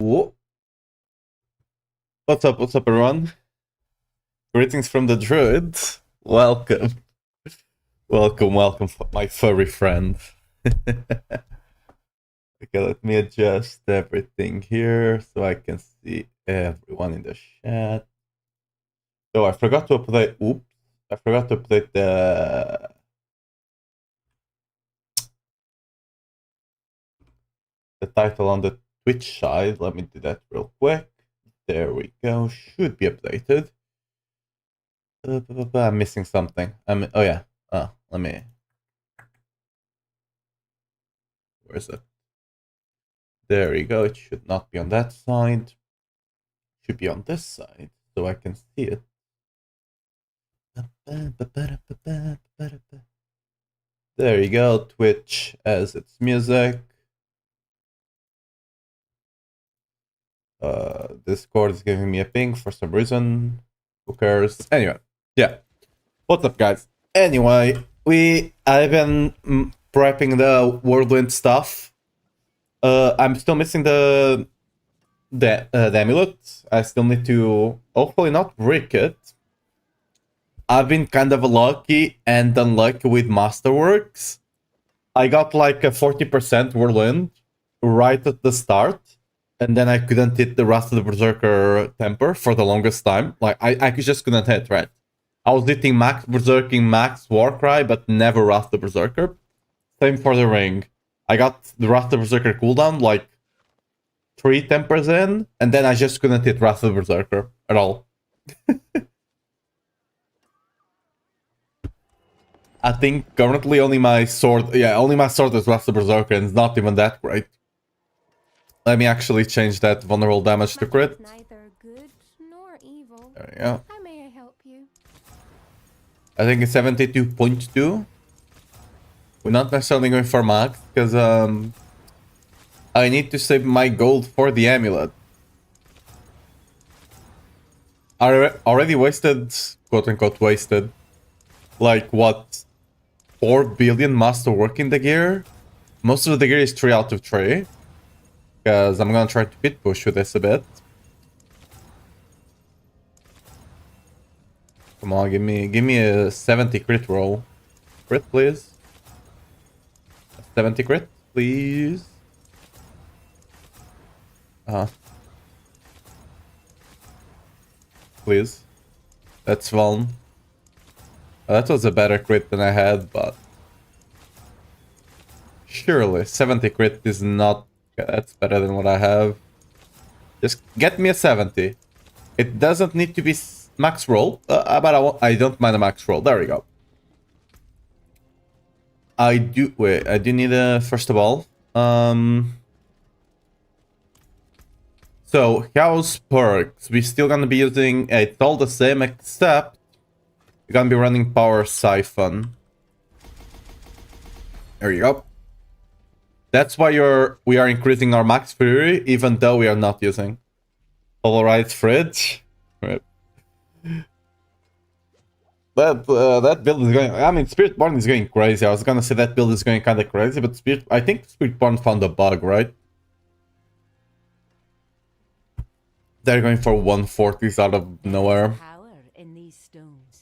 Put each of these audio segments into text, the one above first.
Whoa. What's up, everyone? Greetings from the Druid. Welcome. Welcome, my furry friend. Okay, let me adjust everything here so I can see everyone in the chat. So I forgot to update. Oops. I forgot to update the title on the Twitch side. Let me do that real quick. There we go. Should be updated. I'm missing something. Oh yeah. Let me. Where's it? There we go. It should not be on that side. It should be on this side so I can see it. There you go. Twitch as its music. Discord is giving me a ping for some reason. Who cares? Anyway, yeah. What's up, guys? Anyway, I've been prepping the Whirlwind stuff. I'm still missing the amulet. I still need to hopefully not break it. I've been kind of lucky and unlucky with Masterworks. I got like a 40% Whirlwind right at the start, and then I couldn't hit the rest of the Berserker temper for the longest time. Like I just couldn't hit, right? I was hitting max Berserking, max Warcry, but never Wrath the Berserker. Same for the ring. I got the Wrath the Berserker cooldown like 3 tempers in, and then I just couldn't hit Wrath the Berserker at all. I think currently only my sword, is Wrath the Berserker, and it's not even that great. Let me actually change that vulnerable damage to crit. Neither good nor evil. There we go. How may I help you? I think it's 72.2. We're not necessarily going for max, because I need to save my gold for the amulet. I already wasted, quote-unquote wasted, like, what, 4 billion masterwork in the gear? Most of the gear is 3 out of 3. Because I'm gonna try to pit push with this a bit. Come on, give me a 70 crit roll. Crit, please. 70 crit, please. Please. That's Valn. That was a better crit than I had, but surely 70 crit is not. That's better than what I have. Just get me a 70. It doesn't need to be max roll, but I don't mind a max roll. There we go. I do need a first of all. So house perks. We're still gonna be using it's all the same except we're gonna be running power siphon. There you go. That's why we are increasing our max fury, even though we are not using. Polarized fridge. Right. That build is going. I mean, Spiritborn is going crazy. I was gonna say that build is going kind of crazy, but I think Spiritborn found a bug, right? They're going for 140s out of nowhere. Power in these stones.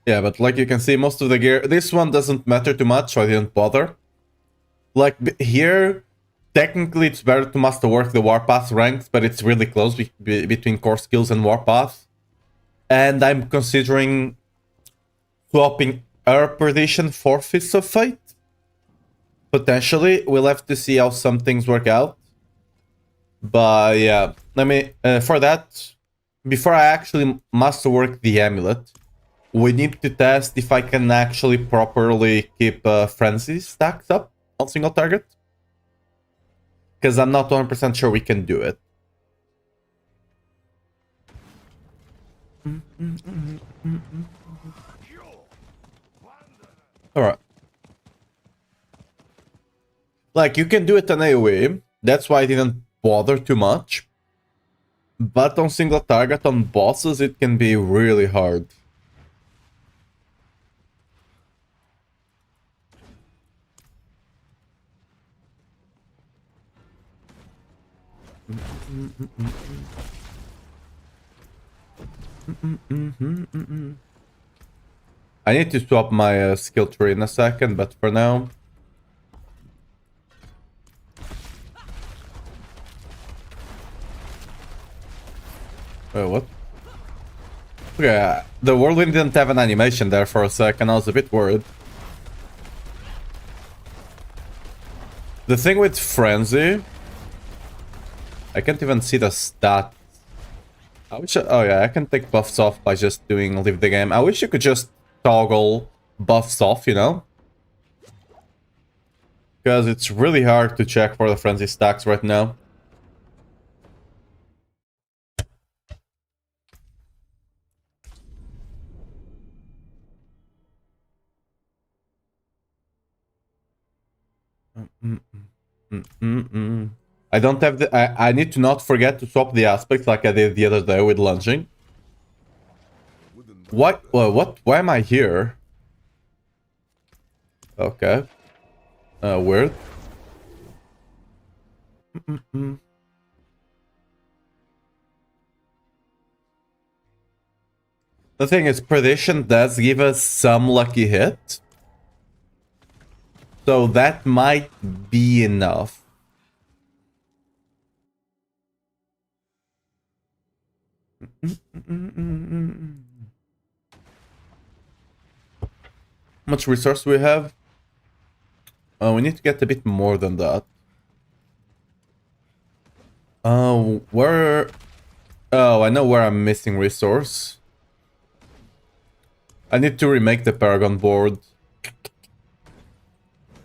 Yeah, but like you can see, most of the gear. This one doesn't matter too much, so I didn't bother. Like here, technically it's better to masterwork the Warpath ranks, but it's really close between core skills and Warpath. And I'm considering swapping Air Perdition for Fists of Fate. Potentially, we'll have to see how some things work out. But yeah, let me for that, before I actually masterwork the amulet, we need to test if I can actually properly keep frenzy stacks up on single target. Because I'm not 100% sure we can do it. Alright. Like, you can do it on AoE. That's why I didn't bother too much. But on single target, on bosses, it can be really hard. I need to swap my skill tree in a second, but for now... What? Okay, the Whirlwind didn't have an animation there for a second, I was a bit worried. The thing with Frenzy... I can't even see the stats. I wish oh yeah, I can take buffs off by just doing leave the game. I wish you could just toggle buffs off, you know? Because it's really hard to check for the Frenzy stacks right now. I don't have the... I need to not forget to swap the aspects like I did the other day with lunging. What? What? Why am I here? Okay. Weird. The thing is, Perdition does give us some lucky hit. So that might be enough. How much resource do we have? We need to get a bit more than that. Where... Oh, I know where I'm missing resource. I need to remake the Paragon board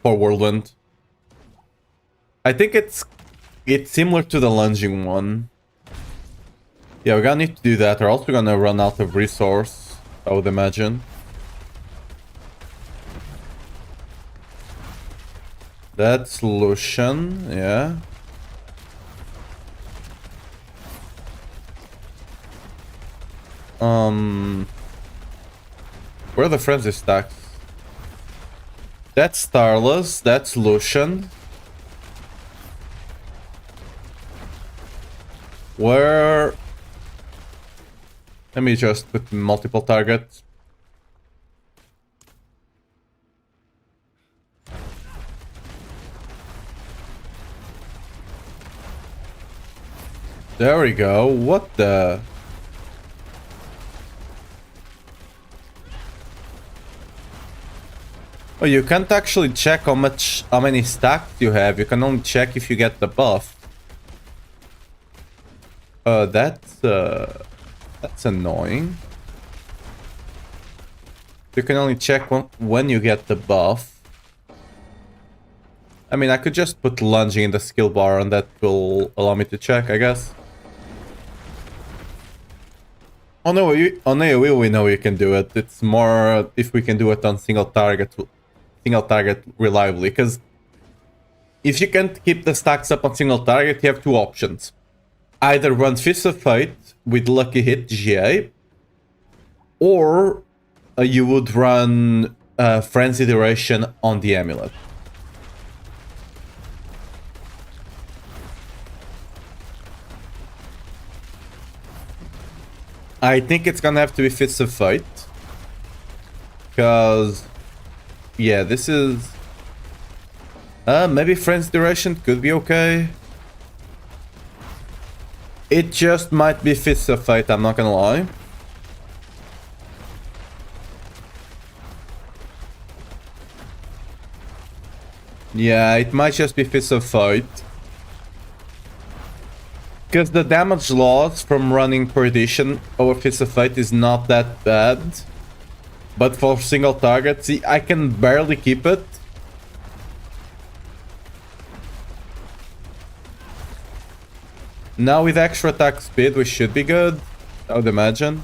for Whirlwind. I think it's similar to the lunging one. Yeah, we're gonna need to do that, or else we're gonna run out of resource, I would imagine. That's Lucian, yeah. Where are the frenzy stacks? That's Starless, that's Lucian. Where... Let me just put multiple targets. There we go. What the... Oh, you can't actually check how many stacks you have. You can only check if you get the buff. That's annoying. You can only check when you get the buff. I mean, I could just put lunging in the skill bar and that will allow me to check, I guess. Oh no, on AoE we know you can do it. It's more if we can do it on single target reliably, because if you can't keep the stacks up on single target, you have two options. Either run Fist of Fate with Lucky Hit GA, or you would run Frenzy Duration on the Amulet. I think it's gonna have to be Fist of Fate, because yeah, this is... maybe Frenzy Duration could be okay. It just might be Fist of Fate, I'm not gonna lie. Yeah, it might just be Fist of Fate. Because the damage loss from running Perdition over Fist of Fate is not that bad. But for single target, see, I can barely keep it. Now with extra attack speed, we should be good, I would imagine.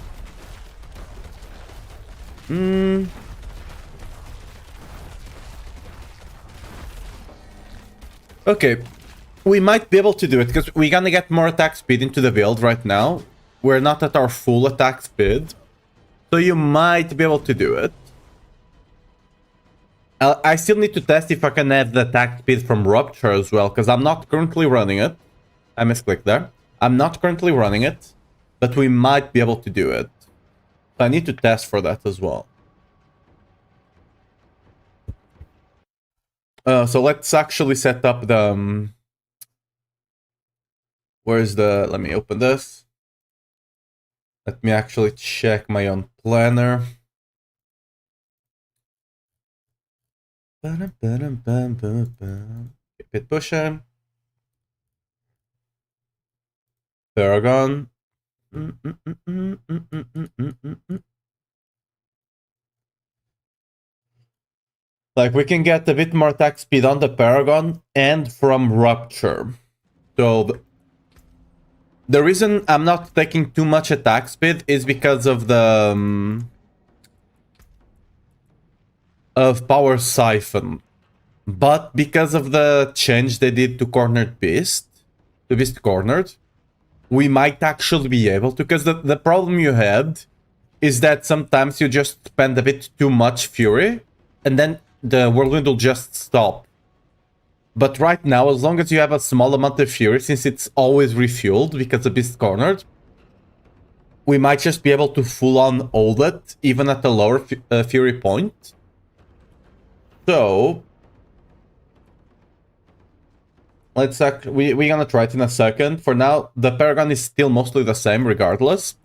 Okay, we might be able to do it, because we're gonna get more attack speed into the build right now. We're not at our full attack speed. So you might be able to do it. I still need to test if I can have the attack speed from Rupture as well, because I'm not currently running it. I misclicked there. I'm not currently running it, but we might be able to do it. So I need to test for that as well. So let's actually set up the... where's the... Let me open this. Let me actually check my own planner. Keep it pushing. Paragon. Like, we can get a bit more attack speed on the Paragon and from Rupture. So, the reason I'm not taking too much attack speed is because of the... of Power Siphon. But because of the change they did to Cornered Beast, to Beast Cornered, we might actually be able to, because the problem you had is that sometimes you just spend a bit too much Fury, and then the Whirlwind will just stop. But right now, as long as you have a small amount of Fury, since it's always refueled because the Beast Cornered, we might just be able to full-on hold it, even at a lower Fury point. So... we're gonna try it in a second. For now, the Paragon is still mostly the same regardless.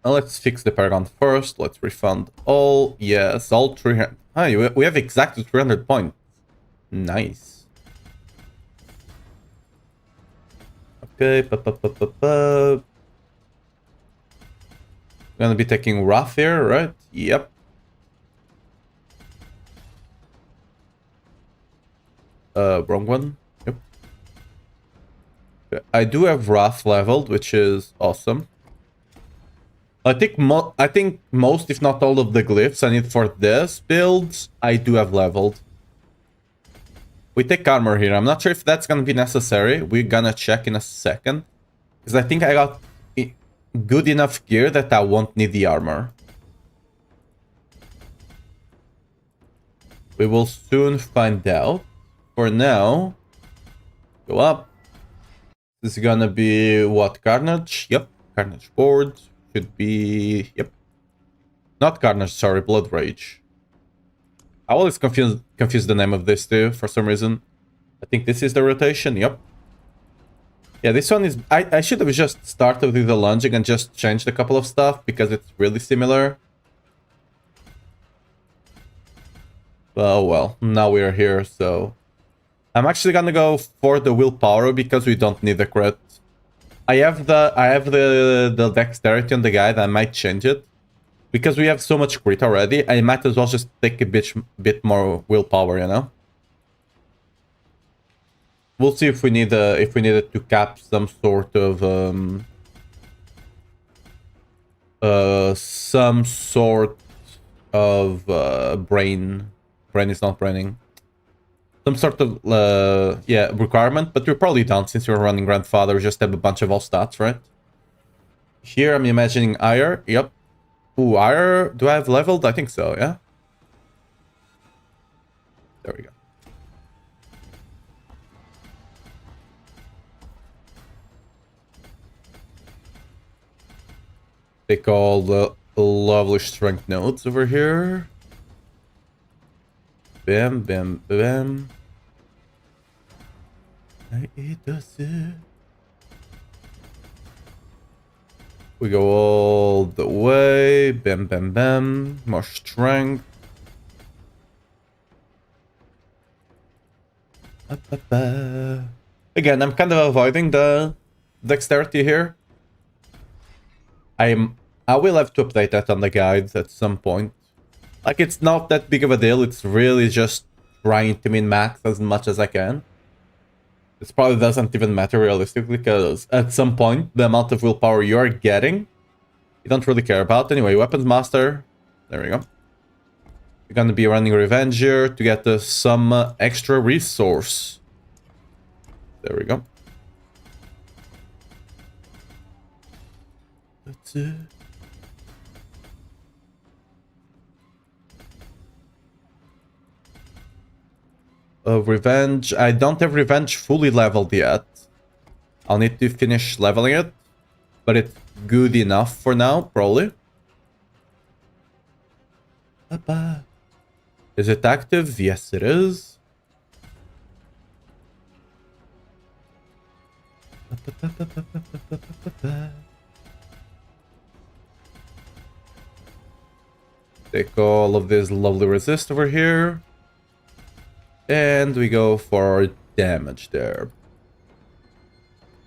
Now let's fix the Paragon first. Let's refund all. Yes, all 300. Hi, we have exactly 300 points. Nice. Okay, gonna be taking Wrath here, right? Yep. Wrong one. Yep. Okay. I do have Wrath leveled, which is awesome. I think most, if not all, of the glyphs I need for this build, I do have leveled. We take armor here. I'm not sure if that's gonna be necessary. We're gonna check in a second. Because I think I got good enough gear that I won't need the armor. We will soon find out. For now, go up. This is gonna be what? Carnage? Yep, Carnage board. Should be... Yep. Not Carnage, sorry, Blood Rage. I always confuse the name of this too, for some reason. I think this is the rotation, yep. Yeah, this one is... I should have just started with the lunging and just changed a couple of stuff, because it's really similar. Oh well, now we're here, so... I'm actually gonna go for the willpower, because we don't need the crit. I have the dexterity on the guy that I might change it. Because we have so much crit already, I might as well just take a bit more willpower, you know? We'll see if we need it to cap some sort of brain. Brain is not braining. Some sort of yeah, requirement, but we're probably done since we're running Grandfather. We just have a bunch of all stats, right? Here I'm imagining Ire. Yep. Ooh, Ire, do I have leveled? I think so, yeah? There we go. Take all the lovely strength nodes over here. Bam, bam, bam. It does it. We go all the way. Bam, bam, bam. More strength. Again, I'm kind of avoiding the dexterity here. I will have to update that on the guides at some point. Like, it's not that big of a deal. It's really just trying to min-max as much as I can. It probably doesn't even matter realistically, because at some point, the amount of willpower you're getting, you don't really care about. Anyway, Weapons Master. There we go. You're gonna be running Revenge here to get some extra resource. There we go. That's it. Revenge. I don't have Revenge fully leveled yet. I'll need to finish leveling it. But it's good enough for now, probably. Is it active? Yes, it is. Take all of this lovely resist over here. And we go for damage there.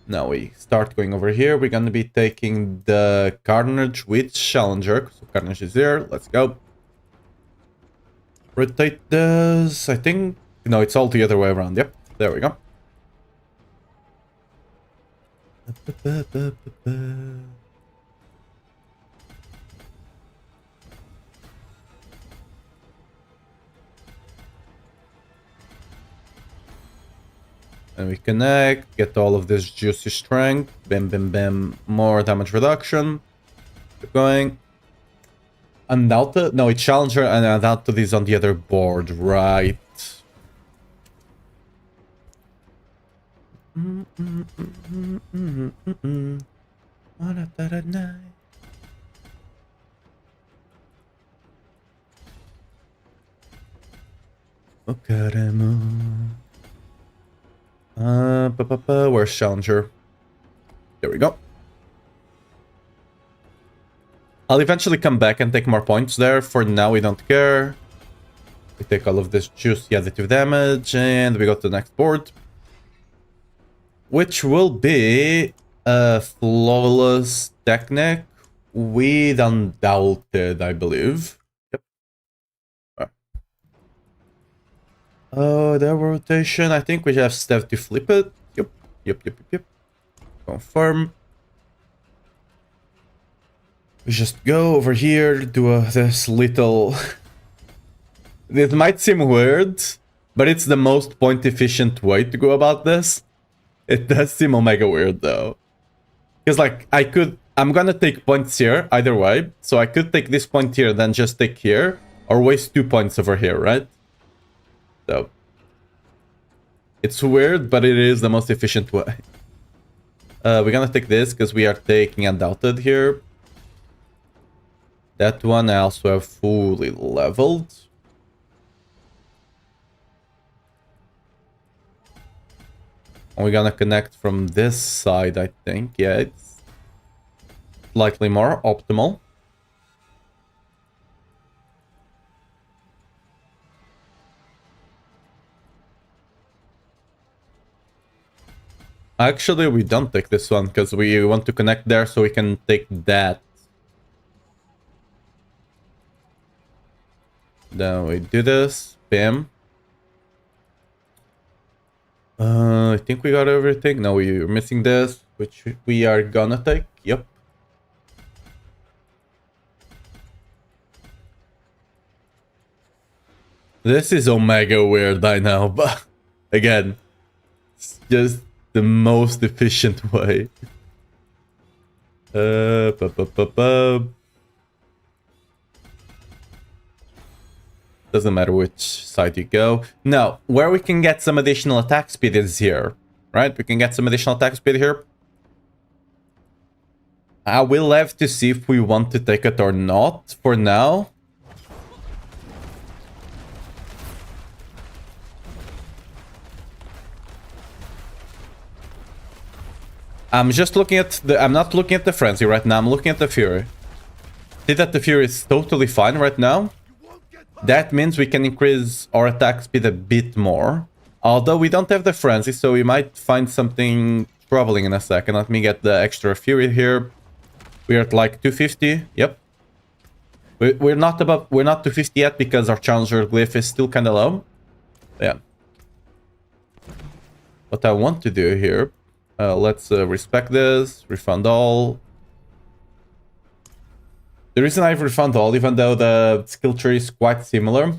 Now we start going over here. We're going to be taking the Carnage with Challenger. So Carnage is there. Let's go. Rotate this. I think... No, it's all the other way around. Yep. There we go. And we connect, get all of this juicy strength. Bam, bam, bam. More damage reduction. Keep going. Undoubted? No, it's Challenger and Undoubted is on the other board, right? Where's Challenger? There we go. I'll eventually come back and take more points there. For now, we don't care. We take all of this juicy additive damage and we go to the next board. Which will be a Flawless Technic with Undoubted, I believe. Yep. Oh, the rotation. I think we just have to flip it. Yep. Confirm. We just go over here, do this little... It might seem weird, but it's the most point efficient way to go about this. It does seem omega weird though. Because like, I'm gonna take points here either way. So I could take this point here, then just take here. Or waste 2 points over here, right? So... It's weird, but it is the most efficient way. We're gonna take this because we are taking Undoubted here. That one I also have fully leveled. And we're gonna connect from this side, I think. Yeah, it's slightly more optimal. Actually, we don't take this one because we want to connect there so we can take that. Then we do this. Bam. I think we got everything. No, we're missing this, which we are gonna take. Yep. This is omega weird, I know, but again, it's just the most efficient way. Doesn't matter which side you go. Now, where we can get some additional attack speed is here, right? We can get some additional attack speed here. I will have to see if we want to take it or not for now. I'm just looking at the... I'm not looking at the Frenzy right now. I'm looking at the Fury. See that the Fury is totally fine right now? That means we can increase our attack speed a bit more. Although we don't have the Frenzy, so we might find something troubling in a second. Let me get the extra Fury here. We're at like 250. Yep. We're not 250 yet because our Challenger glyph is still kind of low. Yeah. What I want to do here... let's respect this. Refund all. The reason I've refund all, even though the skill tree is quite similar,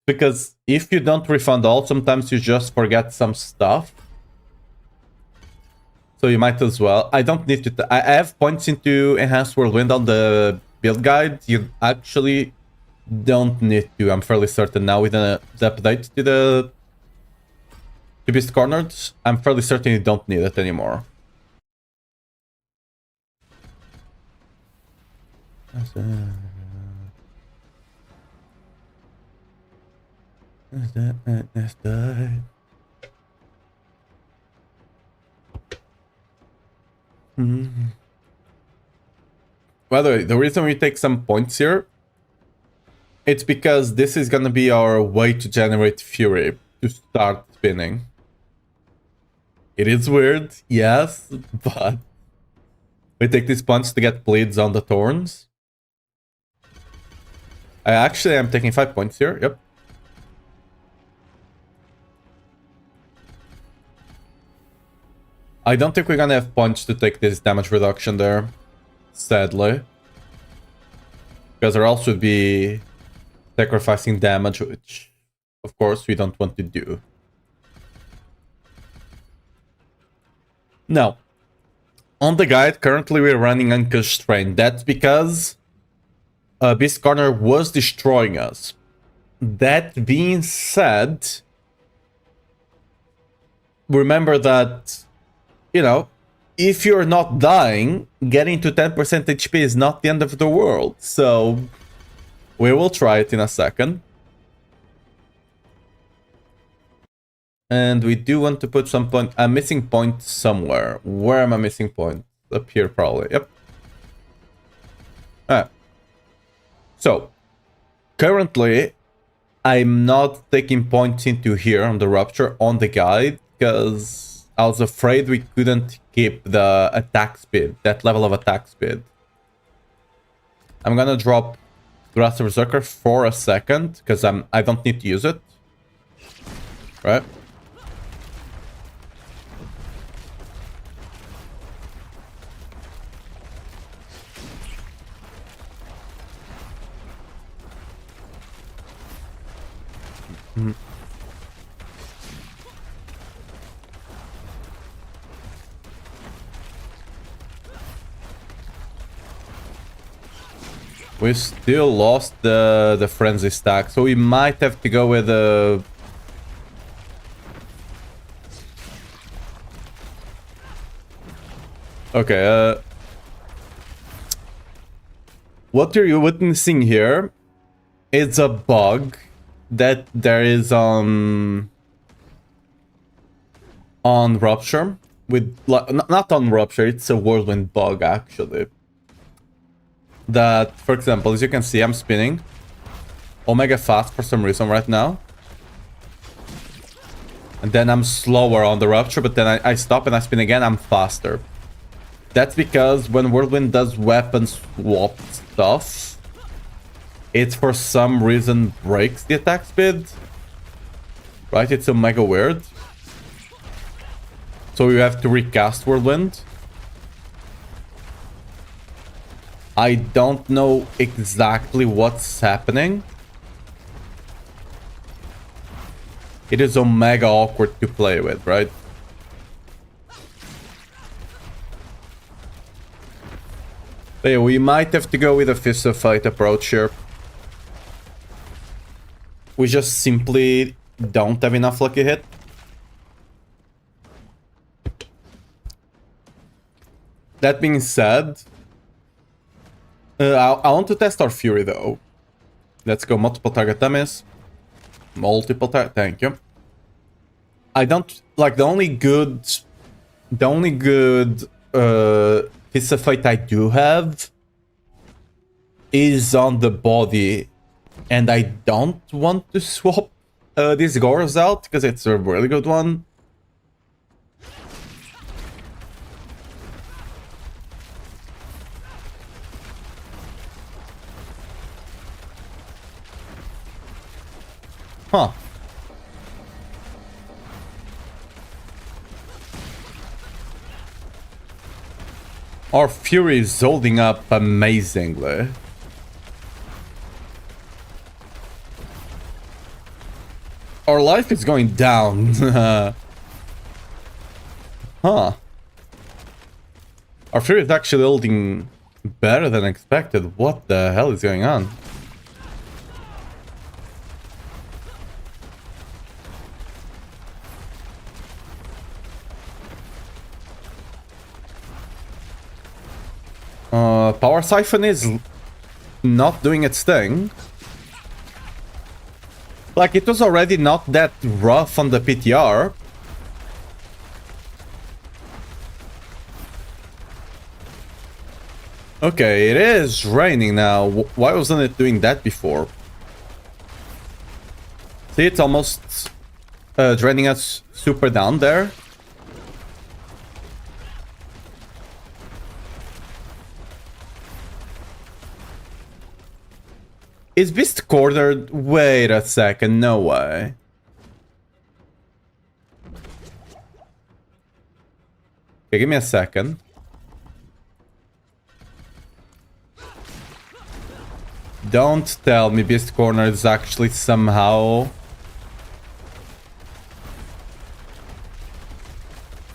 because if you don't refund all, sometimes you just forget some stuff. So you might as well. I don't need to... I have points into Enhanced Whirlwind on the build guide. You actually don't need to. I'm fairly certain now with the update to the to be cornered, I'm fairly certain you don't need it anymore. By the way, the reason we take some points here, it's because this is gonna be our way to generate fury to start spinning. It is weird, yes, but we take these punch to get bleeds on the thorns. I actually am taking 5 points here, yep. I don't think we're gonna have punch to take this damage reduction there, sadly. Because or else would be sacrificing damage, which of course we don't want to do. Now, on the guide, currently we're running unconstrained. That's because Beast Corner was destroying us. That being said, remember that, you know, if you're not dying, getting to 10% HP is not the end of the world. So, we will try it in a second. And we do want to put some point. I'm missing point somewhere. Where am I missing point? Up here, probably. Yep. Alright. So, currently, I'm not taking points into here on the Rupture on the guide because I was afraid we couldn't keep the attack speed, that level of attack speed. I'm gonna drop Grasp Berserker for a second because I don't need to use it. Right? We still lost the frenzy stack, so we might have to go with a... Okay, what you're witnessing here is a bug that there is on Rupture. With not on Rupture, it's a Whirlwind bug actually. That, for example, as you can see, I'm spinning Omega fast for some reason right now. And then I'm slower on the Rupture, but then I stop and I spin again, I'm faster. That's because when Whirlwind does weapon swap stuff, it for some reason breaks the attack speed. Right? It's Omega weird. So you have to recast Whirlwind. I don't know exactly what's happening. It is Omega awkward to play with, right? But yeah, we might have to go with a fist of fight approach here. We just simply don't have enough lucky hit. That being said, I want to test our Fury though. Let's go multiple target dummies. Multiple target, thank you. I don't like the only good piece of fight I do have is on the body, and I don't want to swap these Gores out because it's a really good one. Huh. Our Fury is holding up amazingly. Our life is going down. Huh. Our Fury is actually holding better than expected. What the hell is going on? Power Siphon is not doing its thing. Like, it was already not that rough on the PTR. Okay, it is raining now. Why wasn't it doing that before? See, it's almost draining us super down there. Is Beast cornered? Wait a second, no way. Okay, give me a second. Don't tell me Beast Corner is actually somehow...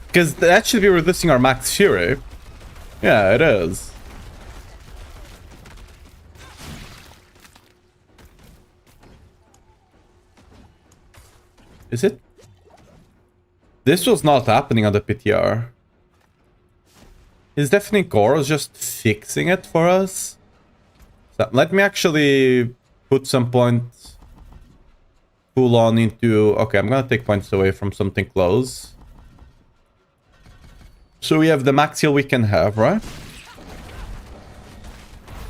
Because that should be reducing our max fury. Yeah, it is. Is it? This was not happening on the PTR. Is Deafening Chorus just fixing it for us? So let me actually put some points full on into... Okay, I'm gonna take points away from something close. So we have the max heal we can have, right?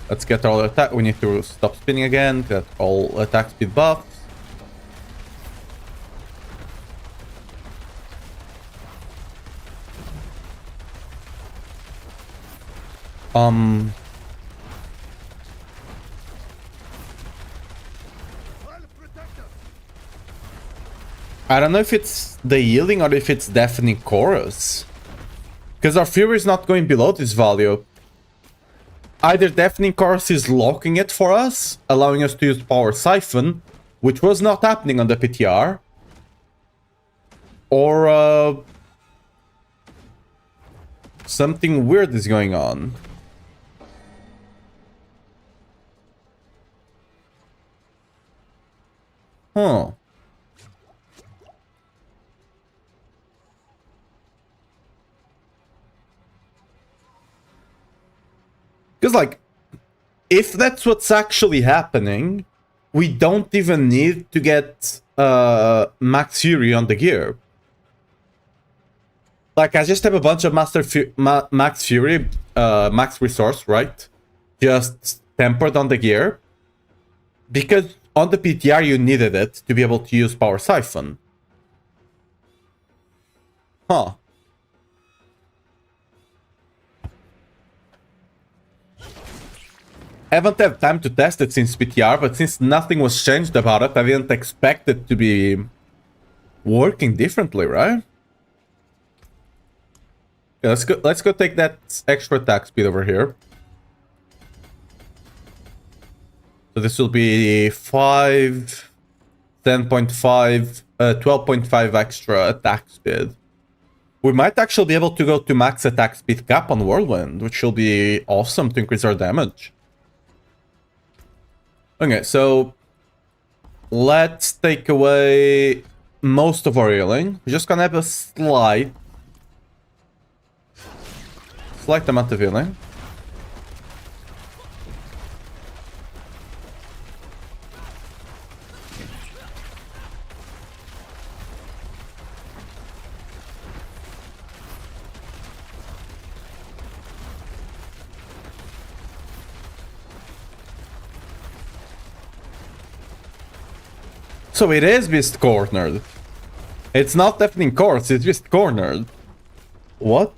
Let's get all attack. We need to stop spinning again, get all attack speed buffs. I don't know if it's the healing or if it's Deafening Chorus. Because our Fury is not going below this value. Either Deafening Chorus is locking it for us, allowing us to use Power Siphon, which was not happening on the PTR. Or something weird is going on. Huh. Because, like, if that's what's actually happening, we don't even need to get Max Fury on the gear. Like, I just have a bunch of Max Fury, Max Resource, right? Just tempered on the gear. Because on the PTR you needed it to be able to use Power Siphon. Huh. I haven't had time to test it since PTR, but since nothing was changed about it, I didn't expect it to be working differently, right? Yeah, let's go take that extra attack speed over here. So this will be 5, 10.5, 12.5 extra attack speed. We might actually be able to go to max attack speed cap on Whirlwind, which will be awesome to increase our damage. Okay, so let's take away most of our healing. We're just gonna have a slight amount of healing. So it is Beast cornered. It's not Deafening Chorus, it's Beast cornered. What?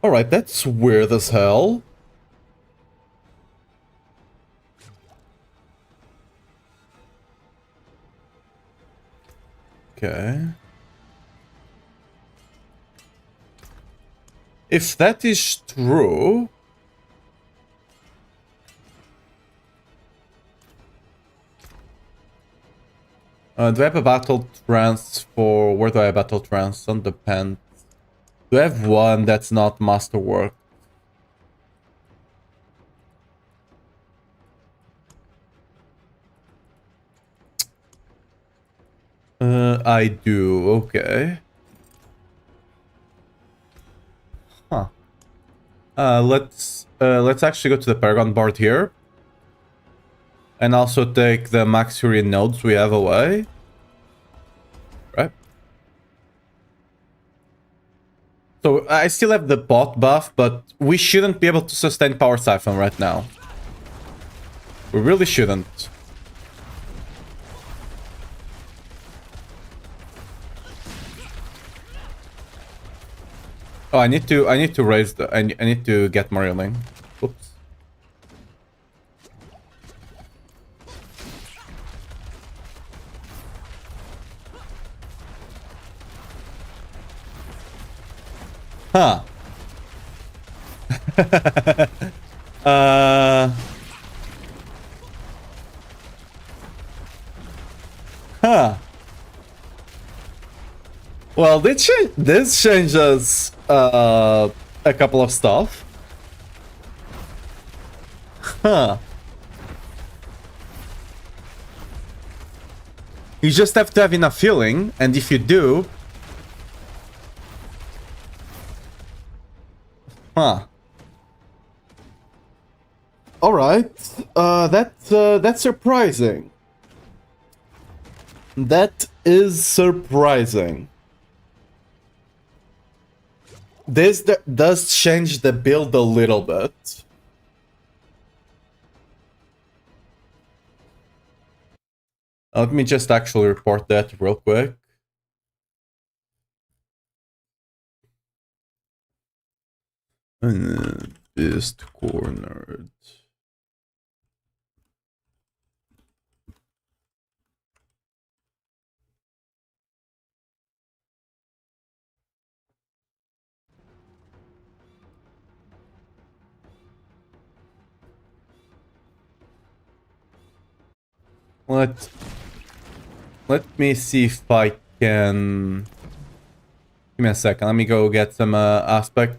Alright, that's weird as hell. Okay. If that is true... do I have a battle trance for... Where do I have battle trance? On the pen. Do I have one that's not masterwork? I do, okay. Let's actually go to the Paragon board here. And also take the Max Fury nodes we have away. Right. So I still have the bot buff, but we shouldn't be able to sustain Power Siphon right now. We really shouldn't. Oh, I need to raise the I need to get more healing. Oops. Huh. Huh. Well, this changes a couple of stuff. Huh. You just have to have enough healing, and if you do... Huh. Alright. That's surprising. That is surprising. This does change the build a little bit. Let me just actually report that real quick. Best cornered. Let me see if I can... Give me a second, let me go get some aspect.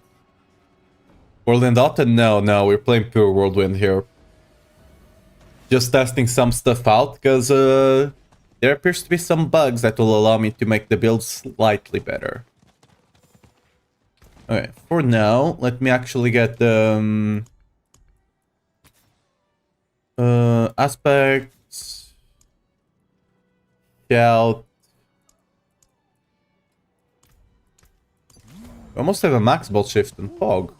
Whirlwind Auto? No, we're playing pure Whirlwind here. Just testing some stuff out, because there appears to be some bugs that will allow me to make the build slightly better. Okay, for now, let me actually get the aspects. Shout. We almost have a max bolt shift and fog.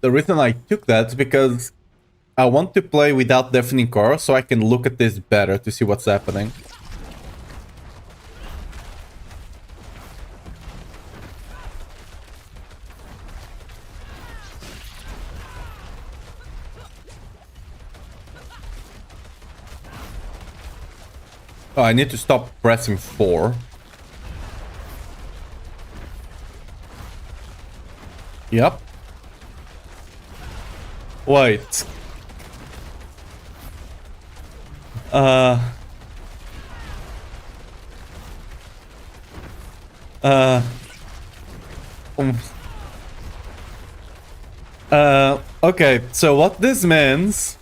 The reason I took that is because I want to play without deafening core so I can look at this better to see what's happening. Oh, I need to stop pressing 4. Yep. Wait. Okay, so what this means...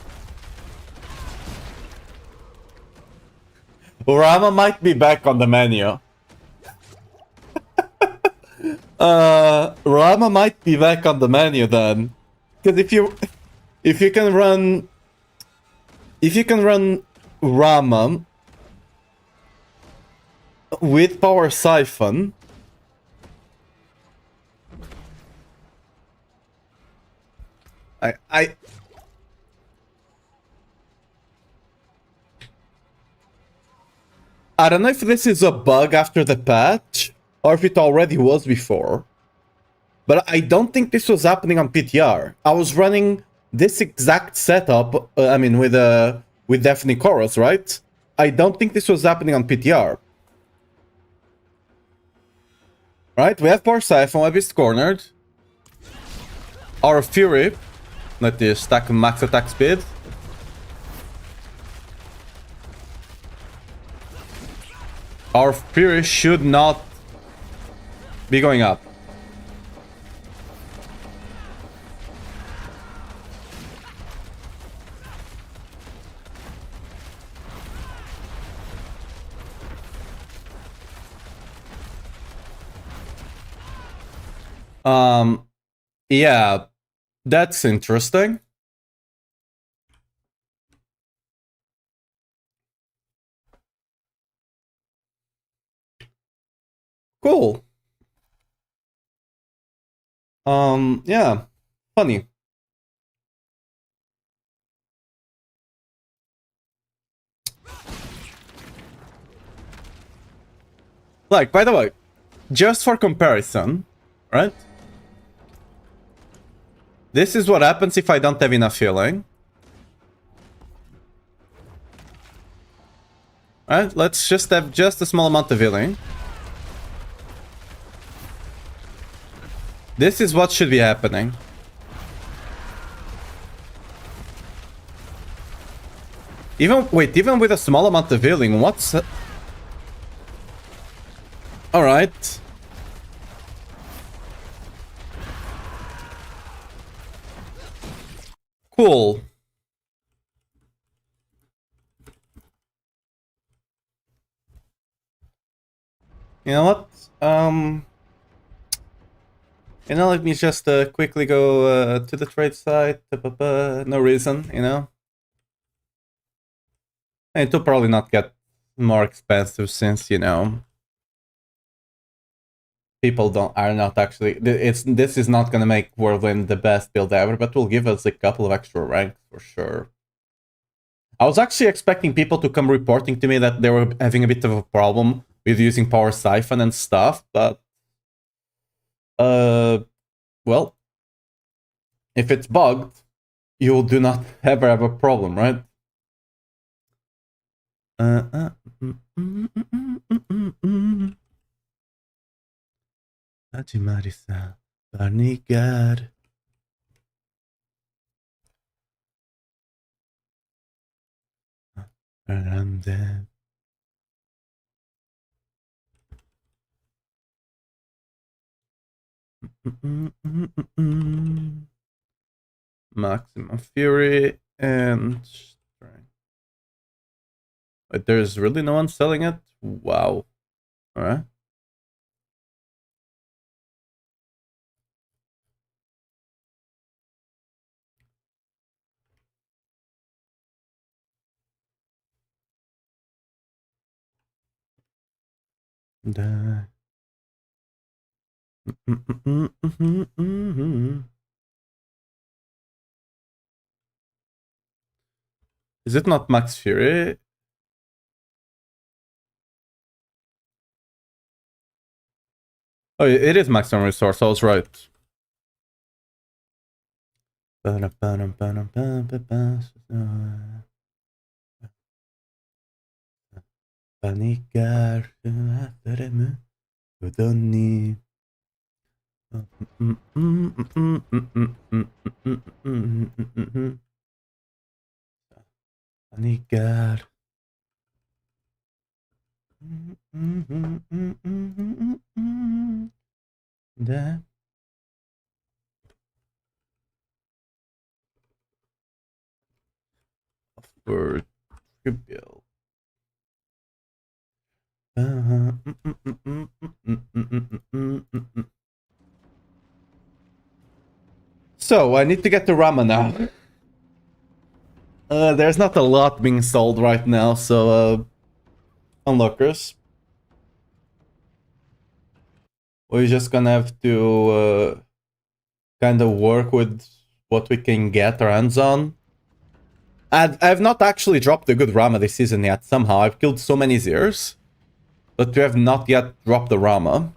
Rama might be back on the menu. Rama might be back on the menu then. Because if you can run Rama with Power Siphon, I don't know if this is a bug after the patch, or if it already was before. But I don't think this was happening on PTR. I was running this exact setup, with Deafening Chorus, right? I don't think this was happening on PTR. Right, we have Power Siphon, Web is cornered. Our Fury, let us stack max attack speed. Our Fury should not be going up. Yeah, that's interesting. Cool. Yeah, funny. Like, by the way, just for comparison, right? This is what happens if I don't have enough healing. Right, let's just have just a small amount of healing. This is what should be happening. Even with a small amount of healing, what's... Alright. Cool. You know what? Let me just quickly go to the trade site. No reason, you know? And it'll probably not get more expensive since, you know, people are not actually... This is not gonna make Whirlwind the best build ever, but will give us a couple of extra ranks for sure. I was actually expecting people to come reporting to me that they were having a bit of a problem with using Power Siphon and stuff, but... well... If it's bugged, you do not ever have a problem, right? Marisa, Barnigar. Grande. Maximum Fury and Strength. Wait, there's really no one selling it? Wow. Alright. Is it not Max Fury? Oh, it is maximum resource. I was right. Panicar, Panicar. That for trivial. So I need to get the Rama now. There's not a lot being sold right now, so onlookers. We're just gonna have to kind of work with what we can get our hands on. I've not actually dropped a good Rama this season yet, somehow. I've killed so many Zeers, but we have not yet dropped the Rama.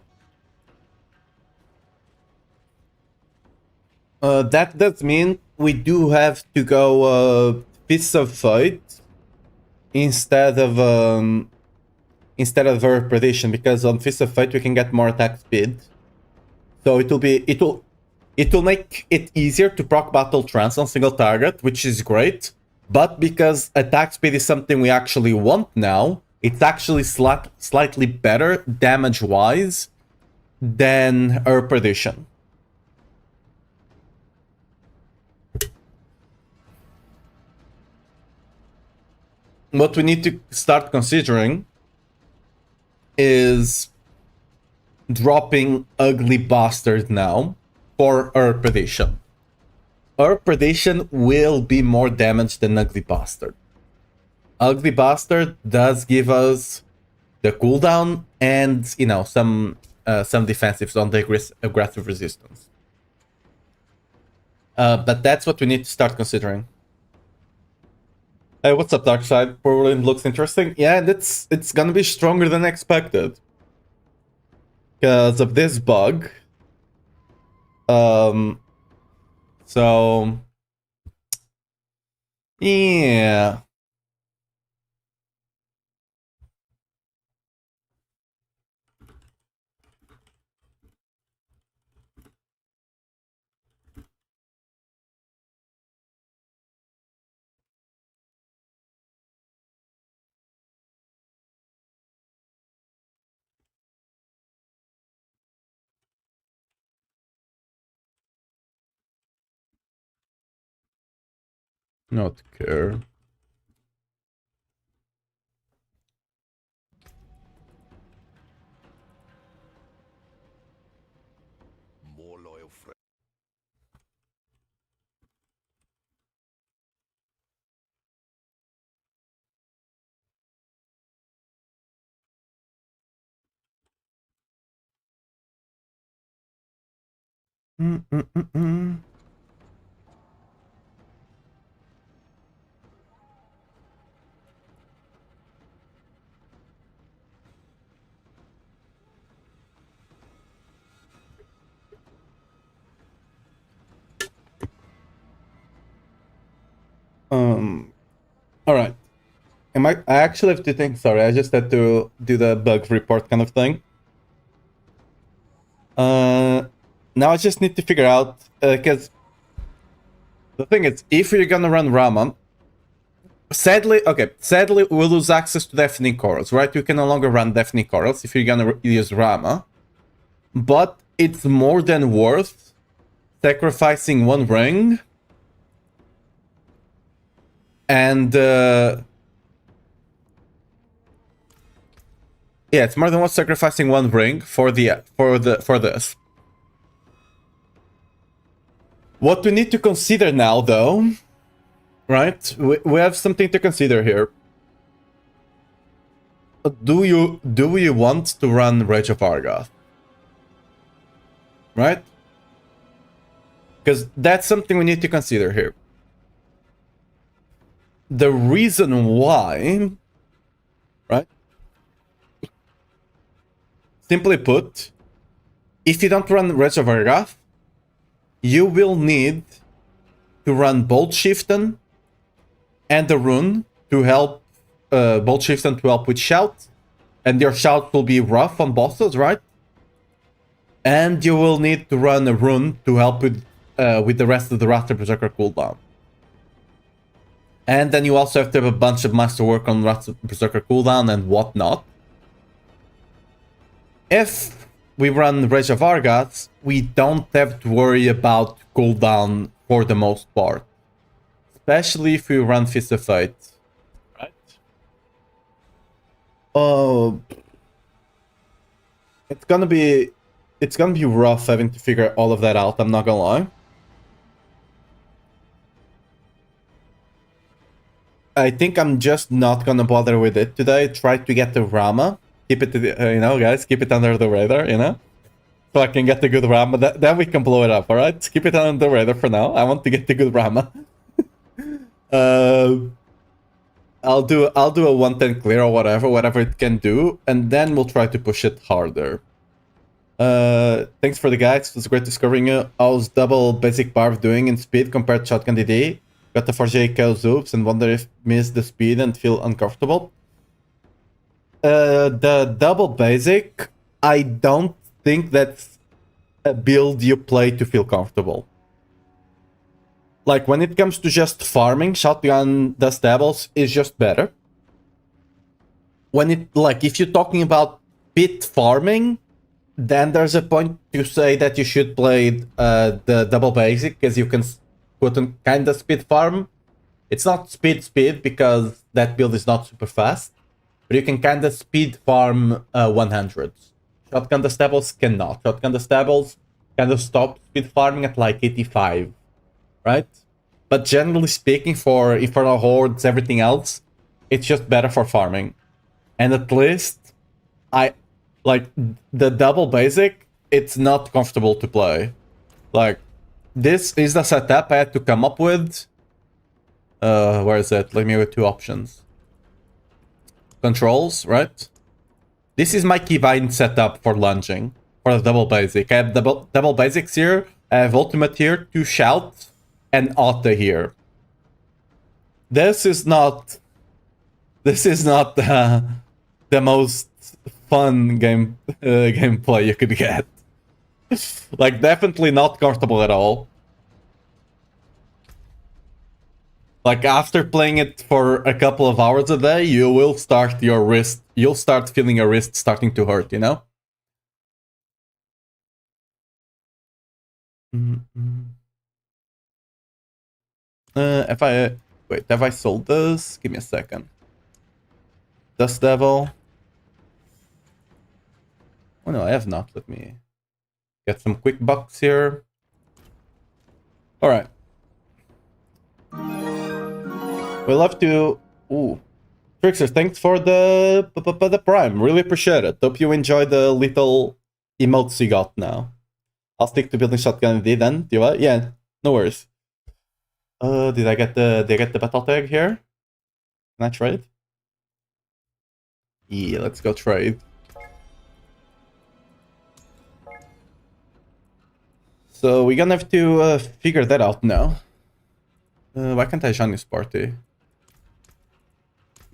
That does mean we do have to go Fists of Fight instead of Her Prediction, because on Fist of Fight we can get more attack speed. So it'll make it easier to proc Battle Trance on single target, which is great. But because attack speed is something we actually want now, it's actually slightly better damage-wise than Her Perdition. What we need to start considering is dropping Ugly Bastard now. for Herb Perdition. Herb Perdition will be more damage than Ugly Bastard. Ugly Bastard does give us the cooldown and, you know, some defensives on the aggressive resistance. But that's what we need to start considering. Hey, what's up, Darkside? Whirlwind looks interesting. Yeah, and it's gonna be stronger than expected. Because of this bug. So... yeah. Not care. More loyal friend. All right. I actually have to think. Sorry, I just had to do the bug report kind of thing. Now I just need to figure out because the thing is, if you're gonna run Rama, sadly we'll lose access to Deafening Corals, right? You can no longer run Deafening Corals if you're gonna use Rama, but it's more than worth sacrificing one ring and yeah, it's more than worth sacrificing one ring for this. What we need to consider now, though, right? We have something to consider here. Do you want to run Rage of Argoth? Right? Because that's something we need to consider here. The reason why, right? Simply put, if you don't run Rage of Argoth, you will need to run Bolt Shiften and the rune to help Bolt Shiften to help with Shout, and your Shout will be rough on bosses, right? And you will need to run a rune to help with the rest of the Wrath Berserker cooldown. And then you also have to have a bunch of masterwork on Wrath Berserker cooldown and whatnot. If we run Rage of Argoth, we don't have to worry about cooldown for the most part. Especially if we run Fist of Fate. Right? It's gonna be rough having to figure all of that out, I'm not gonna lie. I think I'm just not gonna bother with it today. Try to get the Rama. Keep it, you know, guys, keep it under the radar, you know? So I can get the good Rama. Then we can blow it up, alright? Keep it under the radar for now. I want to get the good Rama. I'll do a 110 clear or whatever it can do, and then we'll try to push it harder. Thanks for the guides. It was great discovering you. How's double basic barb doing in speed compared to shotgun DD? Got the 4J kills oops and wonder if miss the speed and feel uncomfortable. The double basic, I don't think that's a build you play to feel comfortable. Like, when it comes to just farming, shotgun dust devils is just better. When it, like, if you're talking about pit farming, then there's a point to say that you should play the double basic, because you can put on kind of speed farm. It's not speed because that build is not super fast, but you can kind of speed farm 100s. Shotgun dust devils cannot. Shotgun dust devils kind of stop speed farming at like 85, right? But generally speaking, for Infernal Hordes, everything else, it's just better for farming. And at least, I like the double basic, it's not comfortable to play. Like, this is the setup I had to come up with. Where is it? Let me with 2 options. Controls, right? This is my keybind setup for lunging, for the double basic. I have double basics here, I have ultimate here, 2 shout, and auto here. This is not the most fun gameplay you could get. Like, definitely not comfortable at all. Like, after playing it for a couple of hours a day, you'll start feeling your wrist starting to hurt, you know? Wait, have I sold this? Give me a second. Dust Devil. Oh no, I have not. Let me get some quick bucks here. Alright. We'll have to... Ooh. Trickster, thanks for the prime. Really appreciate it. Hope you enjoy the little emotes you got now. I'll stick to building shotgun D then. Do you? Yeah, no worries. Did I get the battle tag here? Can I trade? Yeah, let's go trade. So we're gonna have to figure that out now. Why can't I join this party?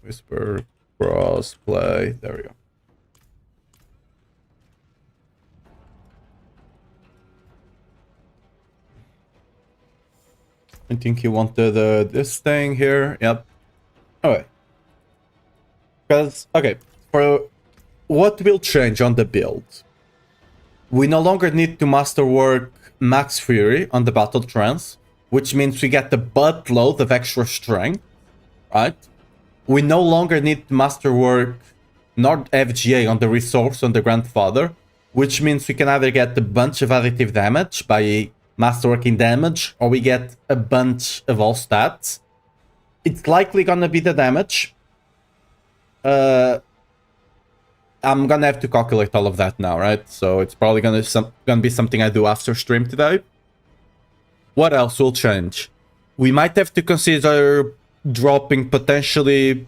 Whisper, cross, play. There we go. I think you wanted this thing here. Yep. Alright. Because, okay, for what will change on the build? We no longer need to masterwork Max Fury on the Battle Trance, which means we get the buttload of extra strength, right? We no longer need to masterwork Nord FGA on the Resource on the Grandfather, which means we can either get a bunch of additive damage by masterworking damage, or we get a bunch of all stats. It's likely gonna be the damage. I'm gonna have to calculate all of that now, right? So it's probably gonna be something I do after stream today. What else will change? We might have to consider dropping potentially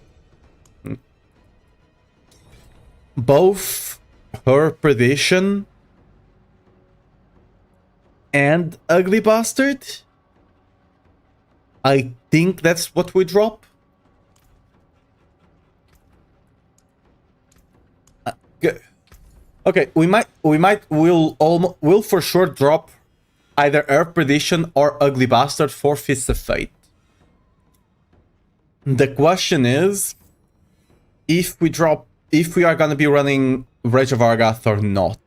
both her Perdition and Ugly Bastard. I think that's what we drop. Okay, we'll for sure drop either Earth Perdition or Ugly Bastard for Fist of Fate. The question is if we are gonna be running Rage of Argath or not.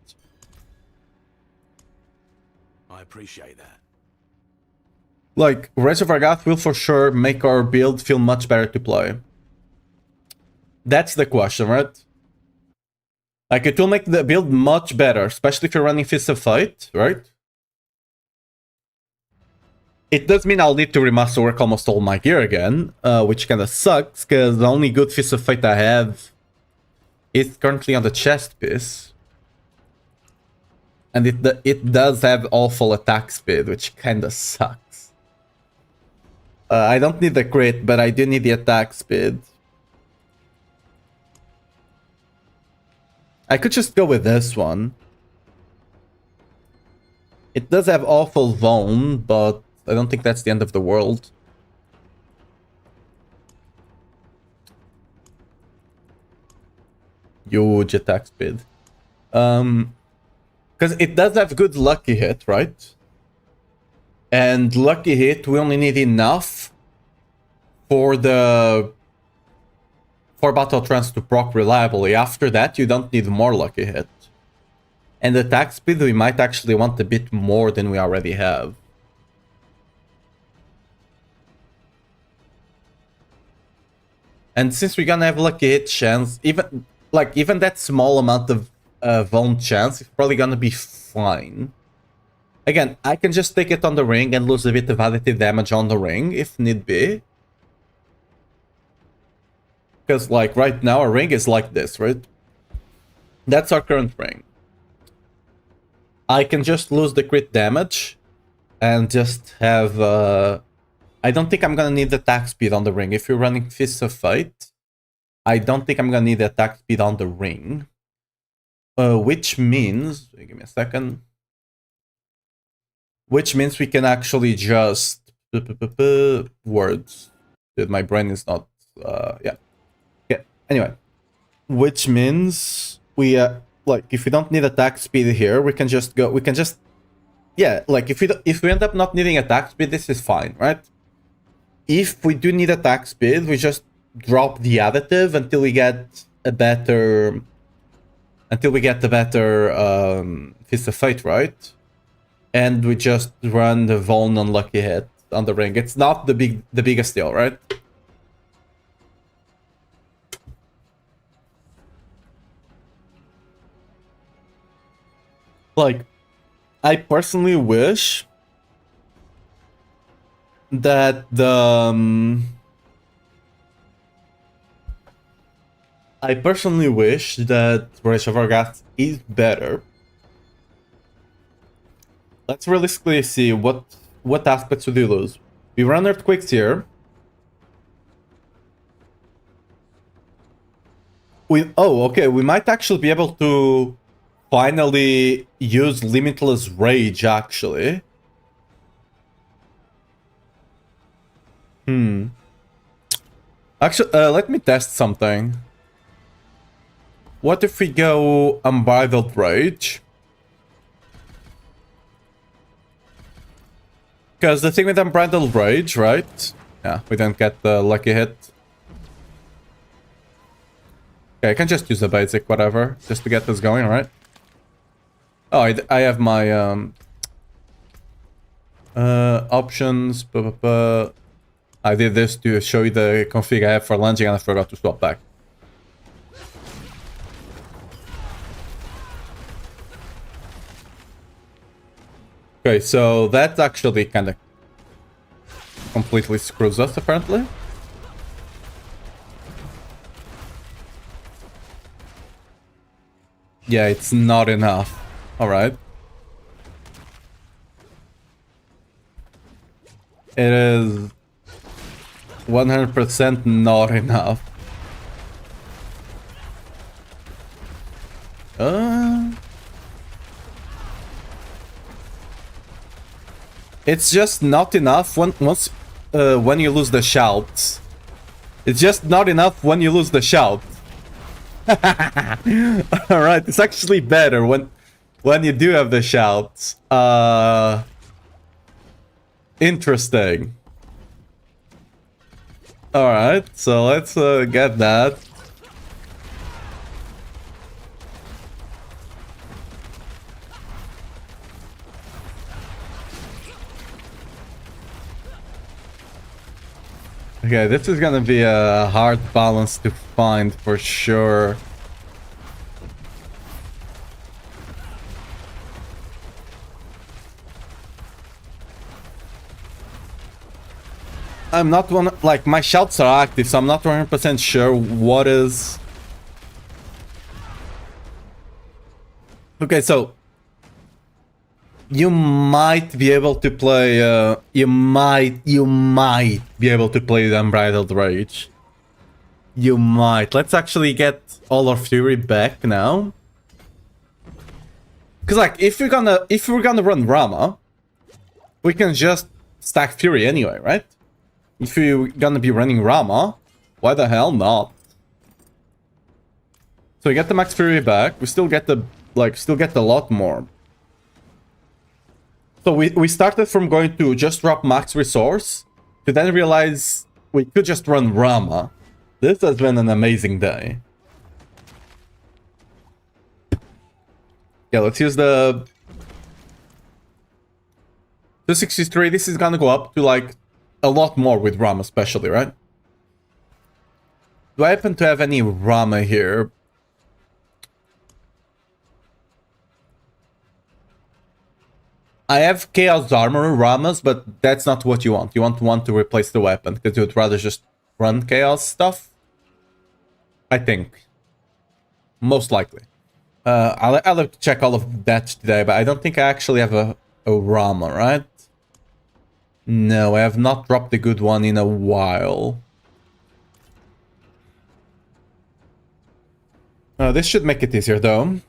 I appreciate that. Like, Rage of Argath will for sure make our build feel much better to play. That's the question, right? Like, it will make the build much better, especially if you're running Fist of Fate, right? It does mean I'll need to remasterwork almost all my gear again, which kinda sucks, because the only good Fist of Fate I have is currently on the chest piece. And it does have awful attack speed, which kinda sucks. I don't need the crit, but I do need the attack speed. I could just go with this one. It does have awful Vone, but I don't think that's the end of the world. Huge attack speed. Because it does have good lucky hit, right? And lucky hit, we only need enough for Battle Trance to proc reliably. After that, you don't need more lucky hit. And attack speed, we might actually want a bit more than we already have. And since we're gonna have lucky hit chance, even that small amount of Vone chance is probably gonna be fine. Again, I can just take it on the ring and lose a bit of additive damage on the ring if need be. Because like right now our ring is like this, right? That's our current ring. I can just lose the crit damage and just have... I don't think I'm gonna need attack speed on the ring. If you're running Fists of Fate, I don't think I'm gonna need attack speed on the ring. Which means... Give me a second. Which means we can actually just... Words. Dude, my brain is not... yeah. Okay, anyway. Which means we... like, if we don't need attack speed here, we can just go... We can just... Yeah, like, if we end up not needing attack speed, this is fine, right? If we do need attack speed, we just drop the additive until we get a better... Until we get the better Fist of Fate, right? And we just run the Vuln unlucky hit on the ring. It's not the biggest deal, right? Like, I personally wish that the... I personally wish that Breach of Argath is better. Let's realistically see what aspects we do lose. We run Earthquakes here. Okay, we might actually be able to finally use Limitless Rage, actually. Actually, let me test something. What if we go Unbridled Rage? Because the thing with Unbridled Rage, right? Yeah, we don't get the lucky hit. Okay, I can just use a basic whatever, just to get this going, right? Oh, I have my options. I did this to show you the config I have for lunging and I forgot to swap back. Okay, so that actually kind of completely screws us, apparently. Yeah, it's not enough. Alright. It is 100% not enough. It's just not enough when you lose the shouts. It's just not enough when you lose the shout. Alright, it's actually better when you do have the shouts. Interesting. Alright, so let's get that. Okay, this is gonna be a hard balance to find for sure. I'm not like my shouts are active, so I'm not 100% sure what is. Okay, so you might be able to play. You might be able to play the Unbridled Rage. You might. Let's actually get all our fury back now. Cause like if we're gonna run Rama, we can just stack fury anyway, right? If you're gonna be running Rama, why the hell not? So we get the max fury back. We still get the a lot more. So we started from going to just drop max resource to then realize we could just run Rama. This has been an amazing day. Yeah, let's use the 263. This is gonna go up to like a lot more with Rama, especially, right? Do I happen to have any Rama here? I have Chaos Armor Ramas, but that's not what you want. You want to replace the weapon, because you would rather just run Chaos stuff. I think. Most likely. I'll have to check all of that today, but I don't think I actually have a Rama, right? No, I have not dropped a good one in a while. This should make it easier, though.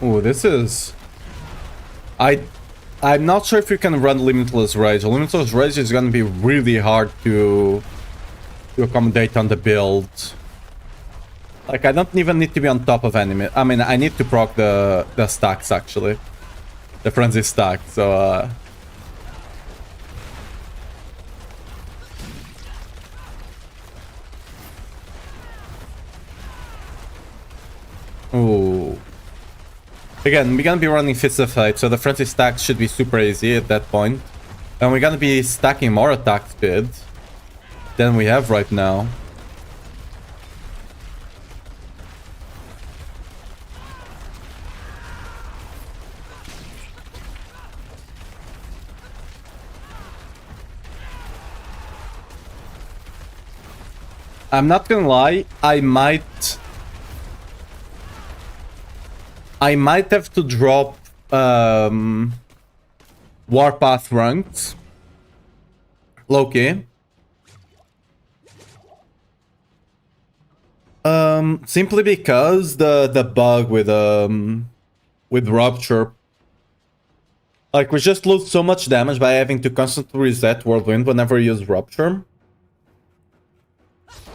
Ooh, this is... I'm not sure if you can run Limitless Rage. Limitless Rage is gonna be really hard to accommodate on the build. Like, I don't even need to be on top of enemy. I mean, I need to proc the stacks, actually. The frenzy stack, so... Ooh. Again, we're gonna be running Fists of Fate, so the frenzy stacks should be super easy at that point. And we're gonna be stacking more attack speed than we have right now. I'm not gonna lie, I might have to drop Warpath ranked. Low-key. Simply because the bug with Rupture. Like, we just lose so much damage by having to constantly reset Whirlwind whenever we use Rupture,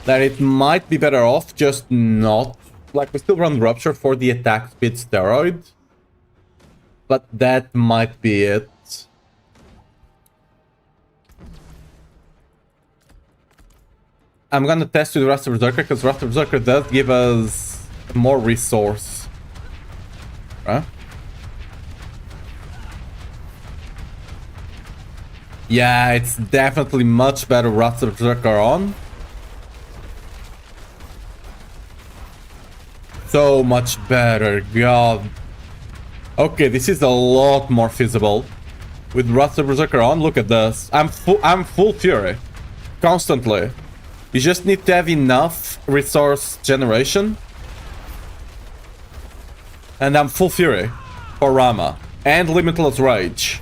that it might be better off just not. Like, we still run Rupture for the attack speed steroid, but that might be it. I'm gonna test with Rust Berserker, because Rust Berserker does give us more resource. Huh? Yeah, it's definitely much better Rust Berserker on. So much better, god. Okay, this is a lot more feasible. With Rust Berserker on, look at this. I'm full fury. Constantly. You just need to have enough resource generation. And I'm full fury. For Rama. And Limitless Rage.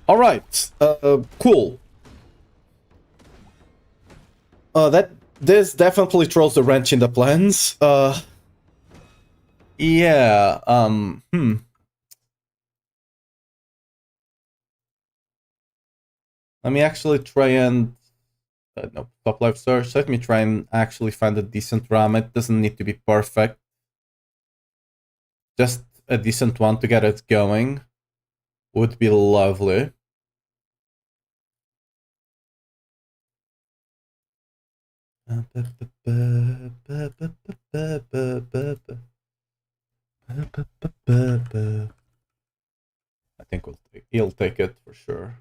Alright. Cool. This definitely throws a wrench in the plans. Yeah, Let me actually try and... no, top life search. Let me try and actually find a decent RAM. It doesn't need to be perfect. Just a decent one to get it going would be lovely. I think he'll take it for sure.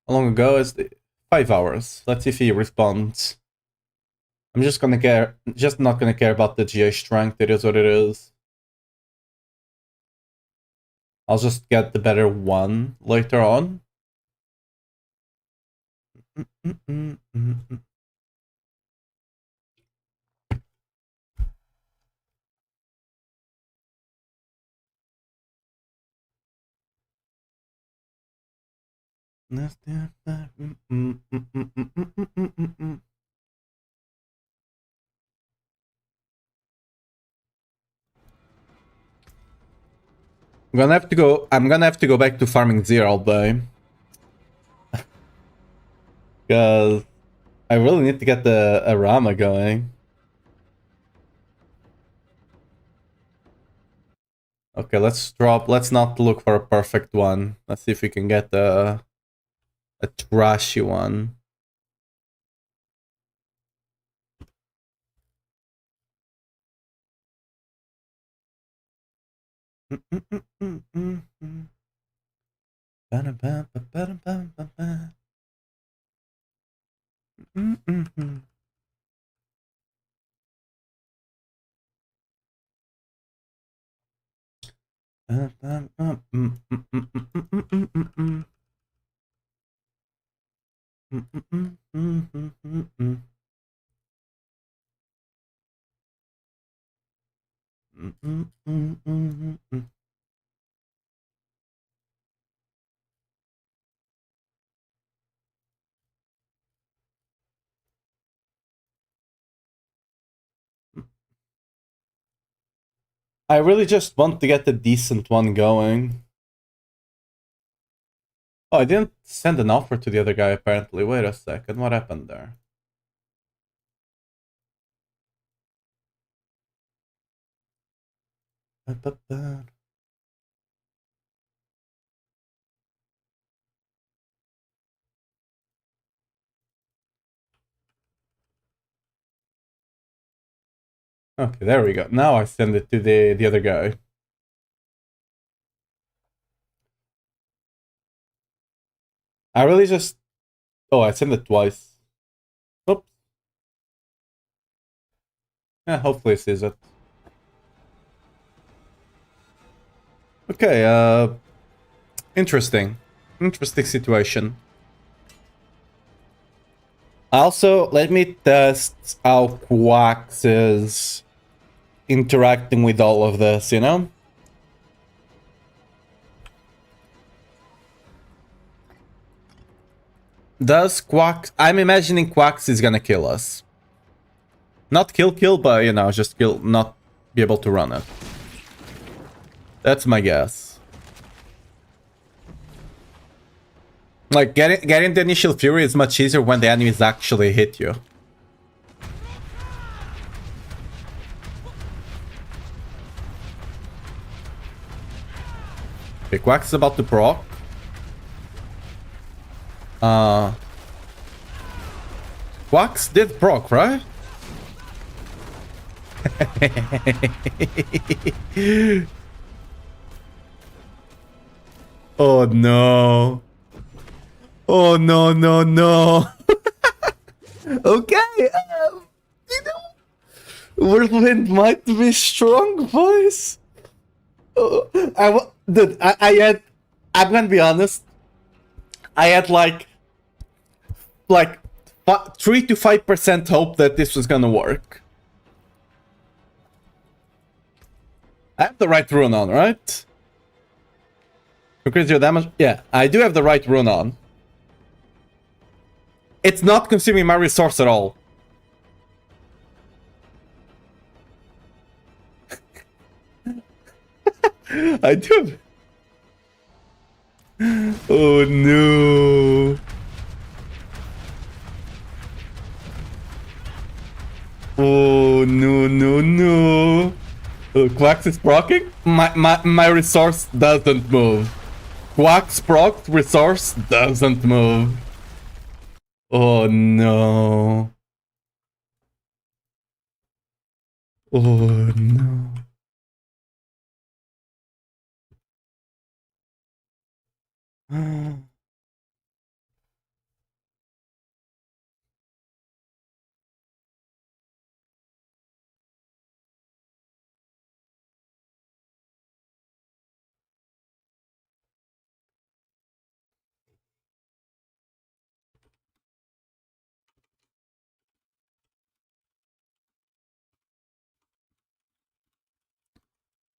How long ago is it? 5 hours. Let's see if he responds. I'm just not gonna care about the GA strength. It is what it is. I'll just get the better one later on. I'm gonna have to go back to farming 0 though. Because I really need to get the Arama going. Okay, let's not look for a perfect one. Let's see if we can get a trashy one. I really just want to get a decent one going. Oh, I didn't send an offer to the other guy apparently. Wait a second, what happened there? Okay, there we go. Now I send it to the other guy. I really just... Oh, I sent it twice. Oops. Yeah, hopefully it sees it. Okay, interesting. Interesting situation. Also, let me test how Quax is interacting with all of this, you know? Does Quax... I'm imagining Quax is gonna kill us. Not kill, but, you know, just kill, not be able to run it. That's my guess. Like, getting the initial fury is much easier when the enemies actually hit you. Okay, Quax is about to proc. Quax did proc, right? Oh no. Oh no, no, no. Okay. You know, Whirlwind might be strong, boys. I had, I'm gonna be honest. I had like 3 to 5% hope that this was gonna work. I have the right rune on, right? Increase your damage. Yeah, I do have the right rune on. It's not consuming my resource at all. I do. Oh no. Oh no, no, no. Quax is proccing? My resource doesn't move. Quax proc, resource doesn't move. Oh no. Oh no.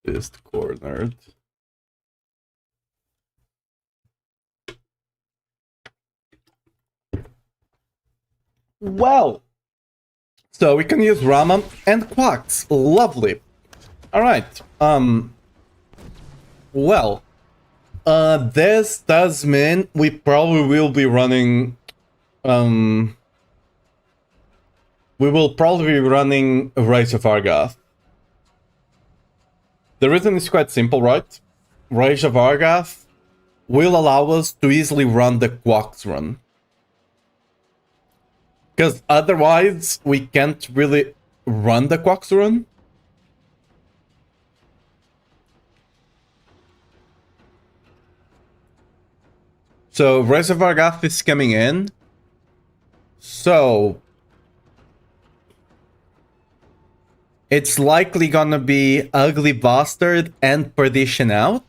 Just cornered. Well, so we can use Rama and Quax. Lovely. All right. Well, this does mean we probably will be running we will probably be running Rage of Argath. The reason is quite simple, right? Rage of Argath will allow us to easily run the Quax run. Because otherwise, we can't really run the Quax run. So, Rage of Argath is coming in. So, it's likely gonna be Ugly Bastard and Perdition out.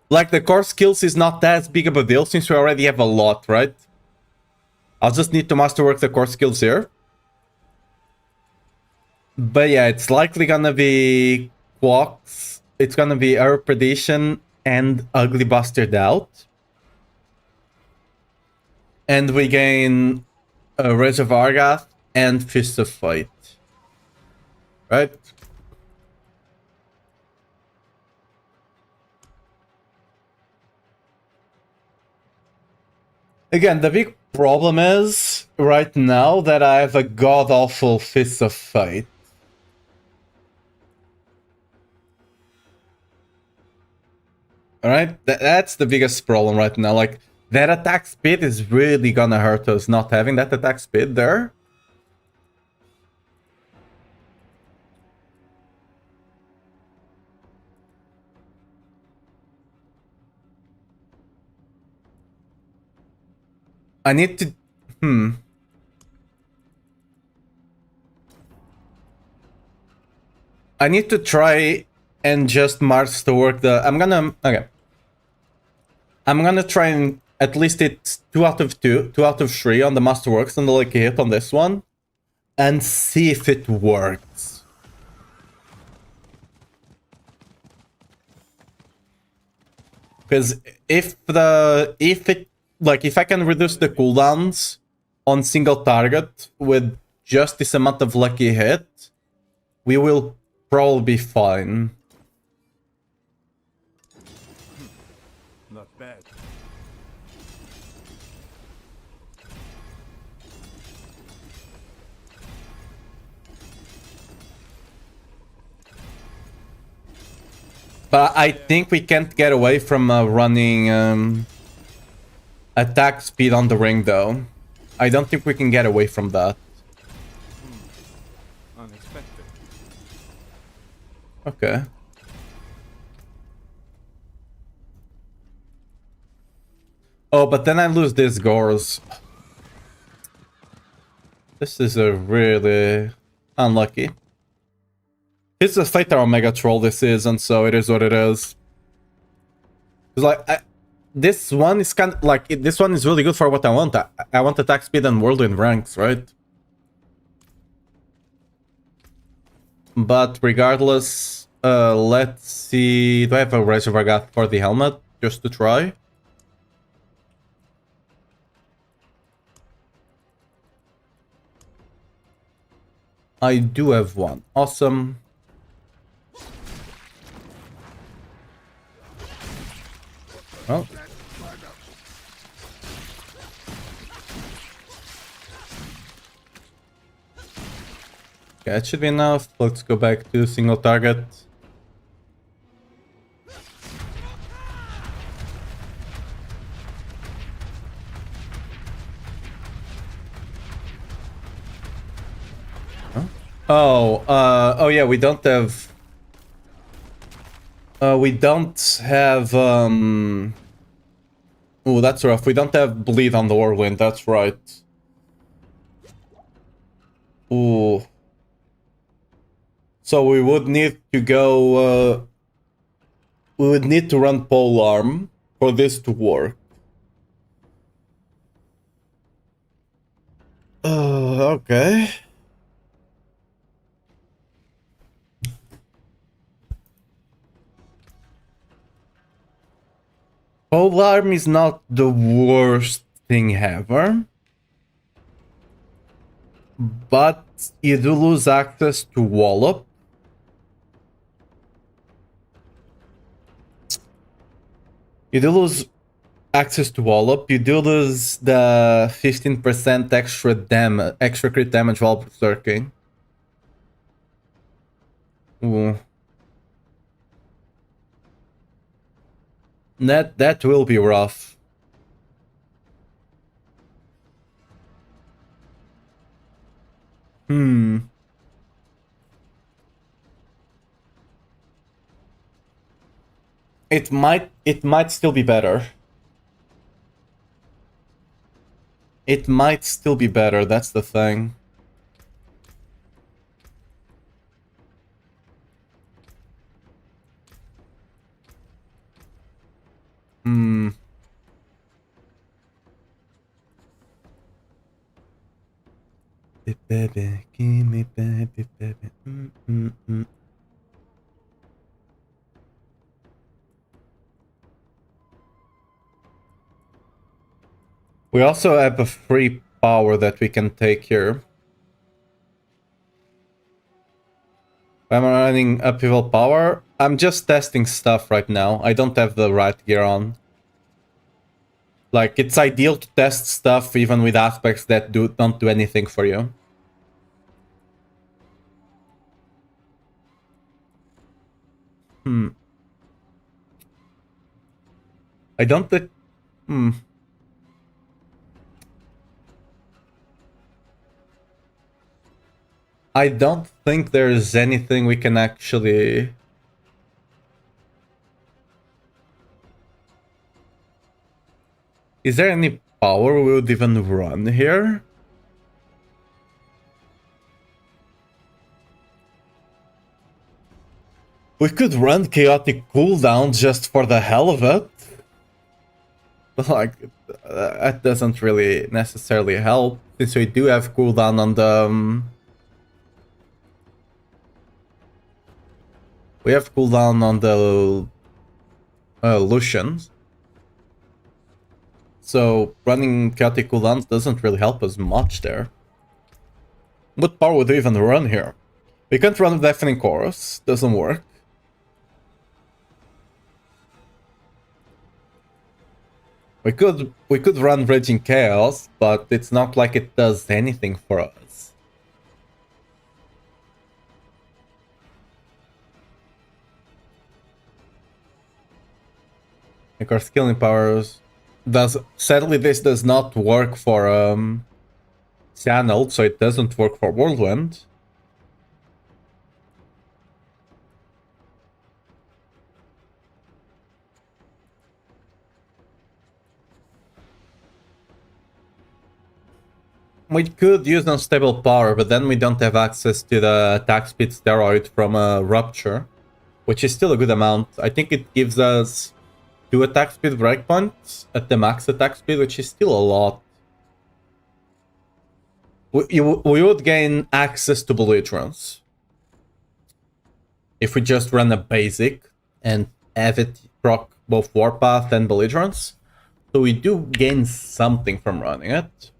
Like, the core skills is not as big of a deal since we already have a lot, right? I'll just need to masterwork the core skills here. But yeah, it's likely gonna be Quox. It's gonna be Our Perdition and Ugly Bastard out. And we gain Rage of Argath and Fist of Fight. Right? Again, the big problem is right now that I have a god-awful Fist of Fight. Alright? That's the biggest problem right now. Like, that attack speed is really gonna hurt us not having that attack speed there. I need to... I need to try and just march to work the... Okay. I'm gonna try and at least it's 2 out of 2 out of 3 on the Masterworks and the lucky hit on this one. And see if it works. Because if I can reduce the cooldowns on single target with just this amount of lucky hit, we will probably be fine. Not bad. But I think we can't get away from running attack speed on the ring, though. I don't think we can get away from that. Unexpected. Okay. Oh, but then I lose these gores. This is a really unlucky. It's a fighter Omega Troll this is, and so it is what it is. It's like, this one is kind of like, this one is really good for what I want. I want attack speed and Whirlwind ranks, right? But regardless, let's see. Do I have a Reservoir Gath for the helmet? Just to try. I do have one. Awesome. Oh. Okay, it should be enough. Let's go back to single target. Huh? Oh, yeah, we don't have... Oh, that's rough. We don't have bleed on the Whirlwind, that's right. Ooh. So we would need to go... we would need to run Polearm for this to work. Okay. Polearm is not the worst thing ever. But you do lose access to Wallop. You do lose access to Wallop. You do lose the 15% extra crit damage while berserking. Ooh. That will be rough. It might still be better. It might still be better, that's the thing. Baby, give me baby, baby. We also have a free power that we can take here. I'm running upheaval power. I'm just testing stuff right now. I don't have the right gear on. Like, it's ideal to test stuff even with aspects that don't do anything for you. I don't think... I don't think there's anything we can actually... Is there any power we would even run here? We could run chaotic cooldown just for the hell of it. But like, that doesn't really necessarily help, since we do have cooldown on the... we have cooldown on the Lucians. So running chaotic cooldowns doesn't really help us much there. What power would we even run here? We can't run Deafening Chorus, doesn't work. We could run Raging Chaos, but it's not like it does anything for us. Like our skilling powers sadly this does not work for Channeled, so it doesn't work for Whirlwind. We could use Unstable Power, but then we don't have access to the attack speed steroid from Rupture, which is still a good amount. I think it gives us 2 attack speed breakpoints at the max attack speed, which is still a lot. We would gain access to Belligerence if we just run a basic and have it proc both Warpath and Belligerence. So we do gain something from running it.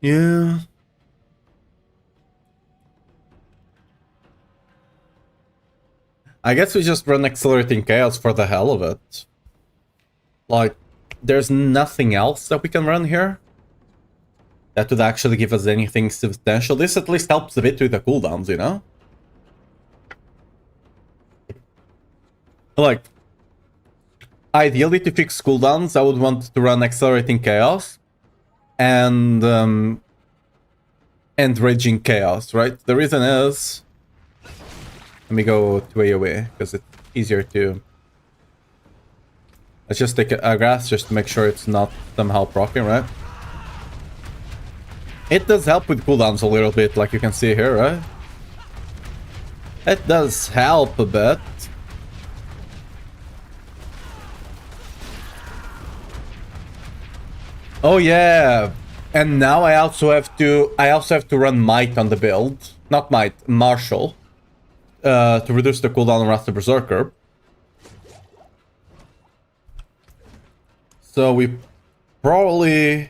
Yeah. I guess we just run Accelerating Chaos for the hell of it. Like, there's nothing else that we can run here that would actually give us anything substantial. This at least helps a bit with the cooldowns, you know? Like, ideally to fix cooldowns, I would want to run Accelerating Chaos and Raging Chaos, right? The reason is... Let me go to AoE, because it's easier to... Let's just take a grass just to make sure it's not somehow proccing, right? It does help with cooldowns a little bit, like you can see here, right? It does help a bit. Oh yeah, and now I also have to run Might on the build, not Might, Marshall, to reduce the cooldown on Wrath of Berserker. So we probably...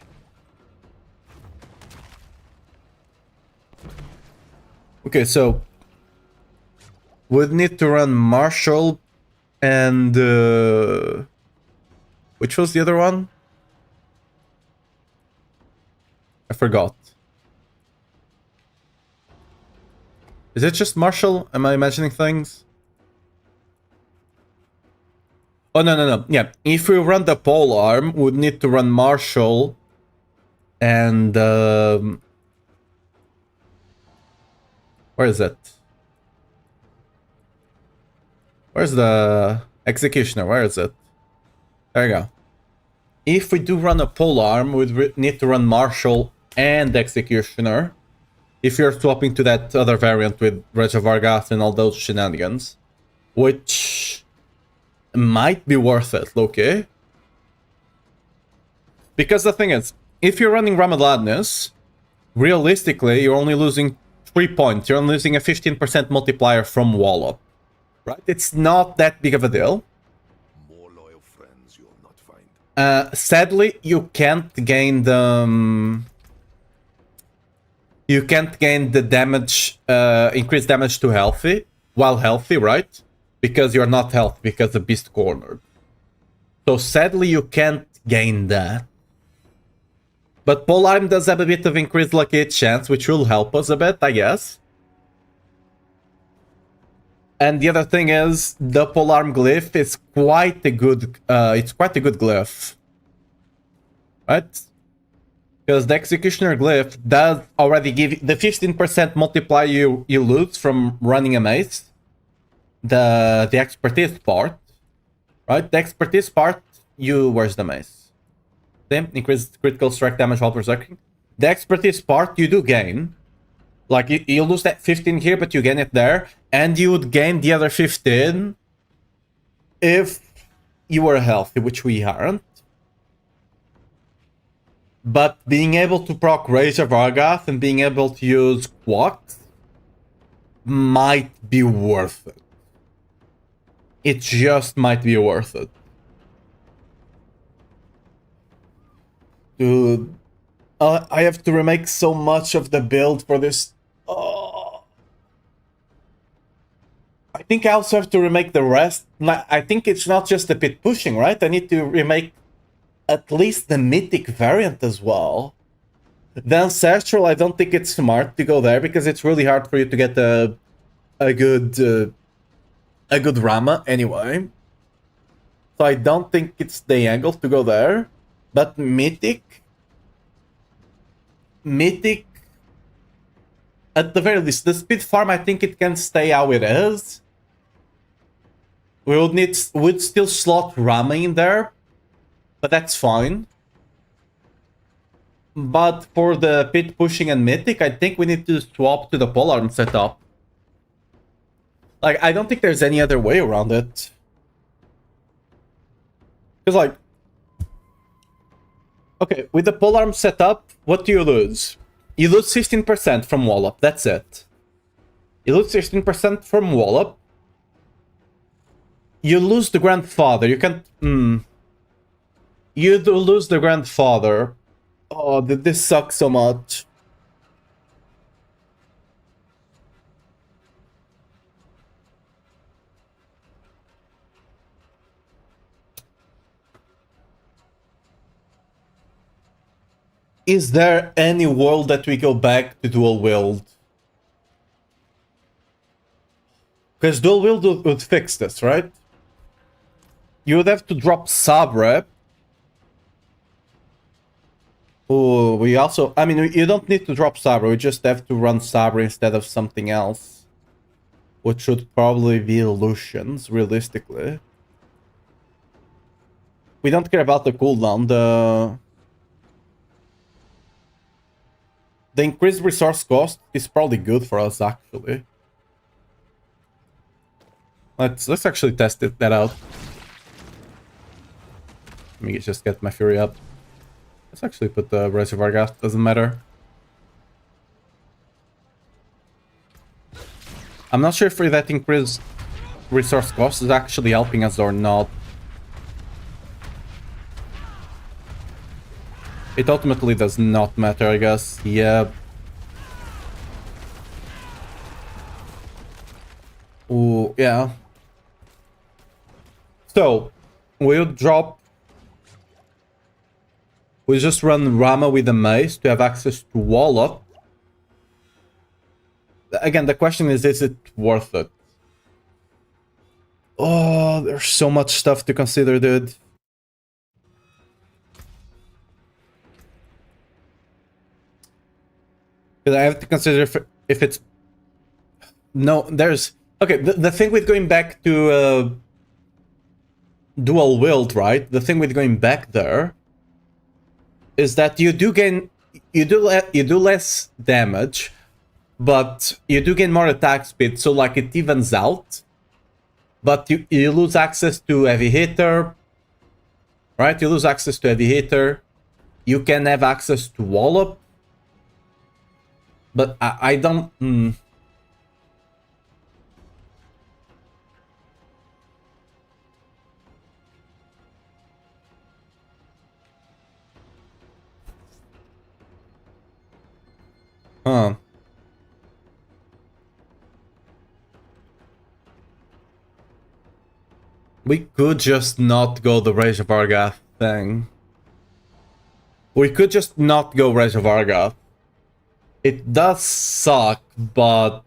Okay, so we'd need to run Marshall and... which was the other one? I forgot. Is it just Marshall? Am I imagining things? Oh, no. Yeah, if we run the pole arm, we'd need to run Marshall and... where is it? Where's the executioner? Where is it? There you go. If we do run a pole arm, we'd need to run Marshall and executioner. If you're swapping to that other variant with Rage of Vargas and all those shenanigans. Which might be worth it, okay? Because the thing is, if you're running Ramadadness, realistically, you're only losing 3 points. You're only losing a 15% multiplier from Wallop. Right? It's not that big of a deal. More loyal friends you'll not find. Sadly, you can't gain the... you can't gain the damage, increased damage to healthy, while healthy, right? Because you're not healthy, because the beast cornered. So sadly, you can't gain that. But Polearm does have a bit of increased lucky hit chance, which will help us a bit, I guess. And the other thing is, the Polearm glyph is quite a good, it's quite a good glyph. Right? Because the Executioner glyph does already give the 15% multiplier you lose from running a mace. The expertise part, right? The expertise part, where's the mace? Same, increased critical strike damage while berserking. The expertise part you do gain. Like you lose that 15 here, but you gain it there, and you would gain the other 15 if you were healthy, which we aren't. But being able to proc Rage of Argath and being able to use Quax might be worth it. It just might be worth it. Dude, I have to remake so much of the build for this. Oh. I think I also have to remake the rest. I think it's not just the pit pushing, right? I need to remake at least the mythic variant as well. The ancestral, I don't think it's smart to go there because it's really hard for you to get a good Rama anyway. So I don't think it's the angle to go there. But Mythic, at the very least, the speed farm, I think it can stay how it is. We'd still slot Rama in there, but that's fine. But for the pit pushing and Mythic, I think we need to swap to the Polearm setup. Like, I don't think there's any other way around it. Because, like... Okay, with the Polearm setup, what do you lose? You lose 15% from Wallop, that's it. You lose 15% from Wallop. You lose the Grandfather, you can't... You do lose the Grandfather. Oh, this sucks so much. Is there any world that we go back to dual wield? Because dual wield would fix this, right? You would have to drop Sabre. Oh, we also... I mean, you don't need to drop Sabre. We just have to run Sabre instead of something else. Which should probably be Illusions, realistically. We don't care about the cooldown. The increased resource cost is probably good for us, actually. Let's actually test that out. Let me just get my Fury up. Let's actually put the Reservoir Gas, doesn't matter. I'm not sure if that increased resource cost is actually helping us or not. It ultimately does not matter, I guess. Yeah. Ooh, yeah. So, we'll drop... We'll just run Rama with the mace to have access to Wallop. Again, the question is it worth it? Oh, there's so much stuff to consider, dude. Because I have to consider if it's... No, there's... Okay, the thing with going back to dual wield, right? The thing with going back there is that you do gain... You do less damage, but you do gain more attack speed, so like it evens out. But you lose access to heavy hitter, right? You lose access to heavy hitter. You can have access to Wallop. But I don't... Huh. We could just not go the Rage of Argath thing. We could just not go Rage of Argath. It does suck, but...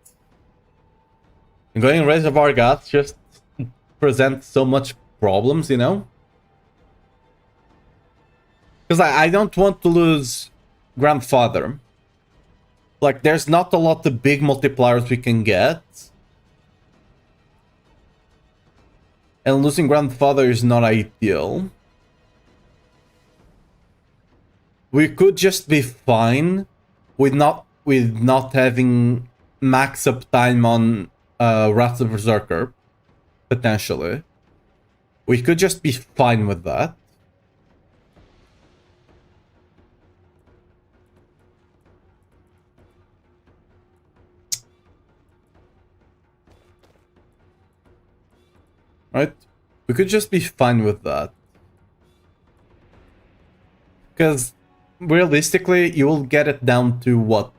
Going Rage of Argath just presents so much problems, you know? Because I don't want to lose Grandfather. Like, there's not a lot of big multipliers we can get. And losing Grandfather is not ideal. We could just be fine with not having max uptime on Wrath of Berserker, potentially. We could just be fine with that. Right? We could just be fine with that. Because realistically, you will get it down to what?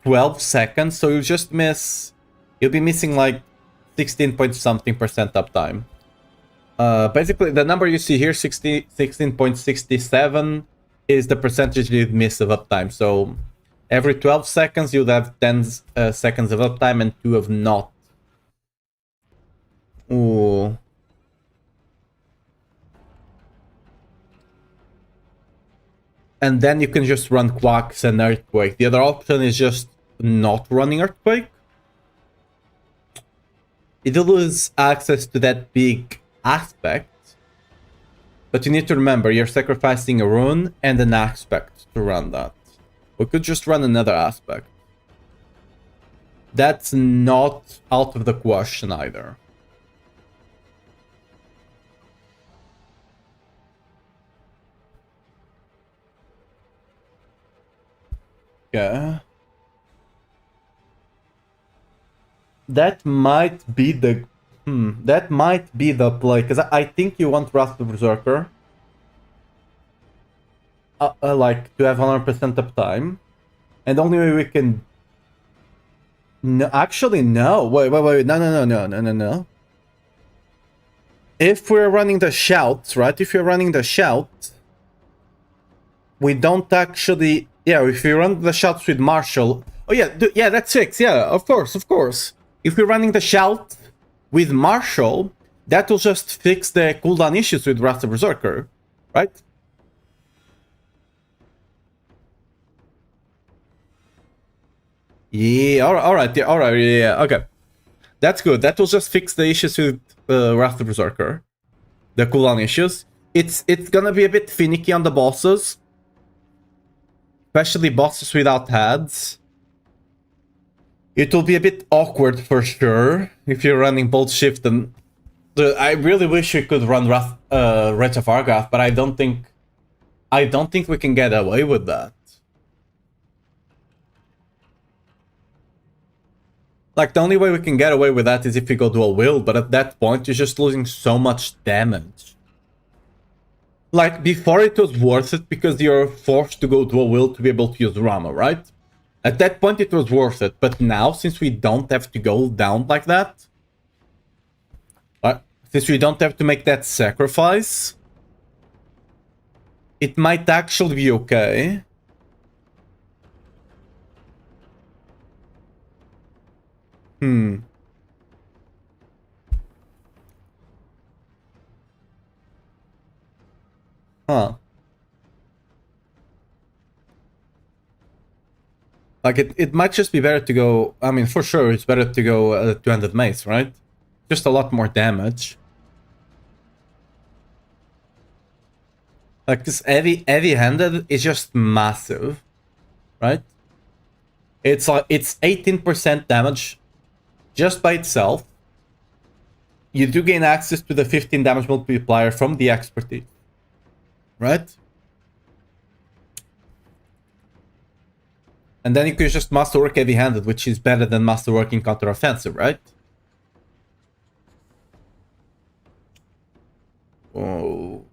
12 seconds, so you'll just miss... You'll be missing like 16 point something percent uptime. Basically, the number you see here, 16.67, is the percentage you'd miss of uptime. So every 12 seconds, you'd have 10 seconds of uptime and 2 of not. Ooh. And then you can just run Quacks and Earthquake. The other option is just not running Earthquake. It'll lose access to that big aspect. But you need to remember, you're sacrificing a rune and an aspect to run that. We could just run another aspect. That's not out of the question either. Yeah. That might be the... that might be the play, because I think you want Wrath of Berserker. Like, to have 100% uptime. And the only way we can... No, actually, no. Wait. No. If we're running the shouts, right? If you're running the shout, we don't actually... Yeah, if you run the shouts with Marshall... Oh yeah, yeah, that's 6. Yeah, of course. If you're running the shout with Marshall, that will just fix the cooldown issues with Wrath of Berserker, right? Yeah, alright, yeah, okay. That's good. That will just fix the issues with Wrath of Berserker. The cooldown issues. It's gonna be a bit finicky on the bosses. Especially bosses without heads. It will be a bit awkward for sure if you're running Bolt Shift and... I really wish we could run Rage of Argath, but I don't think we can get away with that. Like, the only way we can get away with that is if you go dual wield, but at that point you're just losing so much damage. like before it was worth it because you're forced to go dual wield to be able to use Rama, right? At that point it was worth it, but now since we don't have to go down like that, since we don't have to make that sacrifice, it might actually be okay. Huh. Like, it might just be better to go... I mean, for sure, it's better to go 200 mace, right? Just a lot more damage. Like, this heavy-handed is just massive, right? It's like, it's 18% damage just by itself. You do gain access to the 15 damage multiplier from the expertise, right? And then you could just masterwork heavy-handed, which is better than masterworking counter-offensive, right? Oh.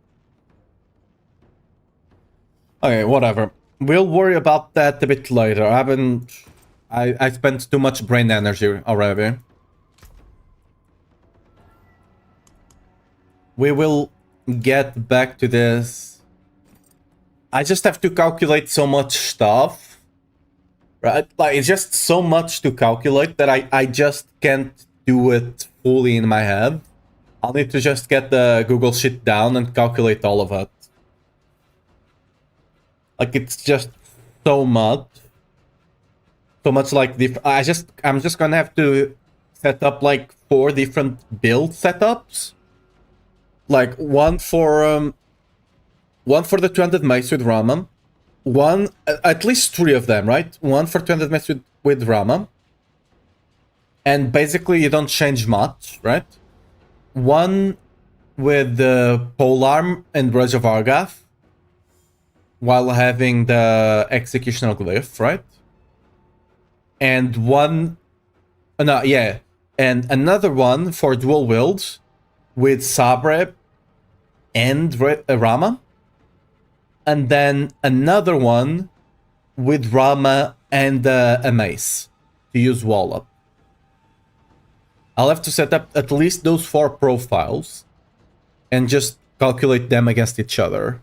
Okay, whatever. We'll worry about that a bit later. I spent too much brain energy already. We will get back to this. I just have to calculate so much stuff. Right? Like, it's just so much to calculate that I just can't do it fully in my head. I'll need to just get the Google shit down and calculate all of it. Like, it's just so much. So much like I'm just gonna have to set up like 4 different build setups. Like one for the 200 mace with Raman. One, at least 3 of them, right? One for 200 mace with Raman. And basically you don't change much, right? One with the Polearm and Rage of Argath, while having the Executional Glyph, right? And one... No, yeah. And another one for dual wield with Sabre and Rama. And then another one with Rama and a mace to use Wallop. I'll have to set up at least those 4 profiles and just calculate them against each other.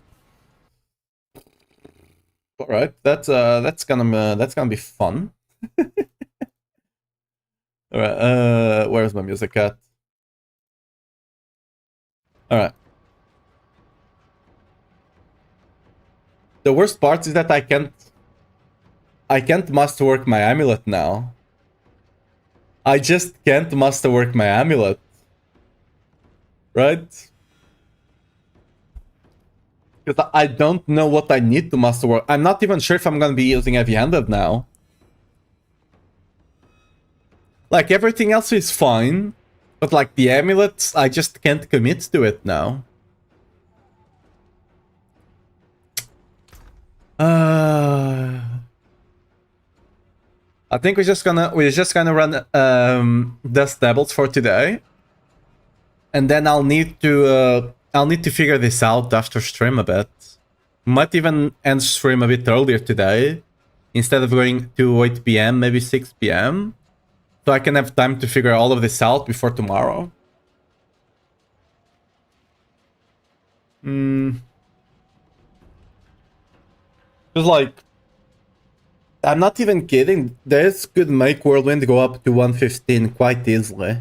All right, that's gonna be fun. All right, where's my music at? All right. The worst part is that I can't masterwork my amulet now. I just can't masterwork my amulet. Right? Because I don't know what I need to masterwork. I'm not even sure if I'm gonna be using heavy-handed now. Like, everything else is fine. But like, the amulets, I just can't commit to it now. I think we're just gonna run Dust Devils for today, and then I'll need to figure this out after stream a bit. Might even end stream a bit earlier today, instead of going to 8 PM, maybe 6 PM, so I can have time to figure all of this out before tomorrow. Just like, I'm not even kidding. This could make Whirlwind go up to 115 quite easily.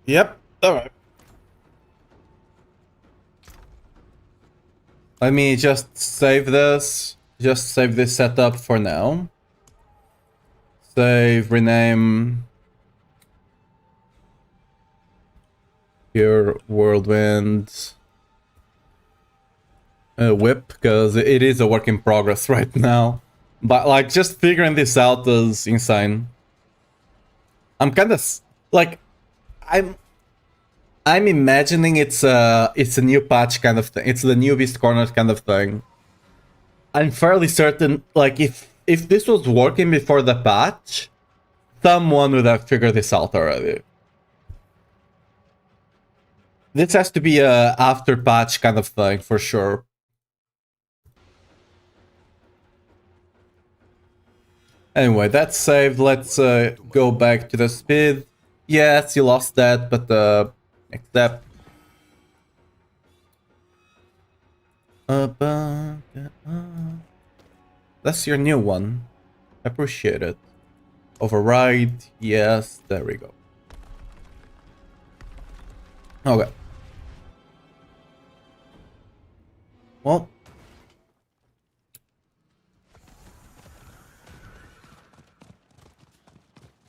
Yep, alright. Let me just save this. Just save this setup for now. Save, rename. Here, Whirlwind. Whip, because it is a work in progress right now. But like, just figuring this out is insane. I'm kind of like, I'm imagining it's a new patch kind of thing. It's the new Beast Corner kind of thing. I'm fairly certain, like, if this was working before the patch, someone would have figured this out already. This has to be a after patch kind of thing for sure. Anyway, that's saved. Let's go back to the speed. Yes, you lost that, but accept. That's your new one. Appreciate it. Override. Yes, there we go. Okay. Well.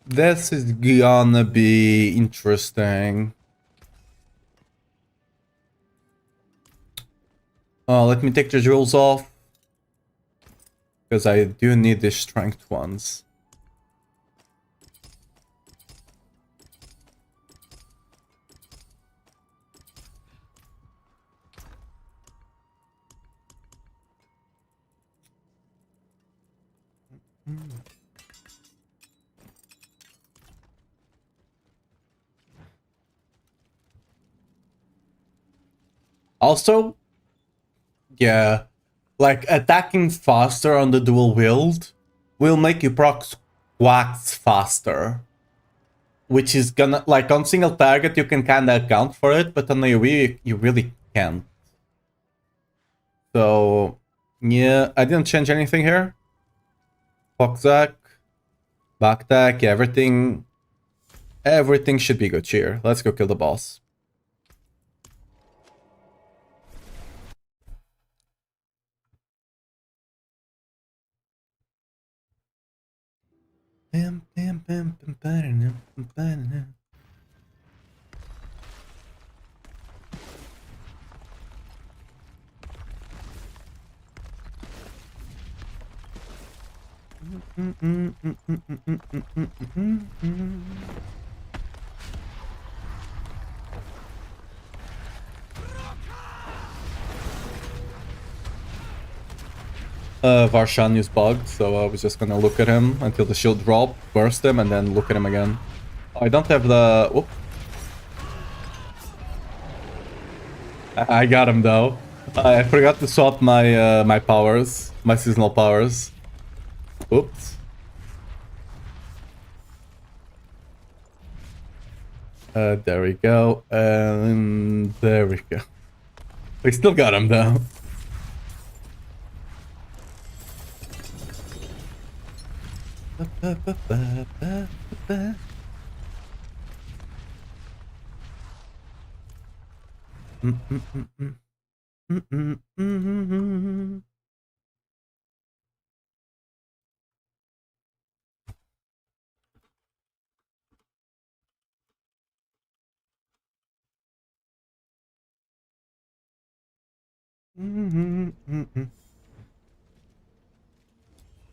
This is gonna be interesting. Let me take the jewels off. Because I do need the strength ones. Also, yeah, like attacking faster on the dual wield will make you proc squats faster. Which is gonna, like on single target you can kinda account for it, but on AoE you really can't. So, yeah, I didn't change anything here. Foxack, backtack, everything should be good here. Let's go kill the boss. Varshan is bugged, so I was just gonna look at him until the shield dropped, burst him, and then look at him again. I don't have the... Whoop. I got him though. I forgot to swap my my powers, my seasonal powers. Oops. There we go, and there we go. We still got him though.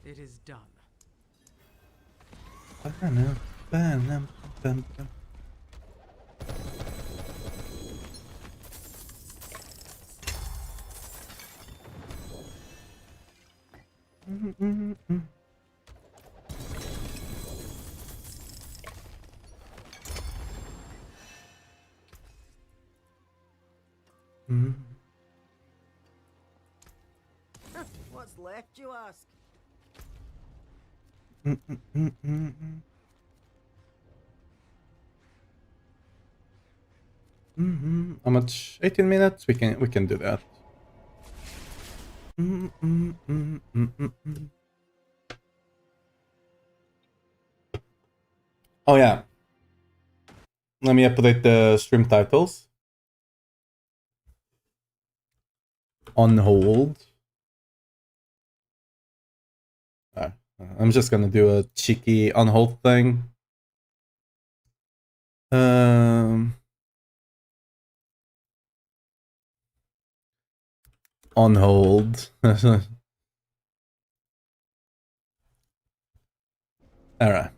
It is done. What's left, you ask? How much? 18 minutes? We can do that. Oh yeah. Let me update the stream titles. On hold. I'm just gonna do a cheeky on hold thing. On hold. Alright.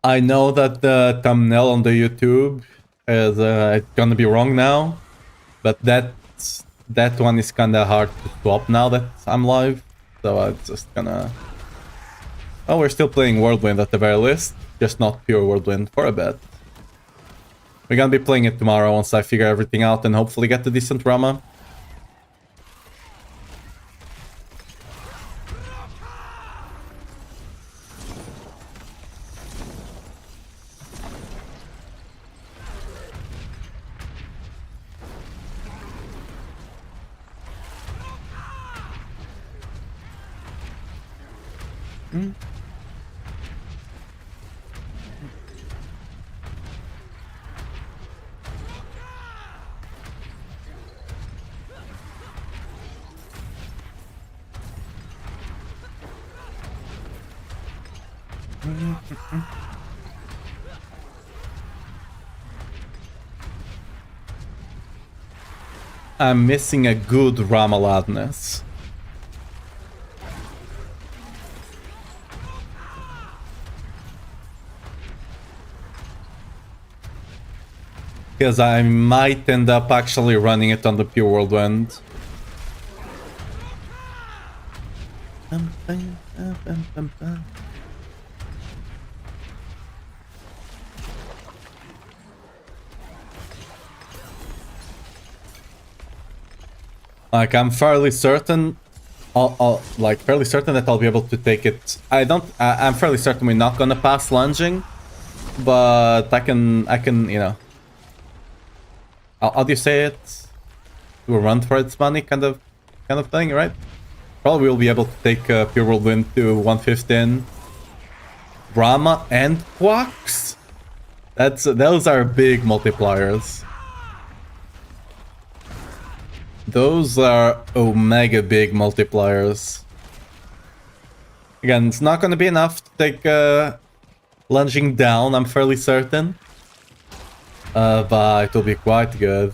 I know that the thumbnail on the YouTube is gonna be wrong now, but that's that one is kinda hard to swap now that I'm live. So I'm just gonna... Oh, we're still playing Whirlwind at the very least. Just not pure Whirlwind for a bit. We're gonna be playing it tomorrow once I figure everything out and hopefully get a decent Rama. I'm missing a good Ramaladness. Because I might end up actually running it on the pure Whirlwind. Like, I'm fairly certain, fairly certain that I'll be able to take it. I'm fairly certain we're not gonna pass lunging, but I can, you know. How do you say it? Do a run for its money kind of thing, right? Probably will be able to take Pure Whirlwind to 115. Brahma and Quacks? Those are big multipliers. Those are omega big multipliers. Again, it's not gonna be enough to take lunging down, I'm fairly certain. But it will be quite good.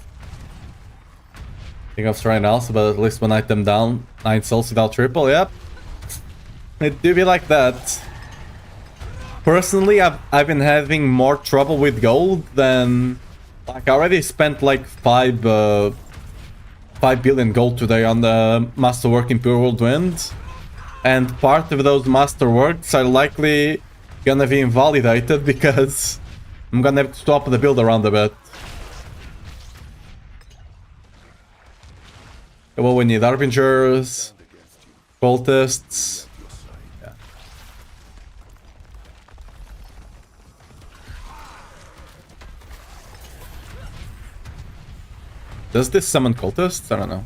I think of trying else, but at least one item down. 9 souls without triple, yep. It do be like that. Personally, I've been having more trouble with gold than... Like, I already spent like 5 billion gold today on the masterwork in Pure Whirlwind. And part of those masterworks are likely gonna be invalidated because I'm gonna have to swap the build around a bit. Well, we need Harbingers, Cultists. Yeah. Does this summon Cultists? I don't know.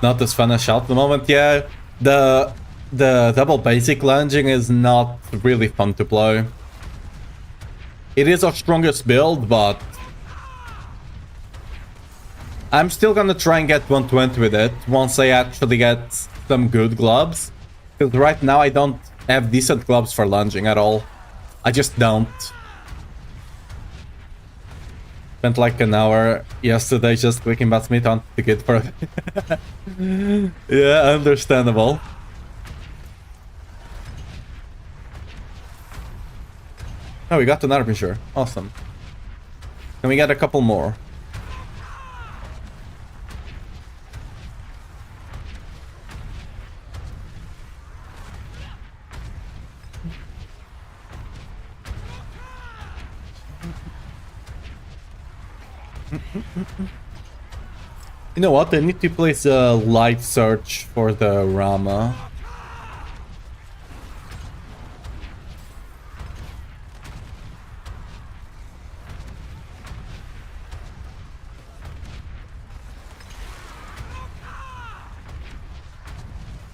Not as fun as Shout at the moment. Yeah, the double basic lunging is not really fun to play. It is our strongest build, but I'm still gonna try and get 120 with it once I actually get some good gloves. Because right now I don't have decent gloves for lunging at all. I just don't. Spent like an hour yesterday just clicking Batsmith on the kit for it. Yeah, understandable. Oh, we got an Arbinger. Awesome. Can we get a couple more? You know what? I need to place a light search for the Rama.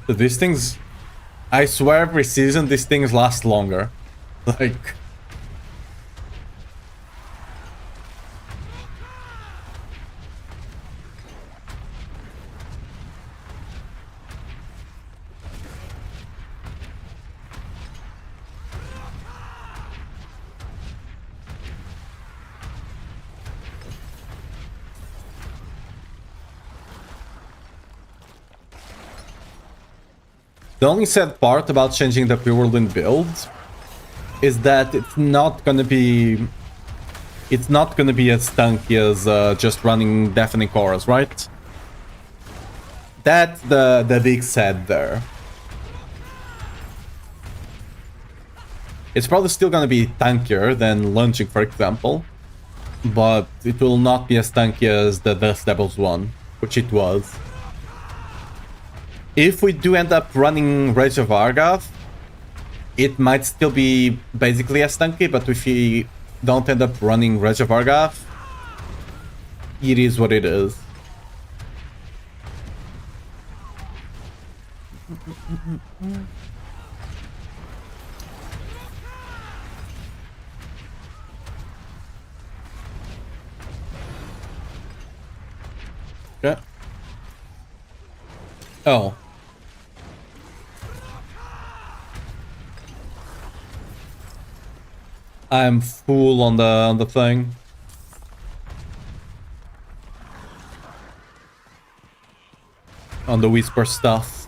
These things, I swear every season these things last longer. Like... The only sad part about changing the Pure Whirlwind build is that it's not gonna be as tanky as just running Deafening Chorus, right? That's the big set there. It's probably still gonna be tankier than launching, for example, but it will not be as tanky as the Death Devils one, which it was. If we do end up running Rage of Argath, it might still be basically as tanky, but if we don't end up running Rage of Argath, it is what it is. Okay. Oh. I'm full on the thing. On the whisper stuff.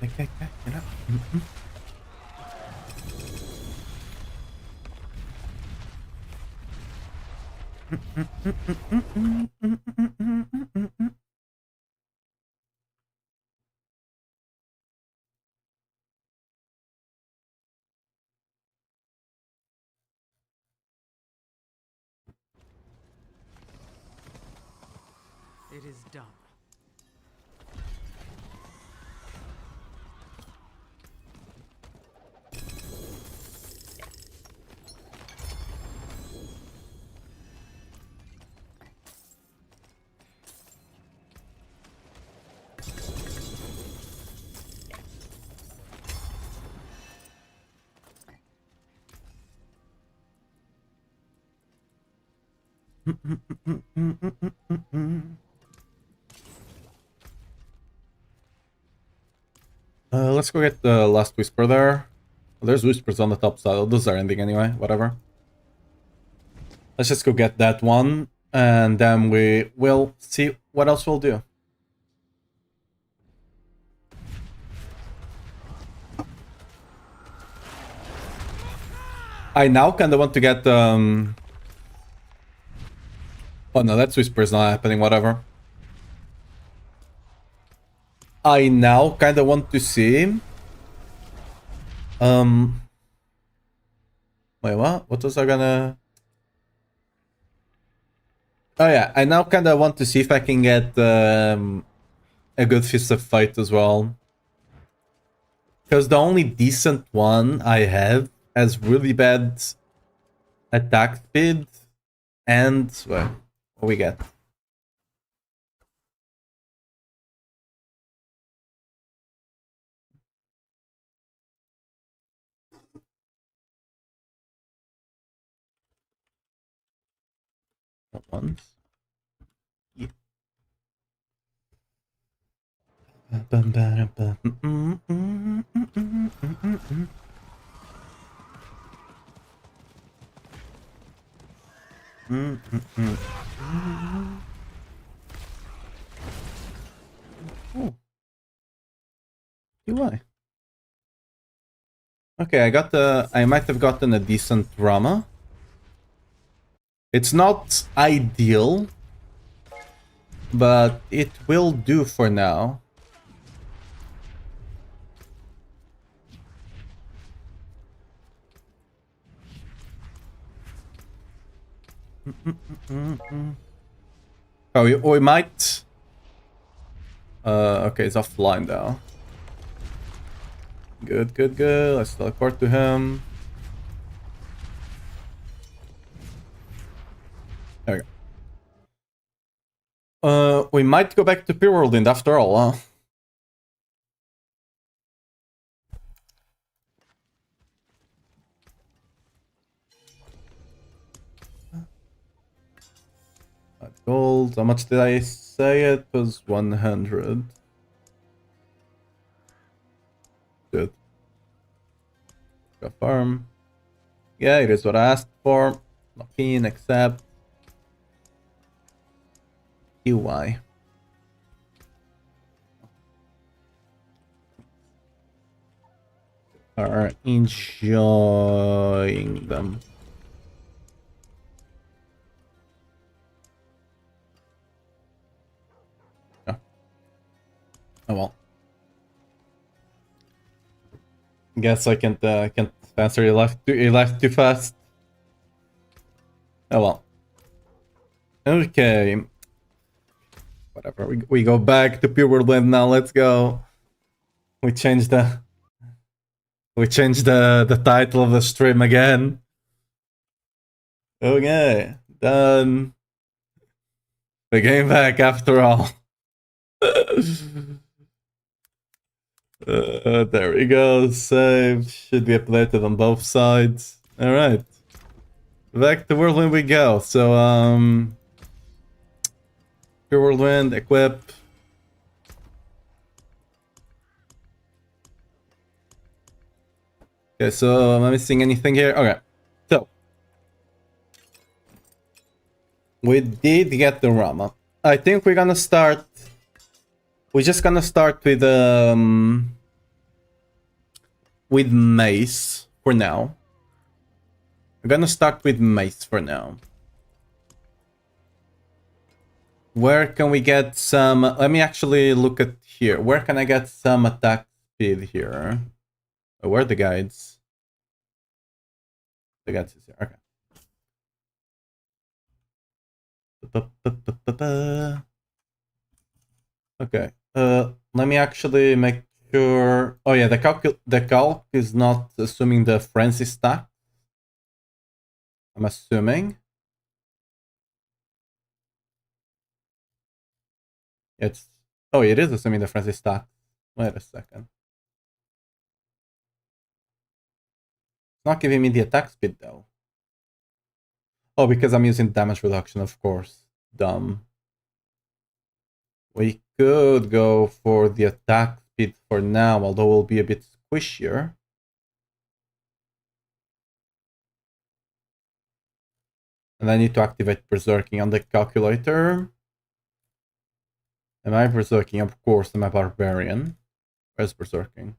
Okay, you know. It is done. Let's go get the last whisper there. There's whispers on the top side. Those are ending anyway, whatever. Let's just go get that one, and then we will see what else we'll do. I now kind of want to get... Oh no, that whisper is not happening, whatever. I now kind of want to see... Wait, what? What was I gonna... Oh yeah, I now kind of want to see if I can get a good Fist of Fight as well. Because the only decent one I have has really bad attack speed and... Well, what we get? Not once. Yeah. Oh. UI. Okay, I got the... I might have gotten a decent Rama. It's not ideal, but it will do for now. Oh, we might... okay, it's offline now. Good, good, good. Let's teleport to him. There we go. We might go back to Whirlwind after all, huh? Gold. How much did I say it was? 100. Good. Confirm. Yeah, it is what I asked for. Lock in, accept. UI. Are enjoying them. Oh well. Guess I can't answer. He left too fast. Oh well. Okay. Whatever. We go back to pure Whirlwind now. Let's go. We changed the title of the stream again. Okay. Done. The game back after all. There we go. Save. Should be updated on both sides. Alright. Back to Whirlwind we go. So, pure Whirlwind, equip. Okay, so am I missing anything here? Okay. So, we did get the Rama. I think we're gonna start. We're just gonna start with Mace for now. We're gonna start with Mace for now. Where can we get some? Let me actually look at here. Where can I get some attack speed here? Oh, where are the guides? The guides is here. Okay. Okay. Let me actually make sure. Oh yeah, the calc is not assuming the frenzy stack. I'm assuming. It's it is assuming the frenzy stack. Wait a second. It's not giving me the attack speed though. Oh, because I'm using damage reduction, of course. Dumb. We could go for the attack speed for now, although we'll be a bit squishier. And I need to activate Berserking on the calculator. Am I Berserking? Of course, I'm a Barbarian. Where's Berserking?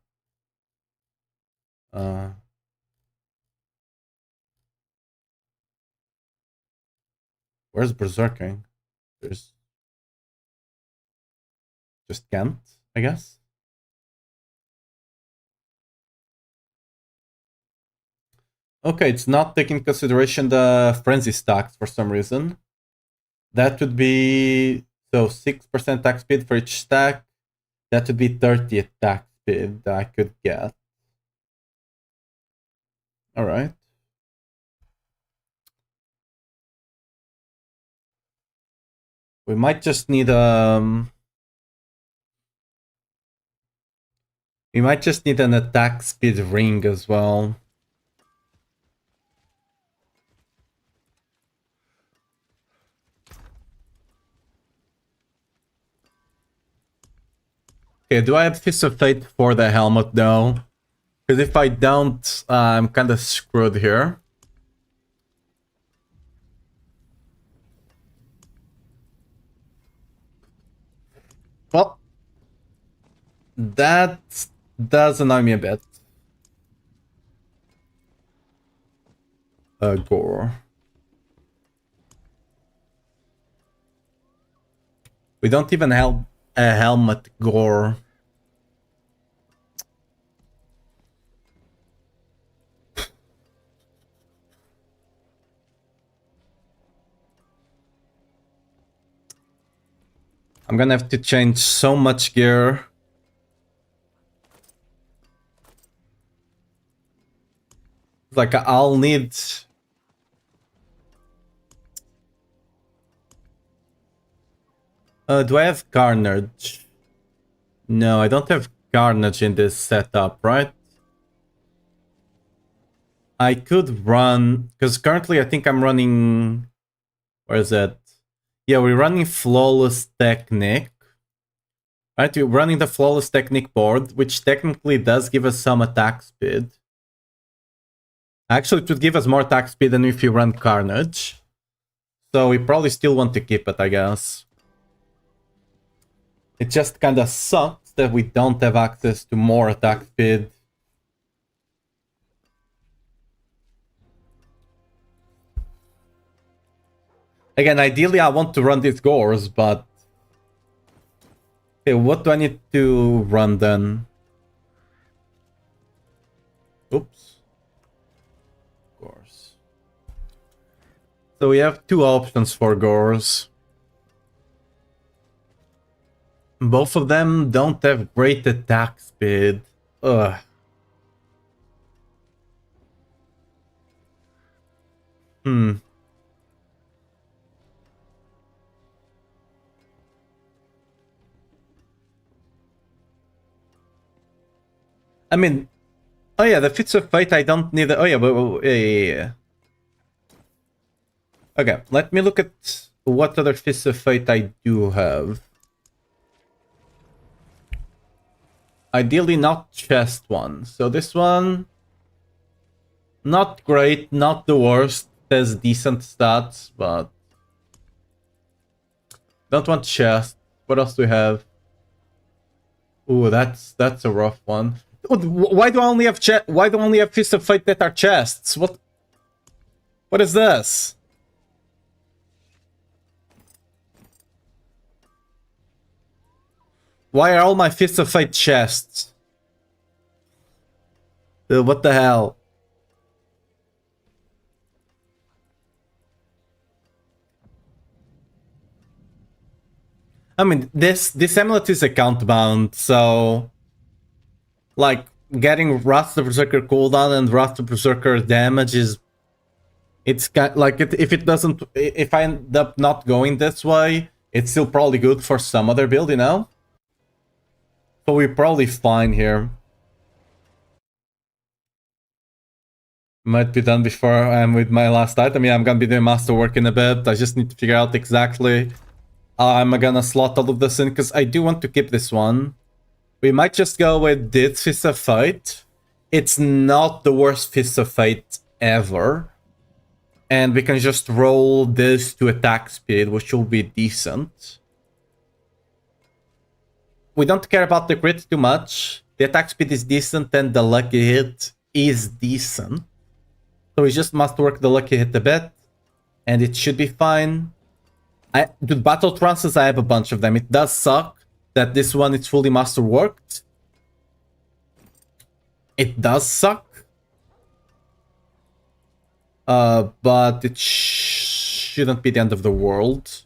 Where's Berserking? There's just can't, I guess. Okay, it's not taking consideration the frenzy stacks for some reason. That would be so 6% attack speed for each stack. That would be 30 attack speed that I could get. Alright. We might just need we might just need an attack speed ring as well. Okay, do I have Fist of Fate for the helmet though? Because if I don't, I'm kind of screwed here. Well, that does annoy me a bit. Gore. We don't even have a helmet gore. I'm gonna have to change so much gear. Like, I'll need... do I have Carnage? No, I don't have Carnage in this setup, right? I could run... Because currently I think I'm running... Where is it? Yeah, we're running Flawless Technique. Right, we're running the Flawless Technique board, which technically does give us some attack speed. Actually, it would give us more attack speed than if you run Carnage. So we probably still want to keep it, I guess. It just kinda sucks that we don't have access to more attack speed. Again, ideally I want to run these gores, but... Okay, what do I need to run then? Oops. Of course. So we have two options for Gores. Both of them don't have great attack speed. Ugh. I mean, oh yeah, the Fits of Fate I don't need. Oh yeah, yeah. Okay, let me look at what other Fists of Fate I do have. Ideally not chest one. So this one, not great, not the worst. Has decent stats, but don't want chest. What else do we have? Ooh, that's a rough one. Why do I only have Why do I only have Fists of Fate that are chests? What is this? Why are all my Fists of Fate chests? What the hell? I mean, this amulet is account bound, so like getting Wrath of Berserker cooldown and Wrath of Berserker damage is it's kind like if it doesn't, if I end up not going this way, it's still probably good for some other build, you know? So we're probably fine here. Might be done before I'm with my last item. Yeah, I'm gonna be doing masterwork in a bit. I just need to figure out exactly how I'm gonna slot all of this in, because I do want to keep this one. We might just go with this Fist of Fate. It's not the worst Fist of Fate ever. And we can just roll this to attack speed, which will be decent. We don't care about the crit too much. The attack speed is decent and the lucky hit is decent. So we just must work the lucky hit a bit. And it should be fine. Dude, battle trances, I have a bunch of them. It does suck that this one is fully master worked. It does suck. But it shouldn't be the end of the world.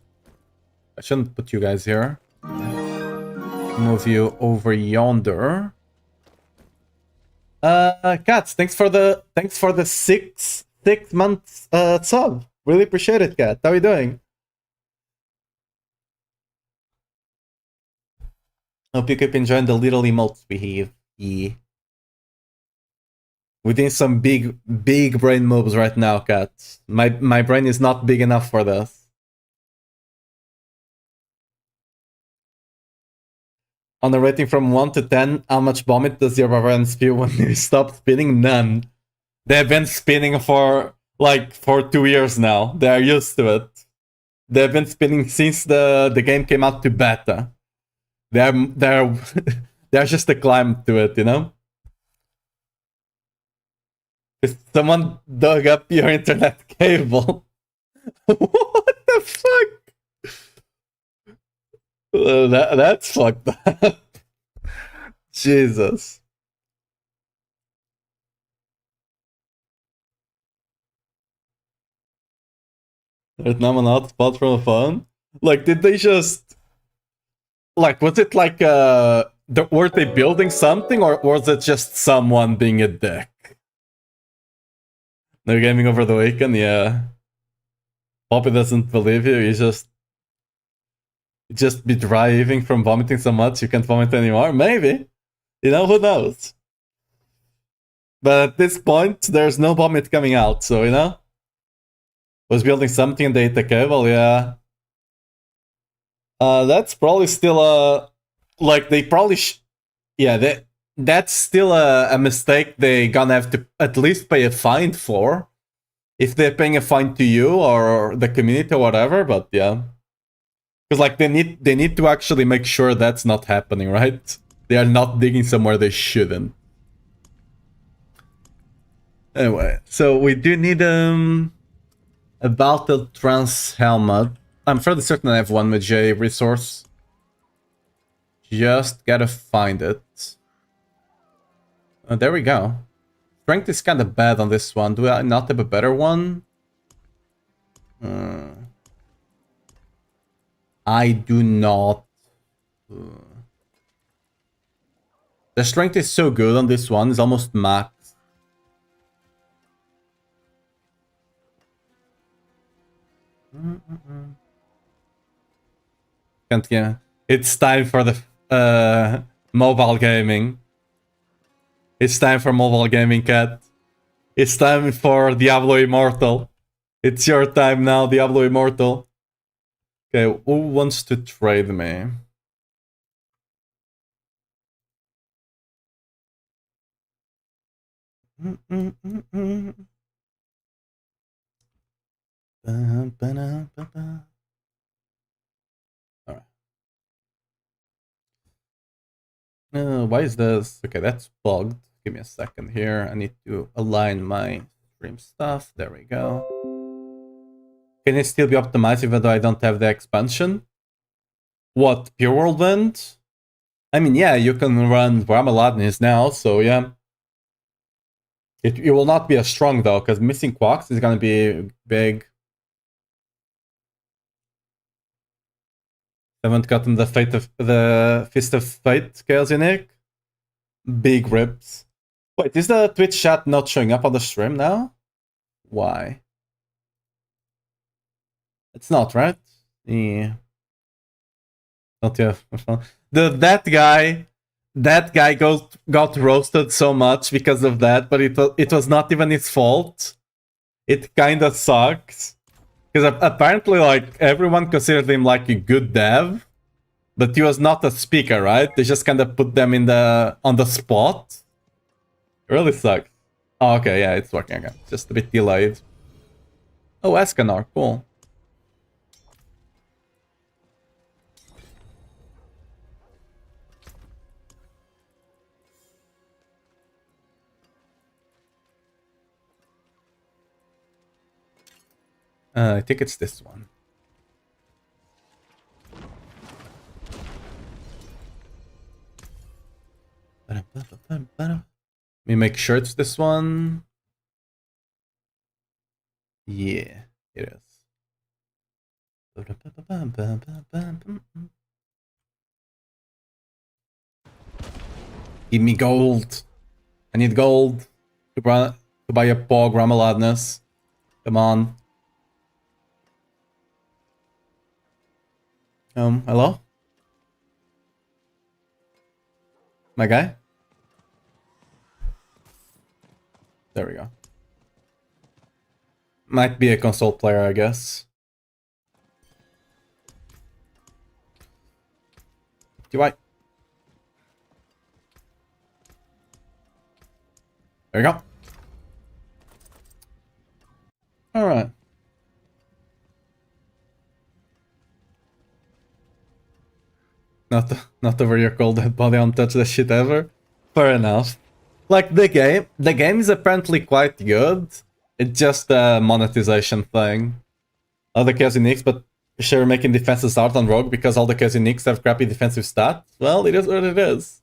I shouldn't put you guys here. Move you over yonder. Cats, thanks for the 6 months sub. Really appreciate it, Cat. How are you doing? Hope you keep enjoying the little emotes we have. Yeah. We're doing some big brain moves right now, Cat. My brain is not big enough for this. On a rating from 1 to 10, how much vomit does your barbarians feel when you stop spinning? None. They've been spinning for 2 years now. They're used to it. They've been spinning since the game came out to beta. They're just a climb to it, you know? Someone dug up your internet cable. What the fuck? That's fucked up. Jesus. There's not an hotspot from a phone? Like, did they just... Like, was it like, were they building something, or was it just someone being a dick? No gaming over the weekend? Yeah. Poppy doesn't believe you, you just be driving from vomiting so much you can't vomit anymore? Maybe. You know, who knows? But at this point, there's no vomit coming out, so, you know? Was building something and they hit the cable, yeah. That's probably still a... Like, they probably... Yeah, that's still a mistake they gonna have to at least pay a fine for. If they're paying a fine to you or the community or whatever, but yeah. Because, like, they need to actually make sure that's not happening, right? They are not digging somewhere they shouldn't. Anyway, so we do need a battle trans helmet. I'm fairly certain I have one with J resource. Just gotta find it. There we go. Strength is kind of bad on this one. Do I not have a better one? I do not. The strength is so good on this one. It's almost max. Can't get. It's time for the mobile gaming. It's time for mobile gaming, cat. It's time for Diablo Immortal. It's your time now, Diablo Immortal. Okay, who wants to trade me? Alright. Why is this? Okay, that's bugged. Give me a second here. I need to align my stream stuff. There we go. Can it still be optimized even though I don't have the expansion? What, Pure Whirlwind? I mean, yeah, you can run Ramaladnis now, so yeah. It will not be as strong though, because missing Quacks is gonna be big. Haven't gotten the Fist of Fate Chaos Unique. Big rips. Wait, is the Twitch chat not showing up on the stream now? Why? It's not, right? Yeah. Not yet. That guy got roasted so much because of that, but it was not even his fault. It kind of sucks. Because apparently, like, everyone considered him like a good dev, but he was not a speaker, right? They just kind of put them on the spot. It really sucks. Oh, okay, yeah, it's working again. Just a bit delayed. Oh, Escanor, cool. I think it's this one. Let me make sure it's this one. Yeah, it is. Give me gold. I need gold to buy a Pog Ramaladness. Come on. Hello? My guy? There we go. Might be a console player, I guess. Do I? There we go. Alright. Not over your cold dead body, untouch the shit ever. Fair enough. Like the game is apparently quite good. It's just a monetization thing. All the Chaos Uniques, but sure making defenses hard on Rogue because all the Chaos Uniques have crappy defensive stats. Well, it is what it is.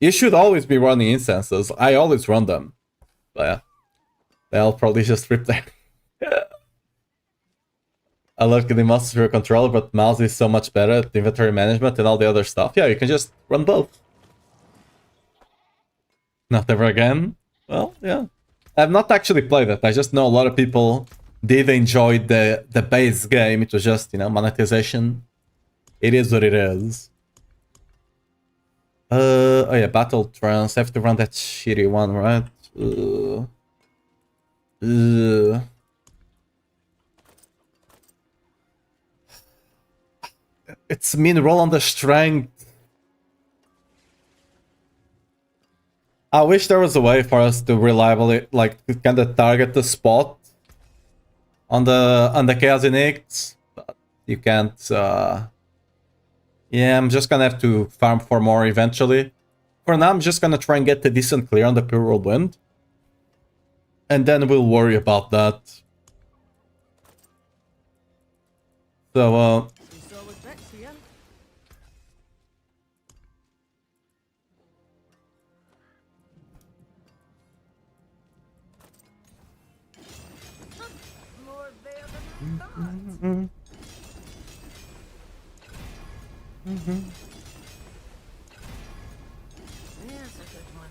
You should always be running instances. I always run them. But yeah. They'll probably just rip them. I love getting monsters through a controller, but mouse is so much better at inventory management and all the other stuff. Yeah, you can just run both. Not ever again? Well, yeah. I've not actually played it. I just know a lot of people did enjoy the base game. It was just, you know, monetization. It is what it is. Oh yeah, Battle Trance. I have to run that shitty one, right? It's mean roll on the strength. I wish there was a way for us to reliably, like, kind of target the spot on the Chaos Uniques, but you can't. Yeah, I'm just gonna have to farm for more eventually. For now, I'm just gonna try and get a decent clear on the Pure Whirlwind, and then we'll worry about that. So, There's a good one.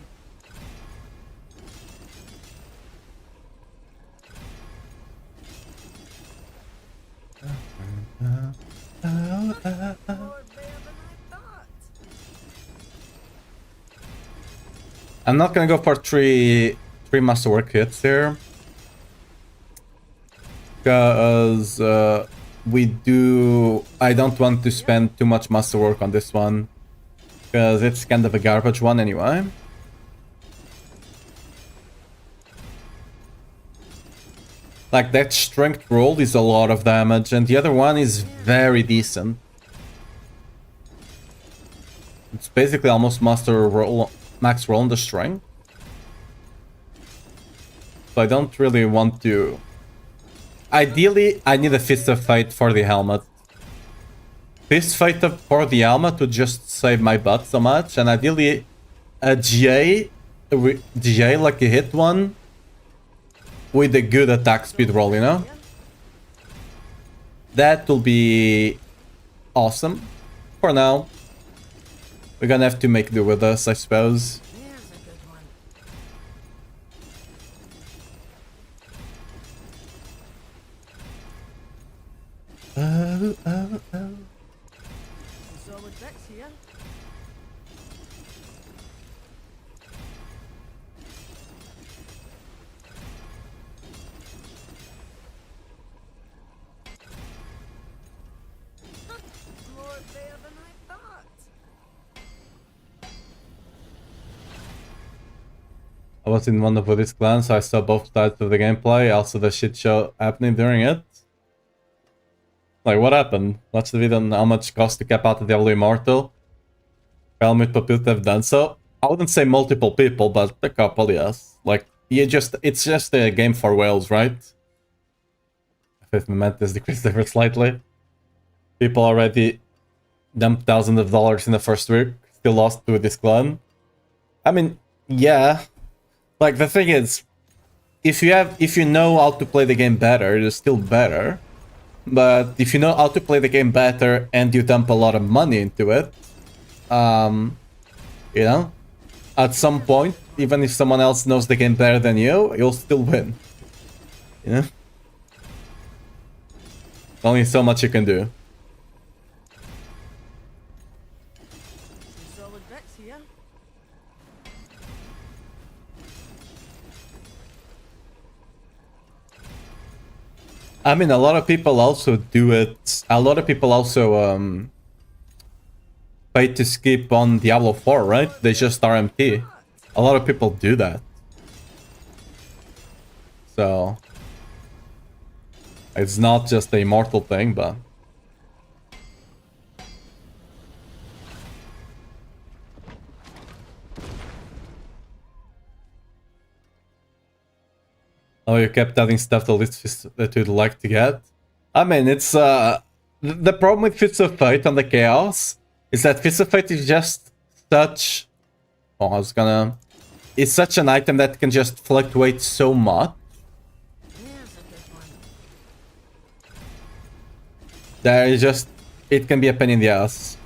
More bear than I thought. I'm not gonna go for three masterwork hits here. Because I don't want to spend too much masterwork on this one. Because it's kind of a garbage one anyway. Like, that strength roll is a lot of damage, and the other one is very decent. It's basically almost max roll on the strength. So I don't really want to... Ideally, I need a Fist of Fate for the helmet. Fist Fate for the helmet would just save my butt so much, and ideally a GA, like a hit one, with a good attack speed roll, you know? That will be awesome. For now, we're gonna have to make do with this, I suppose. There's a good one. Solid bits here. More bear than I thought. I was in one of Buddhist clans, so I saw both sides of the gameplay, also the shit show happening during it. Like, what happened? Watch the video on how much cost to cap out the Diablo Immortal. Helmut Paput have done so. I wouldn't say multiple people, but a couple, yes. Like, it's just a game for whales, right? Faith Moment is decreased ever slightly. People already dumped thousands of dollars in the first week, still lost to this clan. I mean, yeah. Like, the thing is, if you know how to play the game better, it's still better. But if you know how to play the game better and you dump a lot of money into it, you know, at some point, even if someone else knows the game better than you, you'll still win. You know? Only so much you can do. Solid bits here. I mean, a lot of people also do it. A lot of people also pay to skip on Diablo 4, right? They just RMT. A lot of people do that. So it's not just the immortal thing, but oh, you kept adding stuff to the list that you'd like to get. I mean, it's the problem with Fist of Fate on the Chaos is that Fist of Fate is just such... Oh, I was gonna... It's such an item that can just fluctuate so much. There's a good one. That is just... It can be a pain in the ass.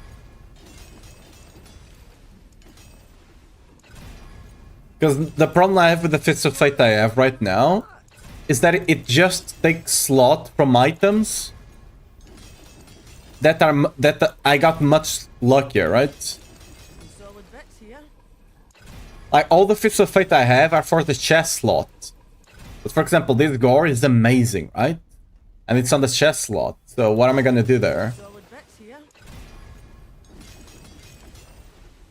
Because the problem I have with the Fist of Fate I have right now is that it just takes slot from items that I got much luckier, right? Solid bits here. Like, all the Fists of Fate I have are for the chest slot. But for example, this gore is amazing, right? And it's on the chest slot. So what am I gonna do there? Solid bits here.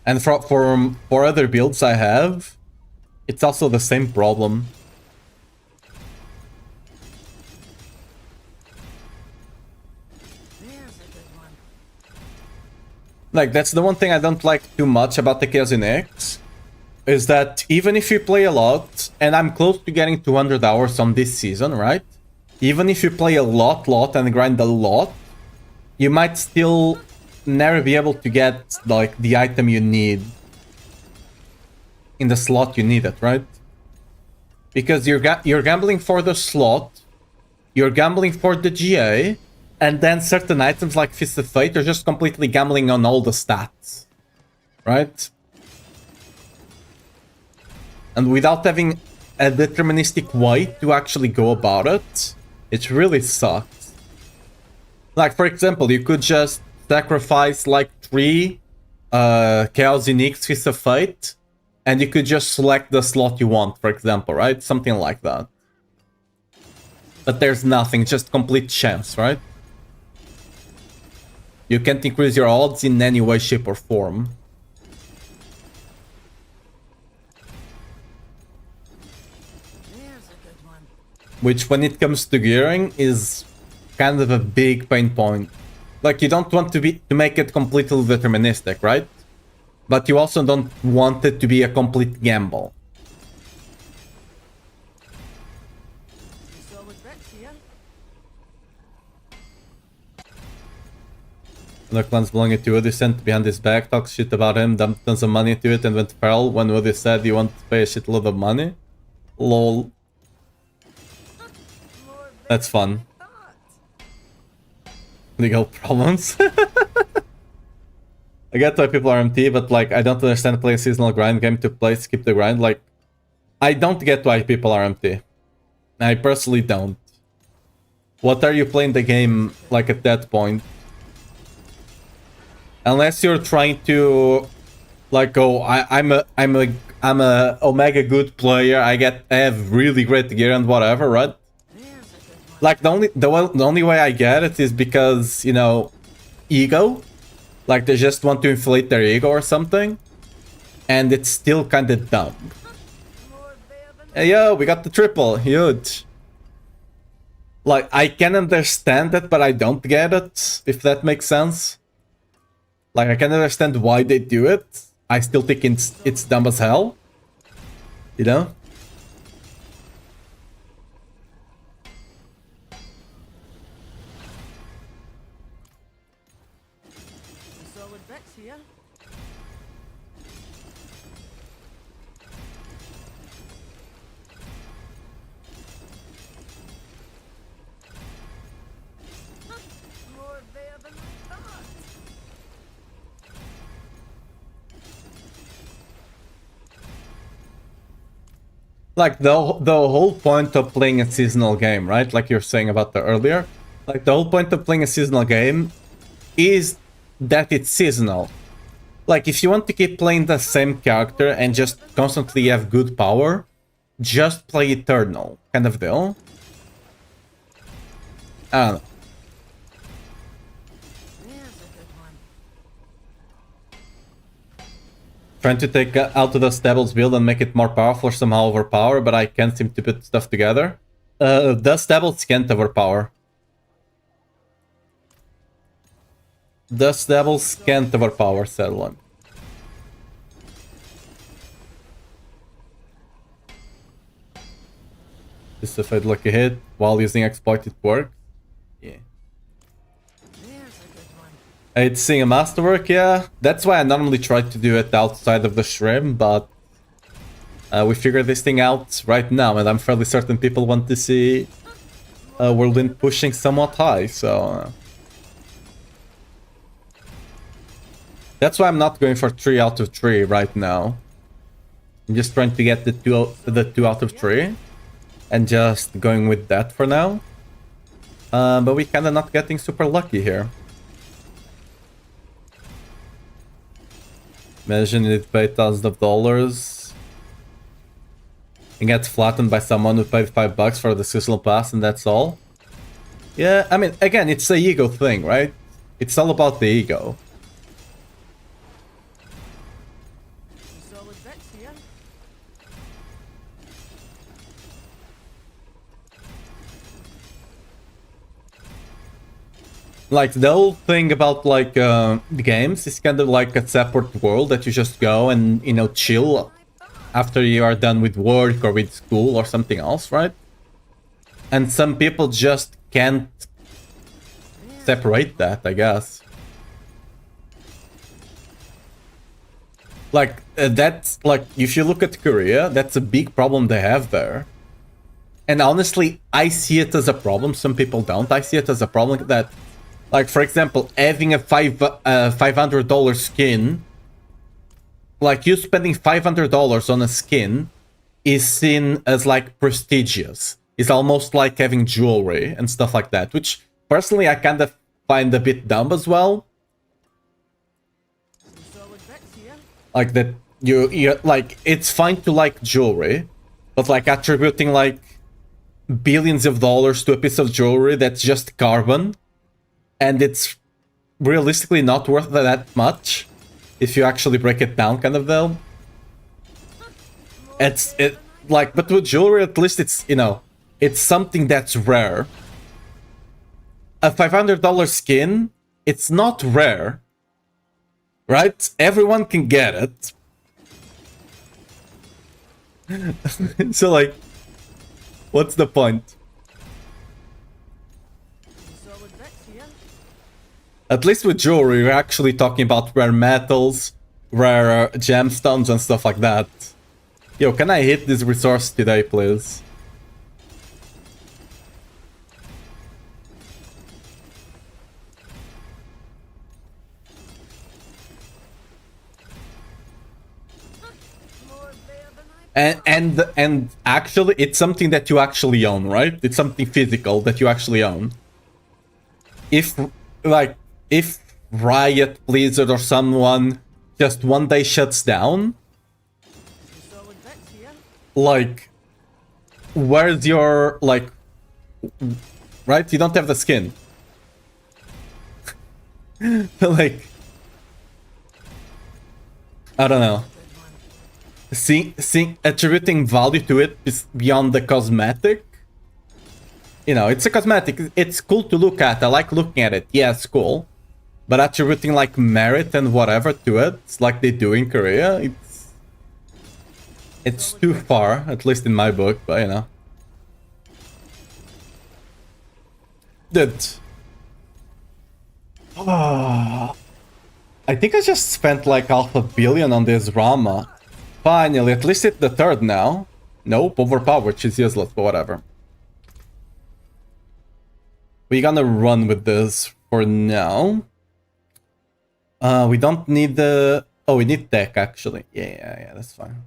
And for other builds I have, it's also the same problem. There's a good one. Like, that's the one thing I don't like too much about the Chaos in X, is that even if you play a lot, and I'm close to getting 200 hours on this season, right? Even if you play a lot and grind a lot, you might still never be able to get, like, the item you need in the slot you need it, right? Because you're gambling for the slot, you're gambling for the GA, and then certain items like Fist of Fate, you're just completely gambling on all the stats, right? And without having a deterministic way to actually go about it, it really sucks. Like, for example, you could just sacrifice like 3 Chaos Uniques Fist of Fate, and you could just select the slot you want, for example, right? Something like that. But there's nothing, just complete chance, right? You can't increase your odds in any way, shape, or form. There's a good one. Which, when it comes to gearing, is kind of a big pain point. Like, you don't want to make it completely deterministic, right? But you also don't want it to be a complete gamble. Solid bets here. The clans belonging to Woody sent behind his back, talks shit about him, dumped tons of money into it, and went feral when Woody said you want to pay a shitload of money. Lol. That's fun. Legal problems. I get why people are MT, but like, I don't understand playing a seasonal grind game to play skip the grind. Like, I don't get why people are MT. I personally don't. What are you playing the game like at that point? Unless you're trying to, like, oh, I'm a Omega good player. I have really great gear and whatever, right? There's a good one. Like the only way I get it is because, you know, ego. Like they just want to inflate their ego or something, and it's still kind of dumb. More there than Hey, yo, we got the triple, huge. Like I can understand it, but I don't get it. If that makes sense. Like I can understand why they do it. I still think it's dumb as hell. You know. solid bets here. More there than I thought. Like the whole point of playing a seasonal game, right? Like you're saying about the earlier. Like the whole point of playing a seasonal game is that it's seasonal. Like if you want to keep playing the same character and just constantly have good power, just play Eternal, kind of deal. I don't know. There's a good one. Trying to take out the Stables build and make it more powerful or somehow overpower, but I can't seem to put stuff together. The Stables can't overpower. The Stables can't overpower Sedlon. Just if I'd like a hit while using exploited work. Yeah. There's a good one. It's seeing a masterwork, yeah. That's why I normally try to do it outside of the stream, but we figured this thing out right now, and I'm fairly certain people want to see Whirlwind pushing somewhat high, so... That's why I'm not going for 3 out of 3 right now. I'm just trying to get the 2 out of 3. And just going with that for now. But we kinda not getting super lucky here. Imagine you pay thousands of dollars and get flattened by someone who paid $5 for the seasonal pass and that's all. Yeah, I mean, again, it's a ego thing, right? It's all about the ego. Solid bets here. Like, the whole thing about, like, the games is kind of like a separate world that you just go and, you know, chill after you are done with work or with school or something else, right? And some people just can't separate that, I guess. Like, that's, like, if you look at Korea, that's a big problem they have there. And honestly, I see it as a problem. Some people don't. I see it as a problem that, like, for example, having a $500 skin, like you spending $500 on a skin is seen as like prestigious. It's almost like having jewelry and stuff like that, which personally I kind of find a bit dumb as well. Like that you like, it's fine to like jewelry, but like attributing like billions of dollars to a piece of jewelry that's just carbon, and it's realistically not worth that much if you actually break it down, kind of though. It's like, but with jewelry at least it's, you know, it's something that's rare. A $500 skin, it's not rare, right? Everyone can get it. So like, what's the point? At least with jewelry, we're actually talking about rare metals, rare gemstones and stuff like that. Yo, can I hit this resource today, please? And actually, it's something that you actually own, right? It's something physical that you actually own. If, like, if Riot, Blizzard, or someone just one day shuts down, like, where's your, like, right? You don't have the skin. Like, I don't know. Attributing value to it is beyond the cosmetic. You know, it's a cosmetic. It's cool to look at. I like looking at it. Yeah, it's cool. But attributing like merit and whatever to it, like they do in Korea, it's too far, at least in my book, but you know. Dude. I think I just spent like $500 million on this Rama. Finally, at least it's the third now. Nope, overpowered, which is useless, but whatever. We're gonna run with this for now. We don't need the... Oh, we need tech, actually. Yeah, that's fine.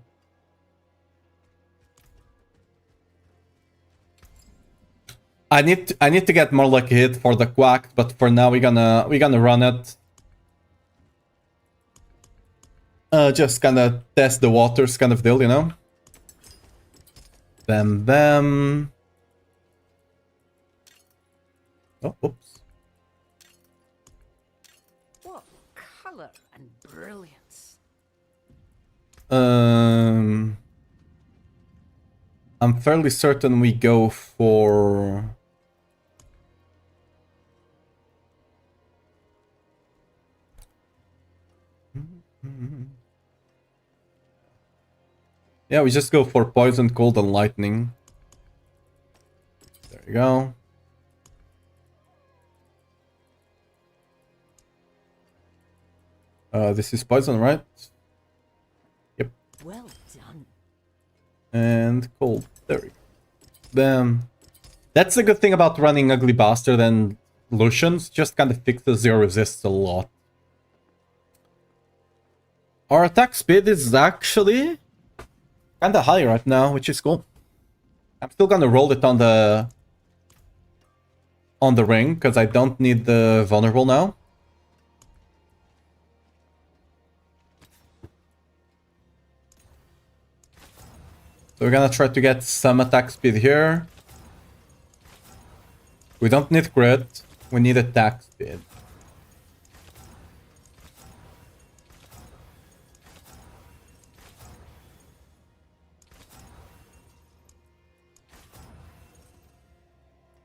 I need to get more lucky hit for the quack, but for now we're gonna run it. Just kinda test the waters kind of deal, you know? Bam bam. Oh, oops. What color and brilliance. I'm fairly certain we go for... Yeah, we just go for poison, cold, and lightning. There you go. This is poison, right? Yep. Well done. And cold. There we go. Bam. That's the good thing about running Ugly Bastard and Lucians. Just kind of fixes your resists a lot. Our attack speed is actually kind of high right now, which is cool. I'm still gonna roll it on the ring because I don't need the vulnerable now. So we're gonna try to get some attack speed here. We don't need crit, we need attack speed.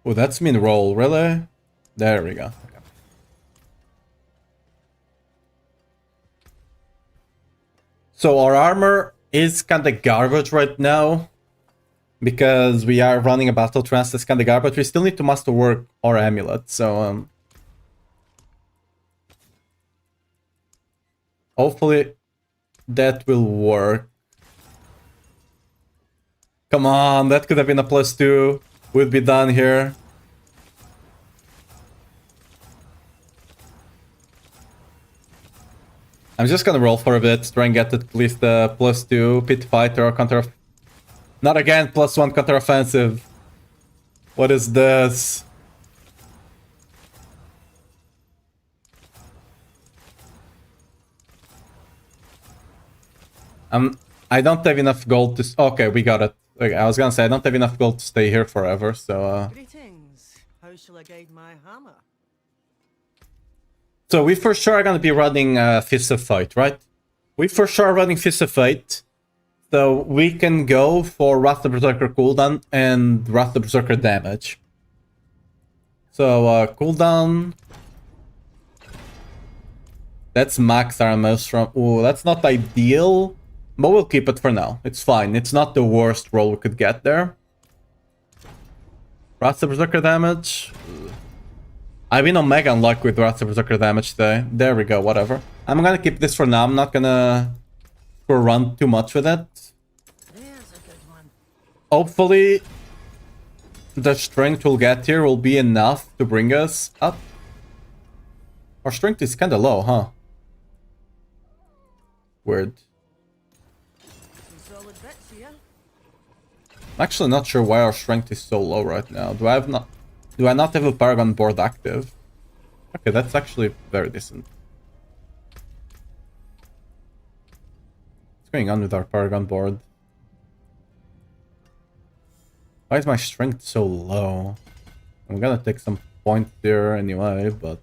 Oh, that's mean roll, really? There we go. Okay. So our armor is kinda garbage right now. Because we are running a battle trance that's kinda garbage. We still need to masterwork our amulet, so hopefully that will work. Come on, that could have been a +2. We'd be done here. I'm just gonna roll for a bit, try and get at least the +2 pit fighter or counter. Not again, +1 counter offensive. What is this? I don't have enough gold to. Okay, we got it. Okay, I was gonna say I don't have enough gold to stay here forever, so. Greetings. How shall I guide my hammer? So we for sure are gonna be running Fist of Fate, right? We for sure are running Fist of Fate. So we can go for Wrath of Berserker cooldown and Wrath of Berserker damage. So cooldown. That's max armors from. Ooh, that's not ideal. But we'll keep it for now. It's fine. It's not the worst roll we could get there. Wrath of Berserker damage. I've been on mega unlucky with Wrath of Berserker damage today. There we go, whatever. I'm gonna keep this for now. I'm not gonna run too much with it. There's a good one. Hopefully, the strength we'll get here will be enough to bring us up. Our strength is kinda low, huh? Weird. Some solid bits here. I'm actually not sure why our strength is so low right now. Do I not have a Paragon board active? Okay, that's actually very decent. What's going on with our Paragon board? Why is my strength so low? I'm gonna take some points there anyway, but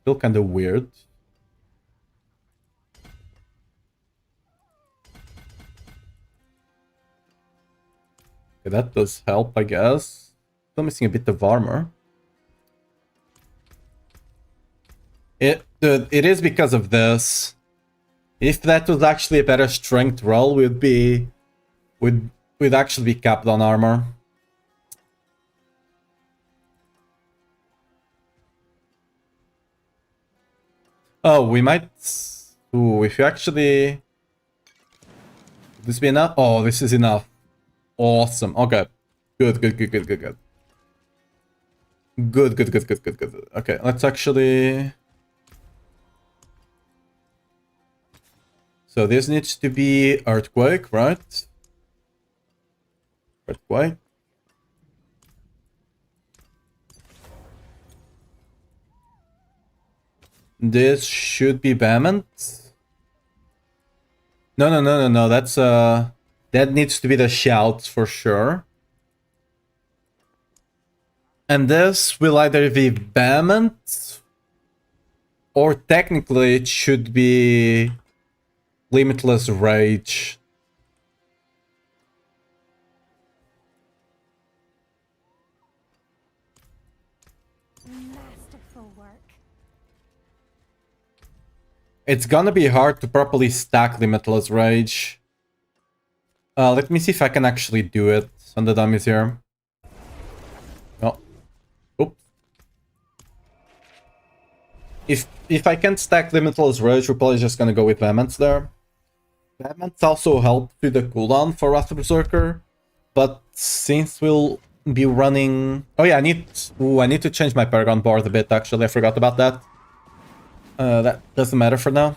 still kind of weird. Okay, that does help, I guess. Still missing a bit of armor. It is because of this. If that was actually a better strength roll, we'd actually be capped on armor. Oh, we might. Ooh, if you actually. Would this be enough? Oh, this is enough. Awesome. Okay. Good. Good. Okay, let's actually. So this needs to be Earthquake, right? Earthquake. This should be Bament. No. That's that needs to be the shouts for sure. And this will either be Bament or technically it should be Limitless Rage. Masterful work. It's gonna be hard to properly stack Limitless Rage. Let me see if I can actually do it on the dummies here. Oh. Oops. If I can't stack Limitless Rage, we're probably just gonna go with Vehemence there. Vehemence also helps with the cooldown for Wrath of Berserker. But since we'll be running... Oh yeah, I need to change my Paragon board a bit, actually. I forgot about that. That doesn't matter for now.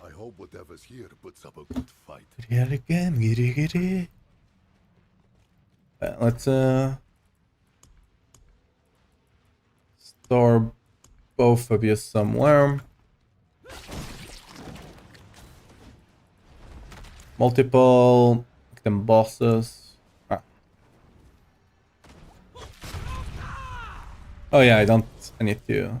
I hope whatever's here puts up a good fight. Let's store both of you somewhere. Multiple them bosses. Oh yeah, I need to.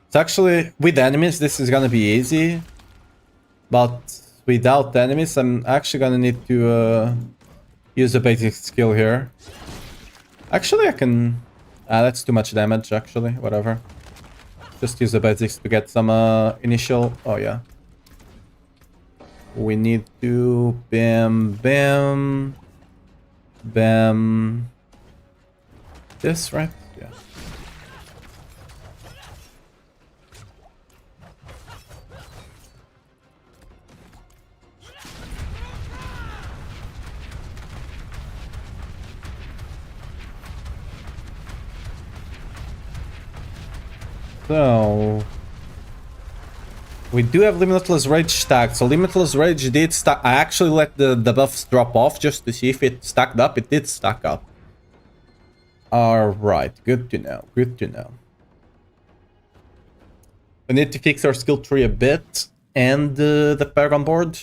It's actually, with enemies, this is gonna be easy. But without enemies, I'm actually gonna need to use a basic skill here. Actually, I can... that's too much damage, actually. Whatever. Just use the basics to get some initial... Oh yeah. We need to... Bam, bam. Bam. This, right? Yeah. So we do have Limitless Rage stacked. So Limitless Rage did stack. I actually let the buffs drop off just to see if it stacked up. It did stack up. Alright, good to know. Good to know. We need to fix our skill tree a bit and the Paragon board.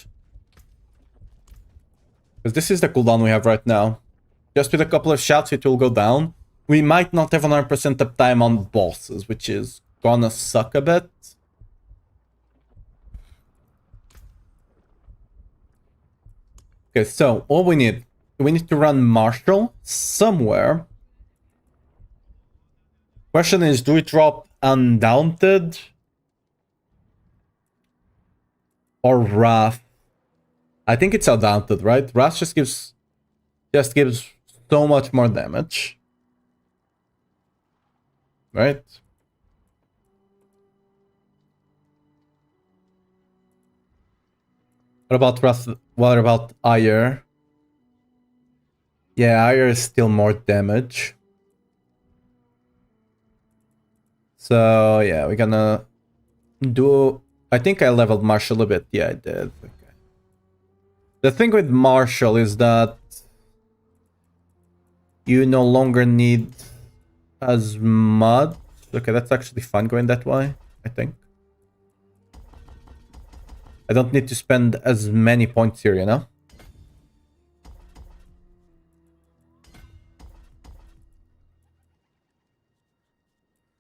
Because this is the cooldown we have right now. Just with a couple of shots, it will go down. We might not have 100% uptime on bosses, which is gonna suck a bit. Okay, so all we need to run Marshall somewhere. Question is, do we drop Undaunted or Wrath? I think it's Undaunted, right? Wrath just gives so much more damage. Right? What about Wrath? What about Ire? Yeah, Ire is still more damage. So yeah, we're gonna do... I think I leveled Marshall a bit. Yeah, I did. Okay. The thing with Marshall is that you no longer need as much. Okay, that's actually fun going that way, I think. I don't need to spend as many points here, you know?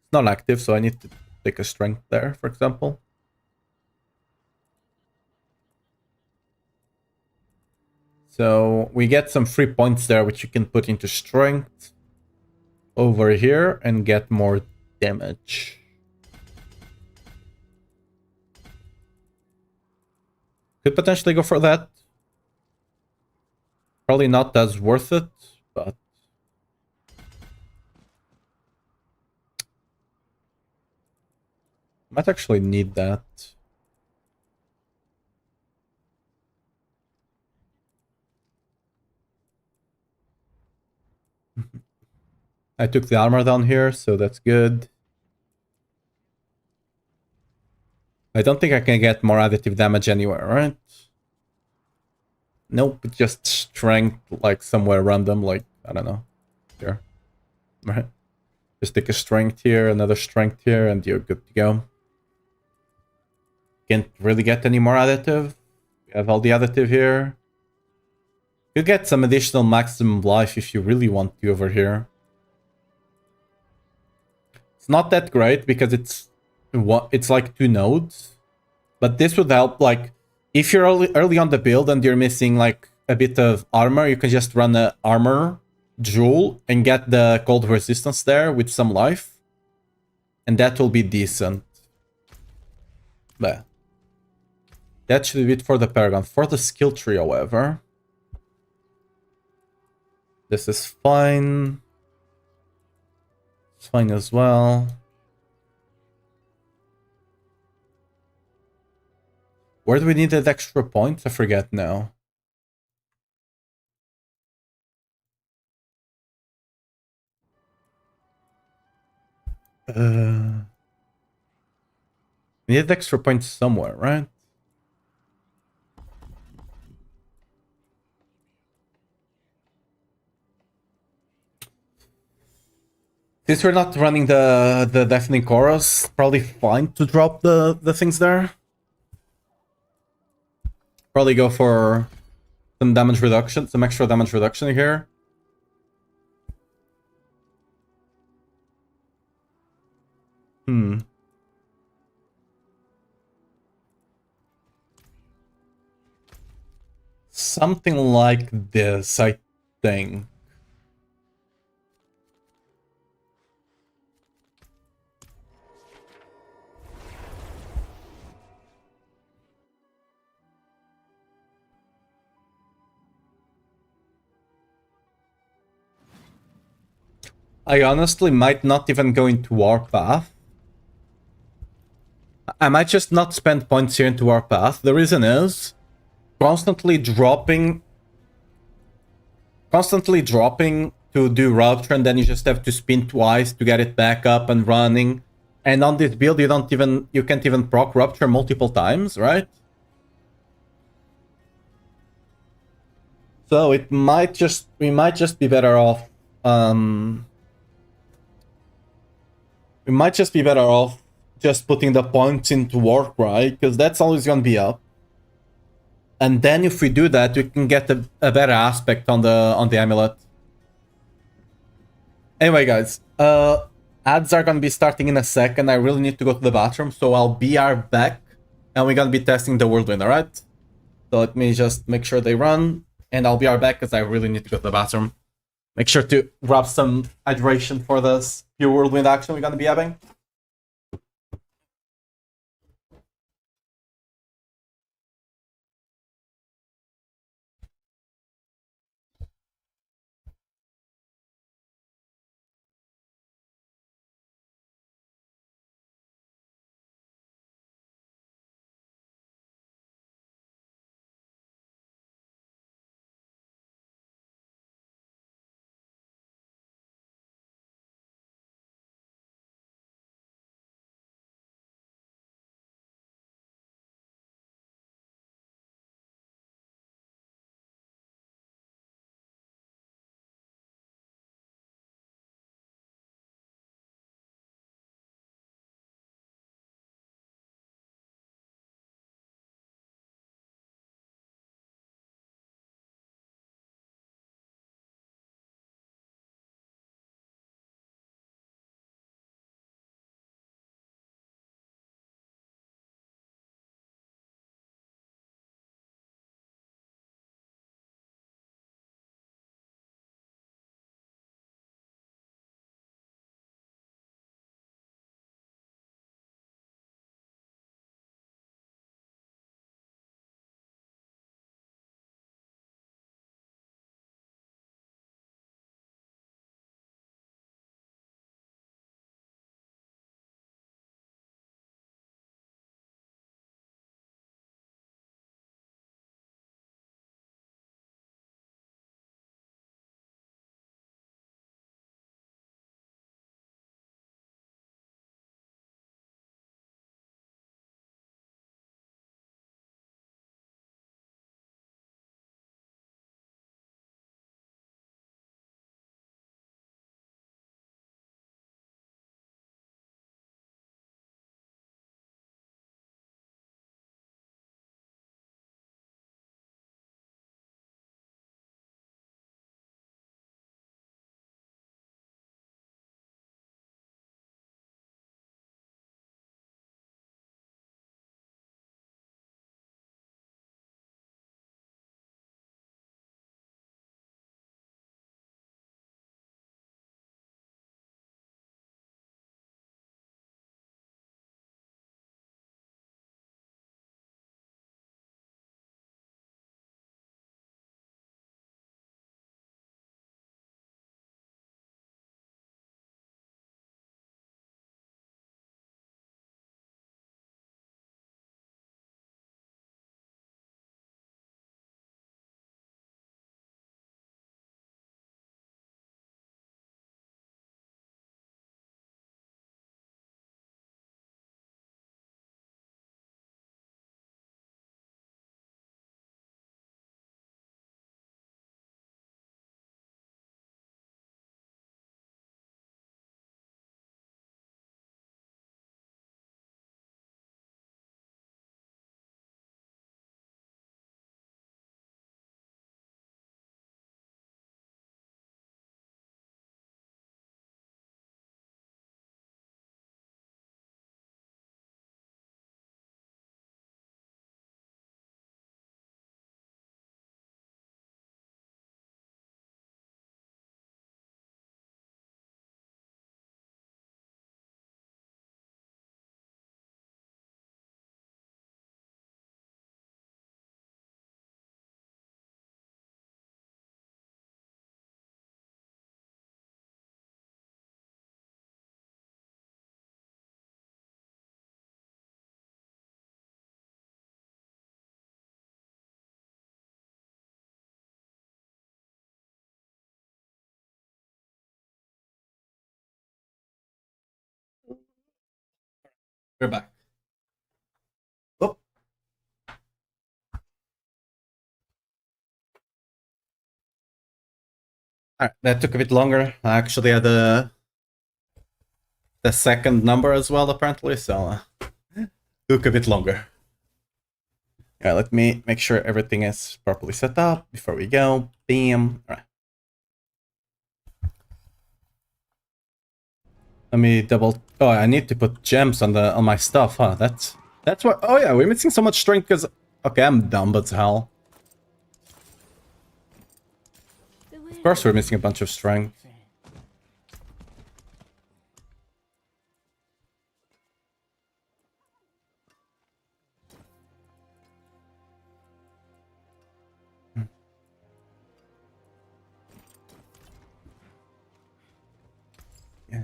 It's not active, so I need to take a strength there, for example. So we get some free points there, which you can put into strength over here and get more damage. Could potentially go for that. Probably not as worth it, but... might actually need that. I took the armor down here, so that's good. I don't think I can get more additive damage anywhere, right? Nope, just strength, like somewhere random, like, I don't know, here. Right? Just take a strength here, another strength here, and you're good to go. Can't really get any more additive. We have all the additive here. You get some additional maximum life if you really want to over here. It's not that great because it's like 2 nodes. But this would help, like, if you're early on the build and you're missing like a bit of armor, you can just run the armor jewel and get the cold resistance there with some life. And that will be decent. But that should be it for the Paragon. For the skill tree, however, this is fine. It's fine as well. Where do we need that extra point? I forget now. We need extra points somewhere, right? Since we're not running the Deafening Chorus, probably fine to drop the things there. Probably go for some damage reduction, some extra damage reduction here. Something like this, I think. I honestly might not even go into Warpath. I might just not spend points here into Warpath. The reason is constantly dropping to do Rupture, and then you just have to spin twice to get it back up and running. And on this build, you can't even proc Rupture multiple times, right? So we might just be better off. We might just be better off just putting the points into work, right? Because that's always gonna be up. And then if we do that, we can get a better aspect on the amulet. Anyway, guys, ads are gonna be starting in a second. I really need to go to the bathroom, so I'll be right back, and we're gonna be testing the Whirlwind, alright? So let me just make sure they run, and I'll be right back because I really need to go to the bathroom. Make sure to grab some hydration for this pure Whirlwind action we're gonna be having. We're back. Oh. Alright, that took a bit longer. I actually had the second number as well, apparently, so took a bit longer. Yeah, let me make sure everything is properly set up before we go. Bam. Alright. Let me double. Oh, I need to put gems on my stuff, huh? That's what. Oh yeah, we're missing so much strength because. Okay, I'm dumb as hell. Of course, we're missing a bunch of strength. Yeah.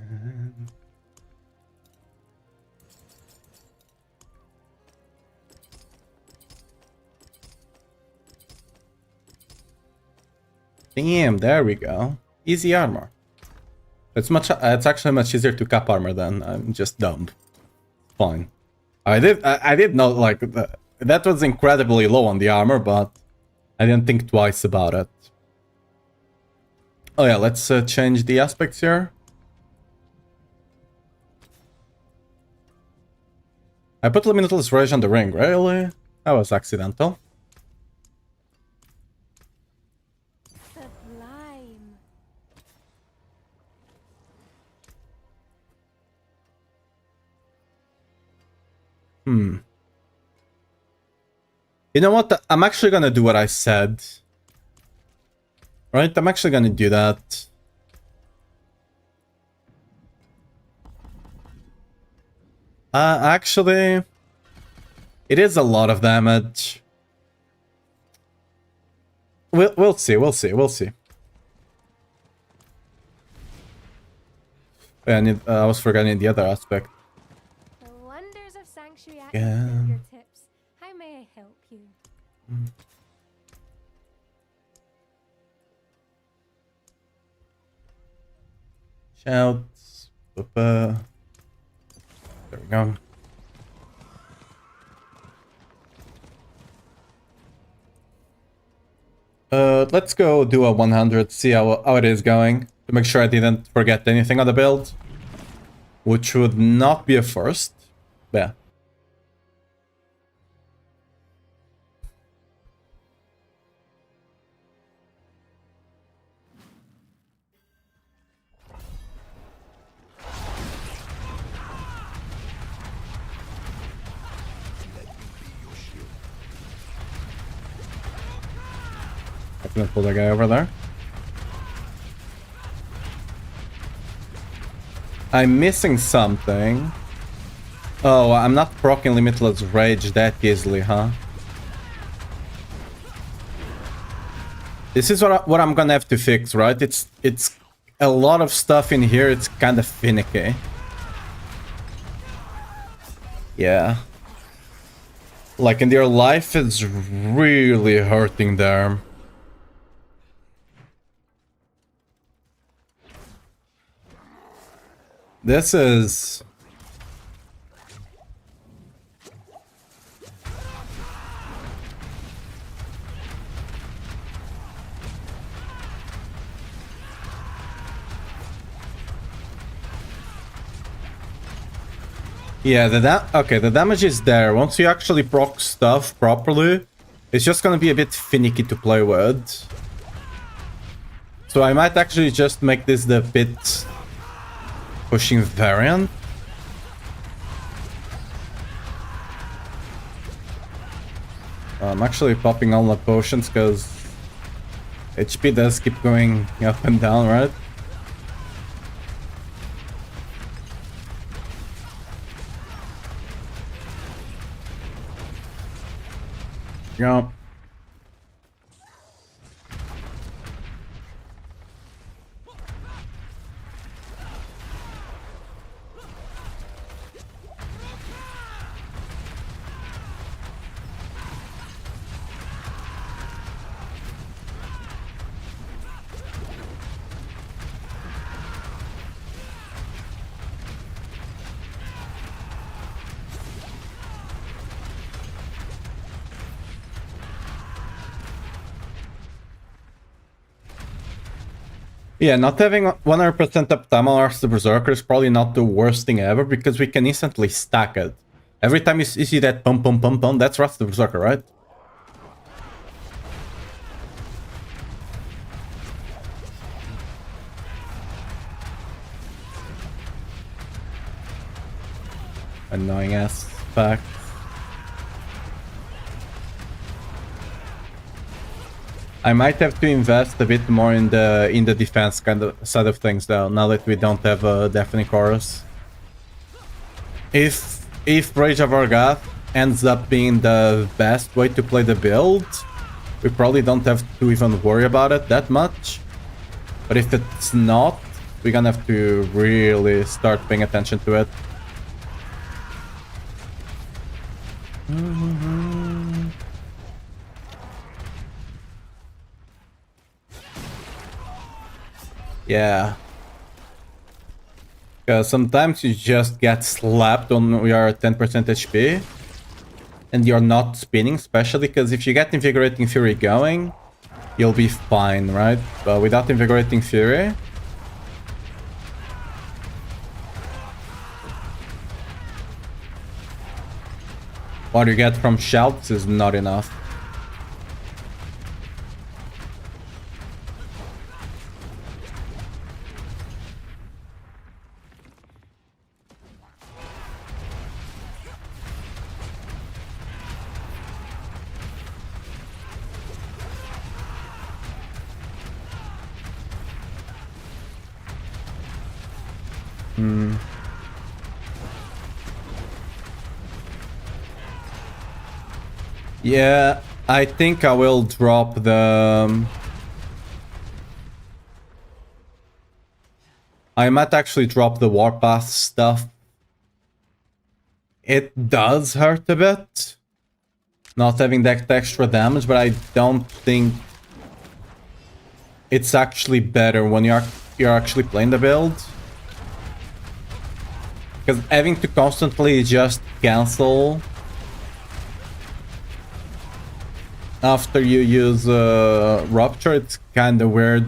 Damn, there we go. Easy armor. It's actually much easier to cap armor than I'm just dumb. Fine. I did know like that was incredibly low on the armor, but I didn't think twice about it. Oh yeah, let's change the aspects here. I put limitless rage on the ring, really? That was accidental. Sublime. You know what? I'm actually gonna do what I said. Right? I'm actually gonna do that. Actually, it is a lot of damage. We'll see. And I was forgetting the other aspect. The wonders of sanctuary at Yeah. your fingertips. How may I help you? Shouts. There we go. Let's go do a 100, see how it is going, to make sure I didn't forget anything on the build. Which would not be a first. Yeah. I'm gonna pull that guy over there. I'm missing something. Oh, I'm not proccing Limitless Rage that easily, huh? This is what I'm gonna have to fix, right? It's a lot of stuff in here. It's kind of finicky. Yeah. Like in their life, it's really hurting there. This is... Yeah, the damage is there. Once you actually proc stuff properly, it's just gonna be a bit finicky to play with. So I might actually just make this the bit pushing variant. I'm actually popping all the potions because HP does keep going up and down, right? Yeah. Yeah, not having 100% uptime on our Berserker is probably not the worst thing ever, because we can instantly stack it. Every time you see that pum pum pum pum, that's Rust the Berserker, right? Annoying ass fact. I might have to invest a bit more in the defense kind of side of things though, now that we don't have a Deafening Chorus. If Rage of Argath ends up being the best way to play the build, we probably don't have to even worry about it that much. But if it's not, we're gonna have to really start paying attention to it. Yeah. Because sometimes you just get slapped when we are at 10% HP. And you're not spinning, especially because if you get Invigorating Fury going, you'll be fine, right? But without Invigorating Fury... what you get from shouts is not enough. Yeah, I think I will drop the... I might actually drop the Warpath stuff. It does hurt a bit, not having that extra damage, but I don't think it's actually better when you're actually playing the build. Because having to constantly just cancel after you use Rupture, it's kind of weird.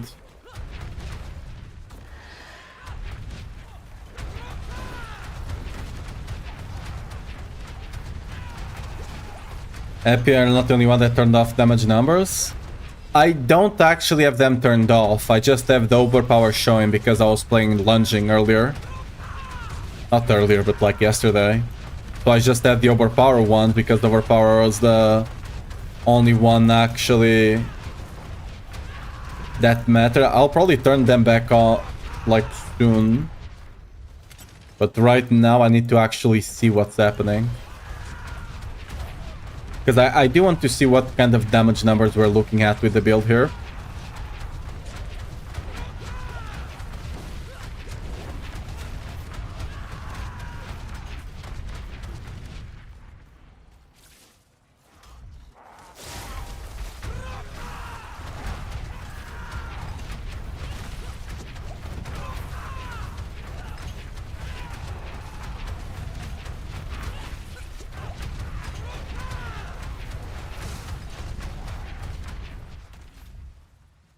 Happy I'm not the only one that turned off damage numbers. I don't actually have them turned off, I just have the overpower showing because I was playing lunging earlier. Not earlier, but like yesterday. So I just had the overpower one because the overpower was the only one actually that mattered. I'll probably turn them back on like soon. But right now I need to actually see what's happening. Because I do want to see what kind of damage numbers we're looking at with the build here.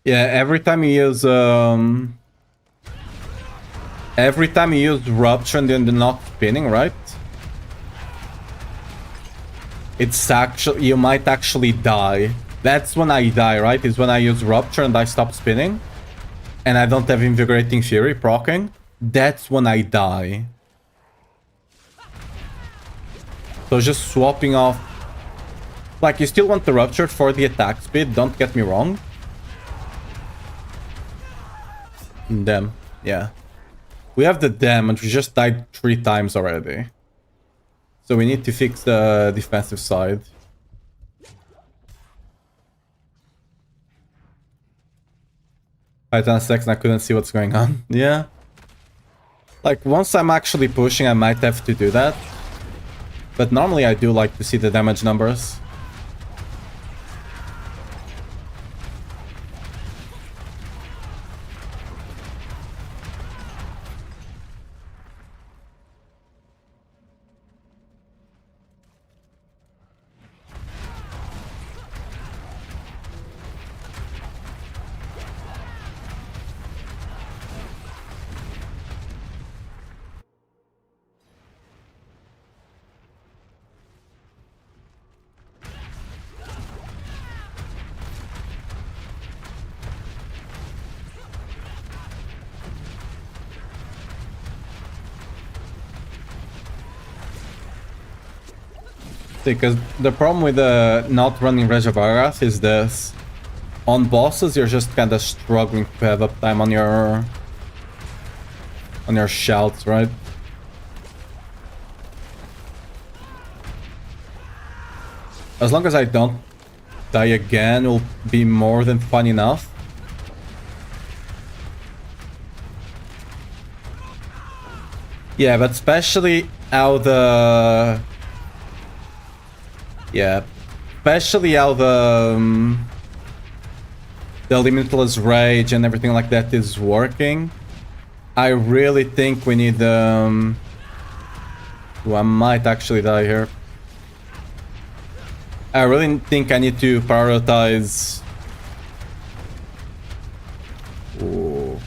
Yeah, every time you use Rupture and then they're not spinning, right? It's actually, you might actually die. That's when I die, right? Is when I use Rupture and I stop spinning. And I don't have Invigorating Fury proccing. That's when I die. So just swapping off. Like, you still want the Rupture for the attack speed, don't get me wrong. Damn, yeah. We have the damage, we just died 3 times already. So we need to fix the defensive side. Right on a second, I couldn't see what's going on. Yeah. Like, once I'm actually pushing, I might have to do that. But normally I do like to see the damage numbers. Because the problem with not running Reservoir is this. On bosses, you're just kind of struggling to have uptime on your shouts, right? As long as I don't die again, will be more than fun enough. Yeah, but especially how the... Yeah, especially how the Limitless Rage and everything like that is working. I really think we need ooh, I might actually die here. I really think I need to prioritize... Ooh.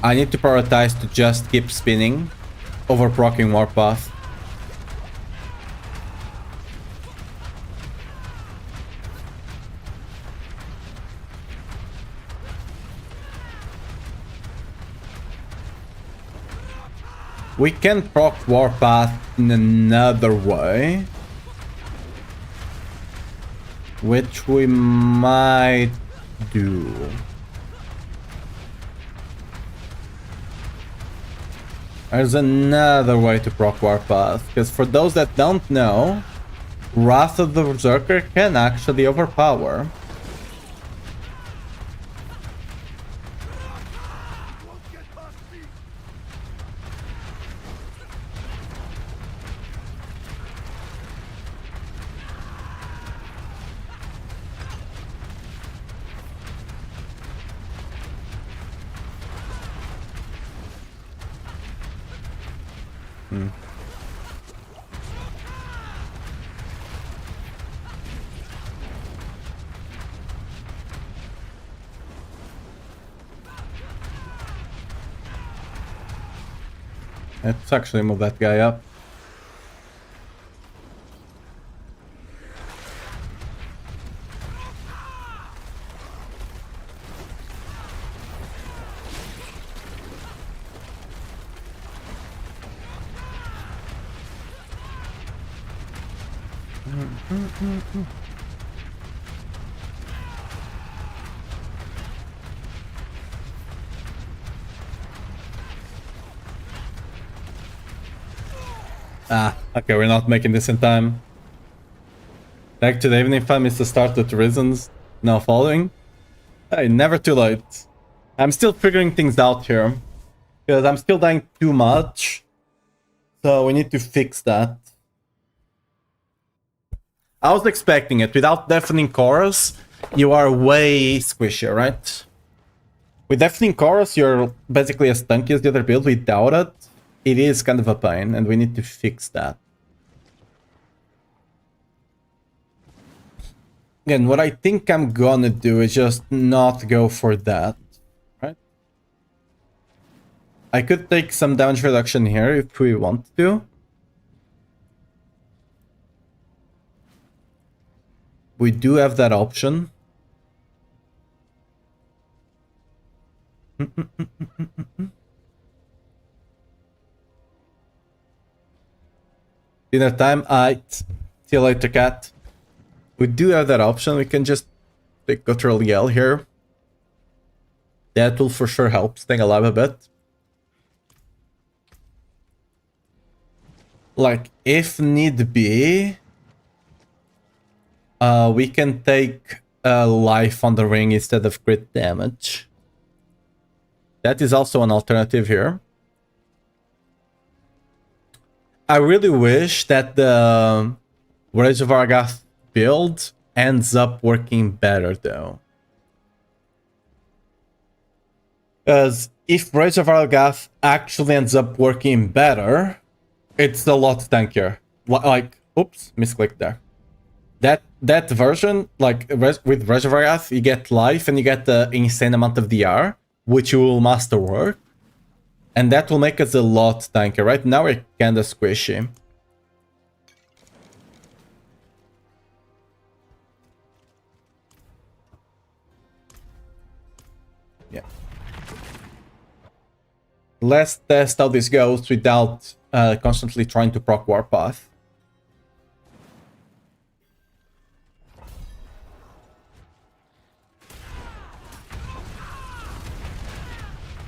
I need to prioritize to just keep spinning over proccing Warpath. We can proc Warpath in another way, which we might do. There's another way to proc Warpath, because for those that don't know, Wrath of the Berserker can actually overpower. Let's actually move that guy up. Ah, okay, we're not making this in time. Back to the evening fam is to start with reasons now following. Hey, never too late. I'm still figuring things out here. Because I'm still dying too much. So we need to fix that. I was expecting it. Without Deafening Chorus, you are way squishier, right? With Deafening Chorus, you're basically as tanky as the other build. Without it, it is kind of a pain, and we need to fix that. Again, what I think I'm gonna do is just not go for that, right? I could take some damage reduction here if we want to. We do have that option. Dinner time. See you later, cat. We do have that option. We can just take Guttural Yell here. That will for sure help staying alive a bit. Like, if need be, we can take life on the ring instead of crit damage. That is also an alternative here. I really wish that the Rage of Argath build ends up working better though. Because if Rage of Argath actually ends up working better, it's a lot tankier. Like, oops, misclicked there. That version, like with Rage of Argath, you get life and you get the insane amount of DR, which you will masterwork. And that will make us a lot tankier. Right now we're kinda squishy. Yeah. Let's test how this goes without constantly trying to proc Warpath.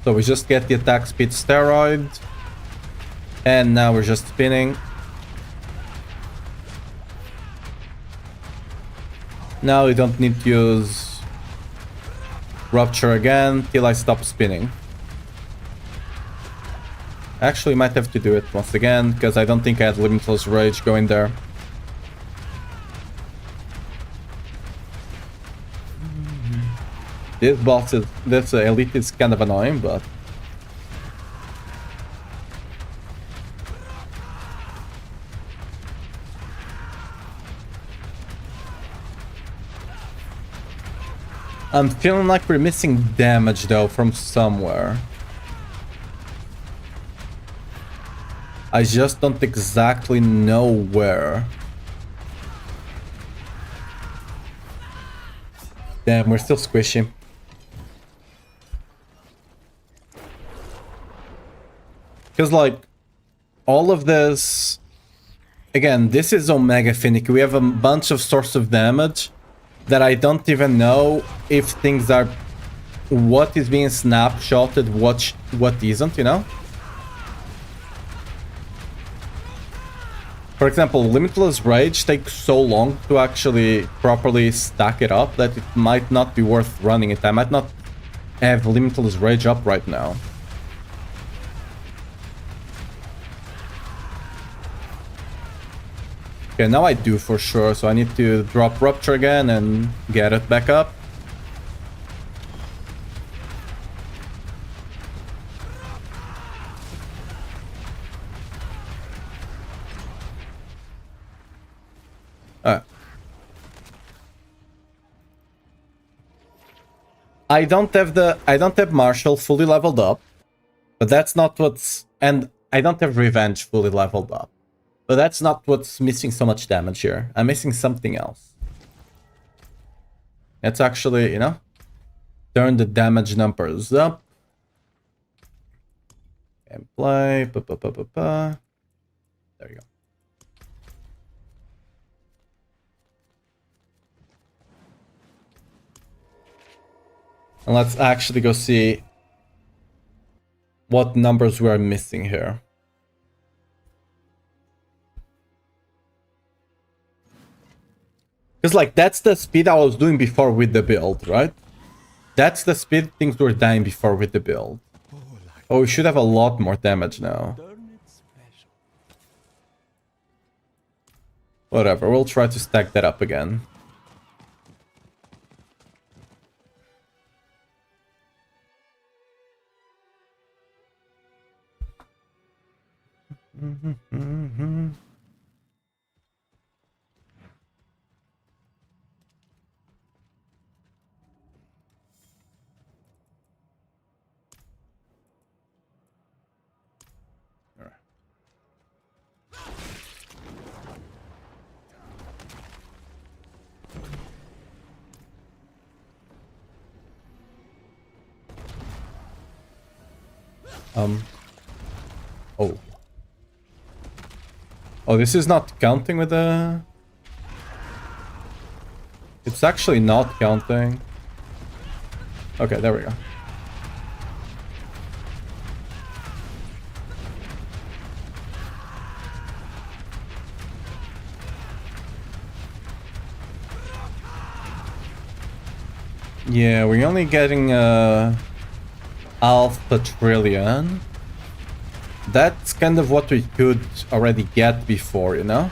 So we just get the attack speed steroid. And now we're just spinning. Now we don't need to use Rupture again till I stop spinning. Actually, might have to do it once again, because I don't think I had Limitless Rage going there. This boss is, this elite is kind of annoying, but... I'm feeling like we're missing damage though from somewhere. I just don't exactly know where. Damn, we're still squishy. Because like, all of this... Again, this is Omega Finicky. We have a bunch of source of damage that I don't even know if things are... What is being snapshotted, what isn't, you know? For example, Limitless Rage takes so long to actually properly stack it up that it might not be worth running it. I might not have Limitless Rage up right now. Okay, now I do for sure, so I need to drop Rupture again and get it back up. Alright. I don't have Marshall fully leveled up, but that's not what's... And I don't have Revenge fully leveled up. But that's not what's missing so much damage here. I'm missing something else. Let's actually, you know, turn the damage numbers up. And play. There you go. And let's actually go see what numbers we are missing here. Because, like, that's the speed I was doing before with the build, right? That's the speed things were dying before with the build. Oh, we should have a lot more damage now. Whatever, we'll try to stack that up again. Oh. Oh, this is not counting with the... It's actually not counting. Okay, there we go. Yeah, we're only getting half a trillion. That's kind of what we could already get before, you know?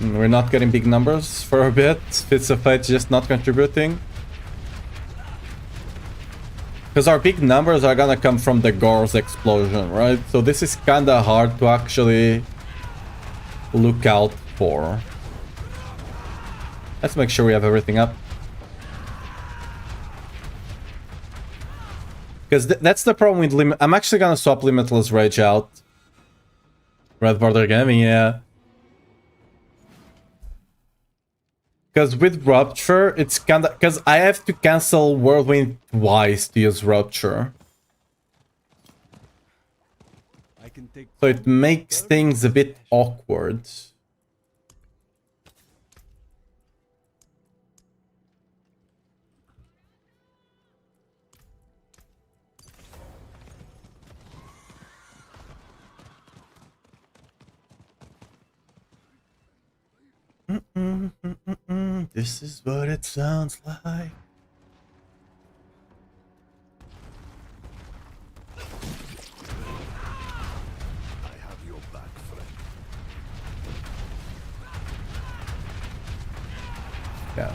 We're not getting big numbers for a bit. Fits of Fate just not contributing. Because our big numbers are gonna come from the Gore's explosion, right? So this is kinda hard to actually look out for. Let's make sure we have everything up. Because that's the problem with limit. I'm actually gonna swap Limitless Rage out. Red Border Gaming, yeah. Because with Rupture, it's kinda... Because I have to cancel Whirlwind twice to use Rupture. I can take So it makes things a bit awkward. This is what it sounds like. I have your back, friend. Yeah.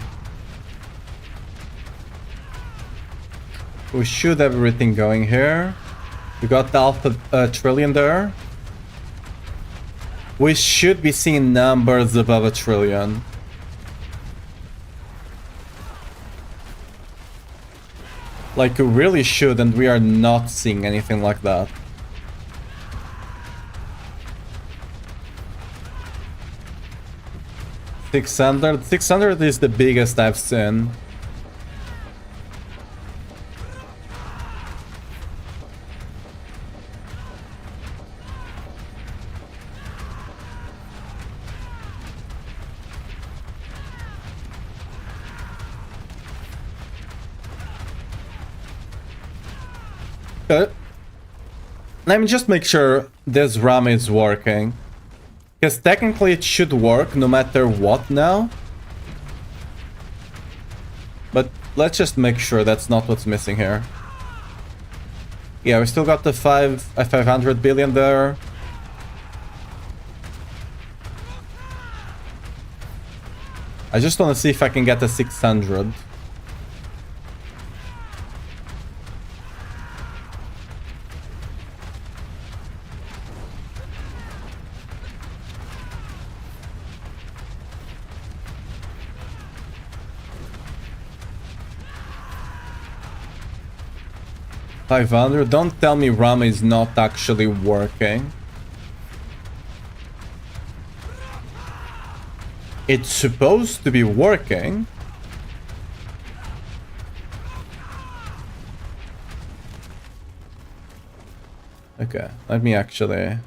We should have everything going here. We got the Alpha Trillion there. We should be seeing numbers above 1 trillion. Like, we really should, and we are not seeing anything like that. $600 is the biggest I've seen. Let me just make sure this RAM is working. Because technically it should work no matter what now. But let's just make sure that's not what's missing here. Yeah, we still got the 500 billion there. I just want to see if I can get the 600. $500. Don't tell me RAM is not actually working. It's supposed to be working. Okay, let me actually...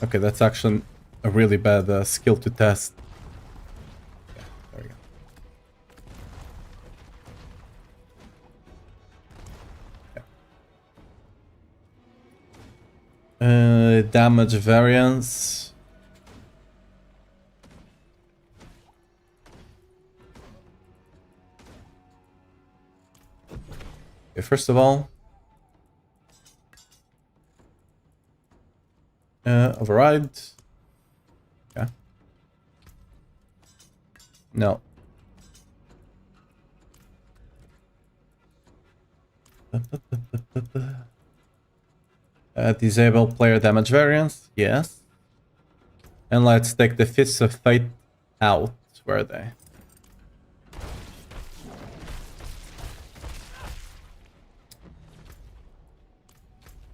Okay, that's actually a really bad skill to test. Yeah, there we go. Damage variance. Okay, first of all, override. Yeah. No. Disable player damage variance. Yes. And let's take the Fists of Fate out. Where are they?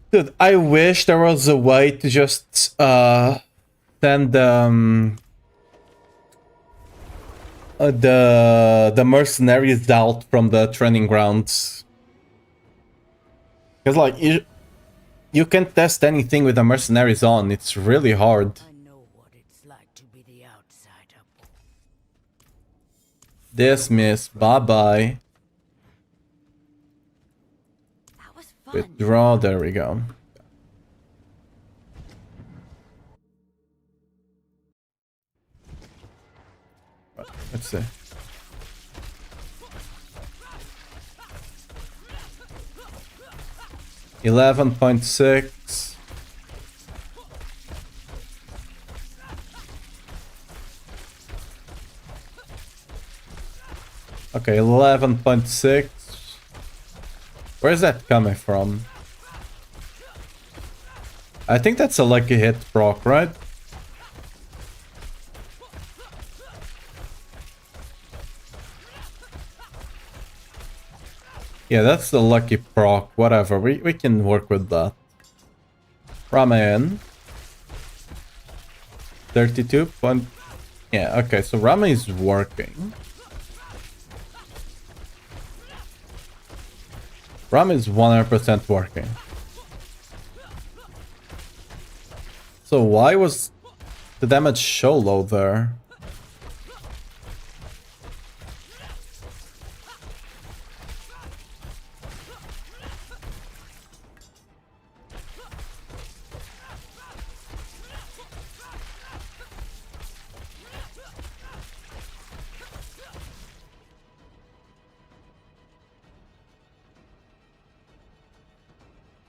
Dude, I wish there was a way to just send the mercenaries out from the training grounds. Because like you can't test anything with the mercenaries on. It's really hard. I know what it's like to be the outsider. Dismiss. Bye bye. That was fun. Withdraw. There we go. Right, let's see. $11.6. Okay, 11.6. Where's that coming from? I think that's a lucky hit proc, right? Yeah, that's the lucky proc. Whatever, we can work with that. Ramen. 32 point. Yeah, okay, so Rama is working. Rama is 100% working. So why was the damage so low there?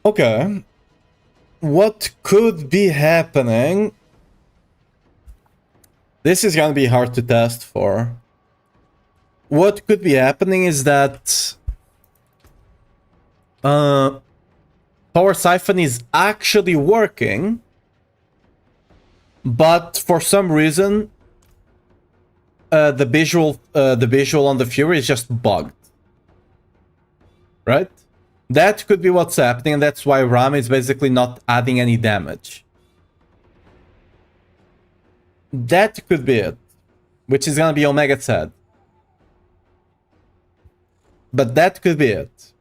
Okay. What could be happening? This is gonna be hard to test for. What could be happening is that Power Siphon is actually working, but for some reason the visual on the Fury is just bugged. Right? That could be what's happening, and that's why Ram is basically not adding any damage. That could be it. Which is gonna be Omega's head. But that could be it.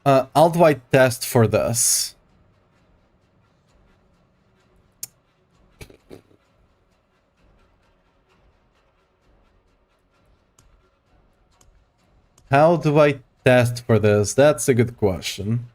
How do I test for this? How do I test for this? That's a good question.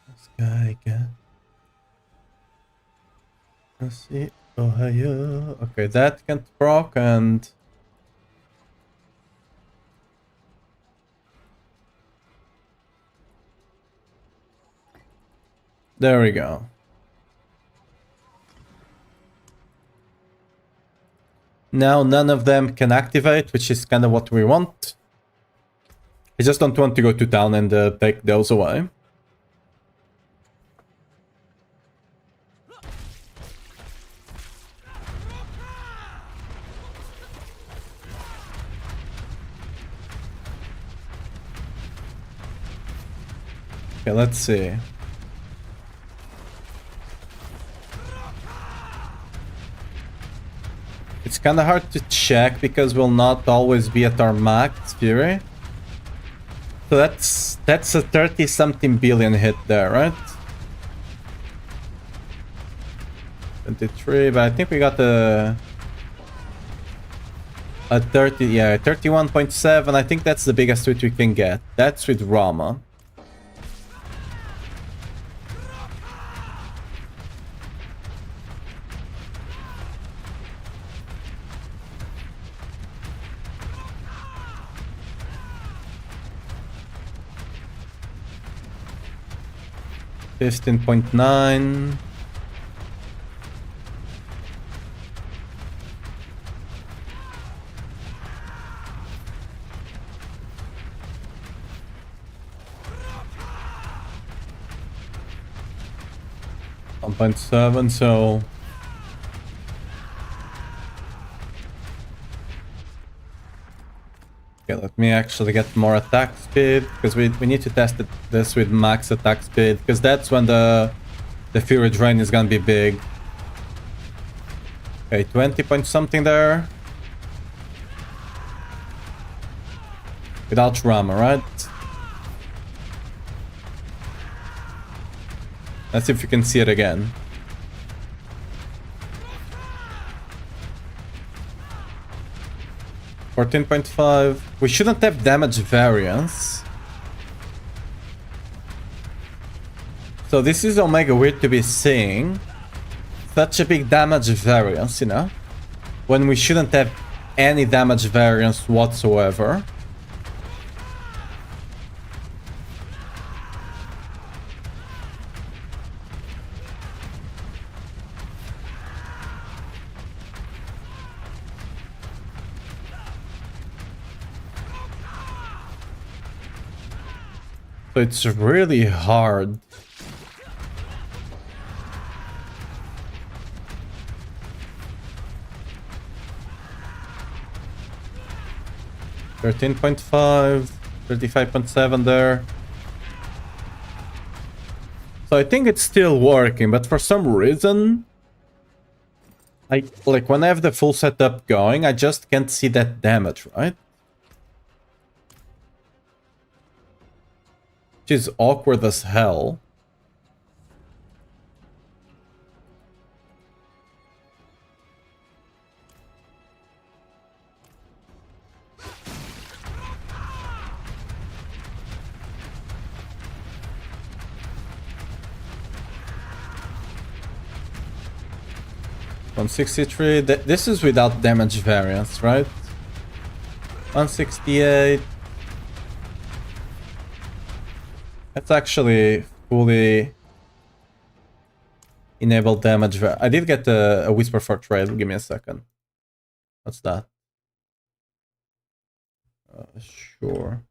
This guy again. Let's see. Ohio. Okay, that can't proc and there we go. Now none of them can activate, which is kind of what we want. I just don't want to go to town and take those away. Okay, let's see. It's kind of hard to check because we'll not always be at our max Fury. So that's a 30-something billion hit there, right? 23, but I think we got a 30, yeah, 31.7. I think that's the biggest hit we can get. That's with Rama. $15.9. $1.7, so okay, let me actually get more attack speed, because we need to test this with max attack speed, because that's when the Fury drain is gonna be big. Okay, 20 point something there. Without Rama, right? Let's see if you can see it again. $14.5. We shouldn't have damage variance. So this is Omega weird to be seeing such a big damage variance, you know? When we shouldn't have any damage variance whatsoever. So it's really hard. $13.5, 35.7 there. So I think it's still working, but for some reason, like when I have the full setup going, I just can't see that damage, right? Which is awkward as hell. From 63, this is without damage variance, right? 168. That's actually fully enabled damage. I did get a whisper for trade. Give me a second. What's that? Sure.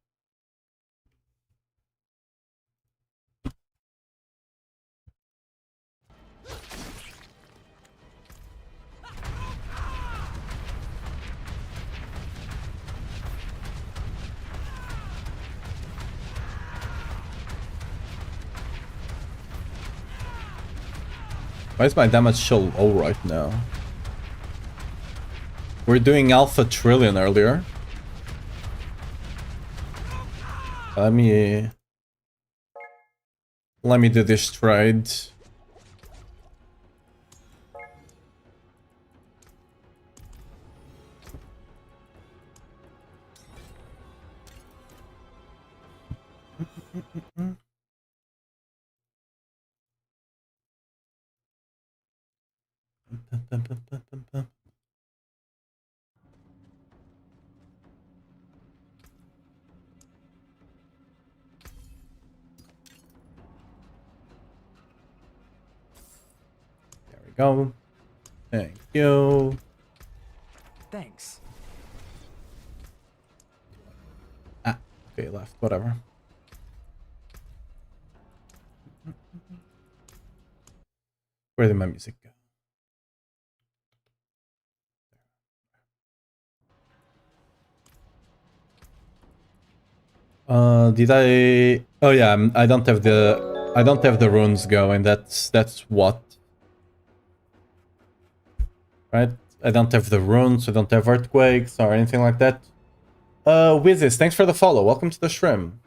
Why is my damage so low right now? We're doing Alpha Trillion earlier. Let me do this trade. There we go. Thank you. Thanks. Ah, okay, left. Whatever. Where did my music go? Did I? Oh yeah, I don't have the runes going. That's what. Right? I don't have the runes. I don't have earthquakes or anything like that. Wizis, thanks for the follow. Welcome to the stream.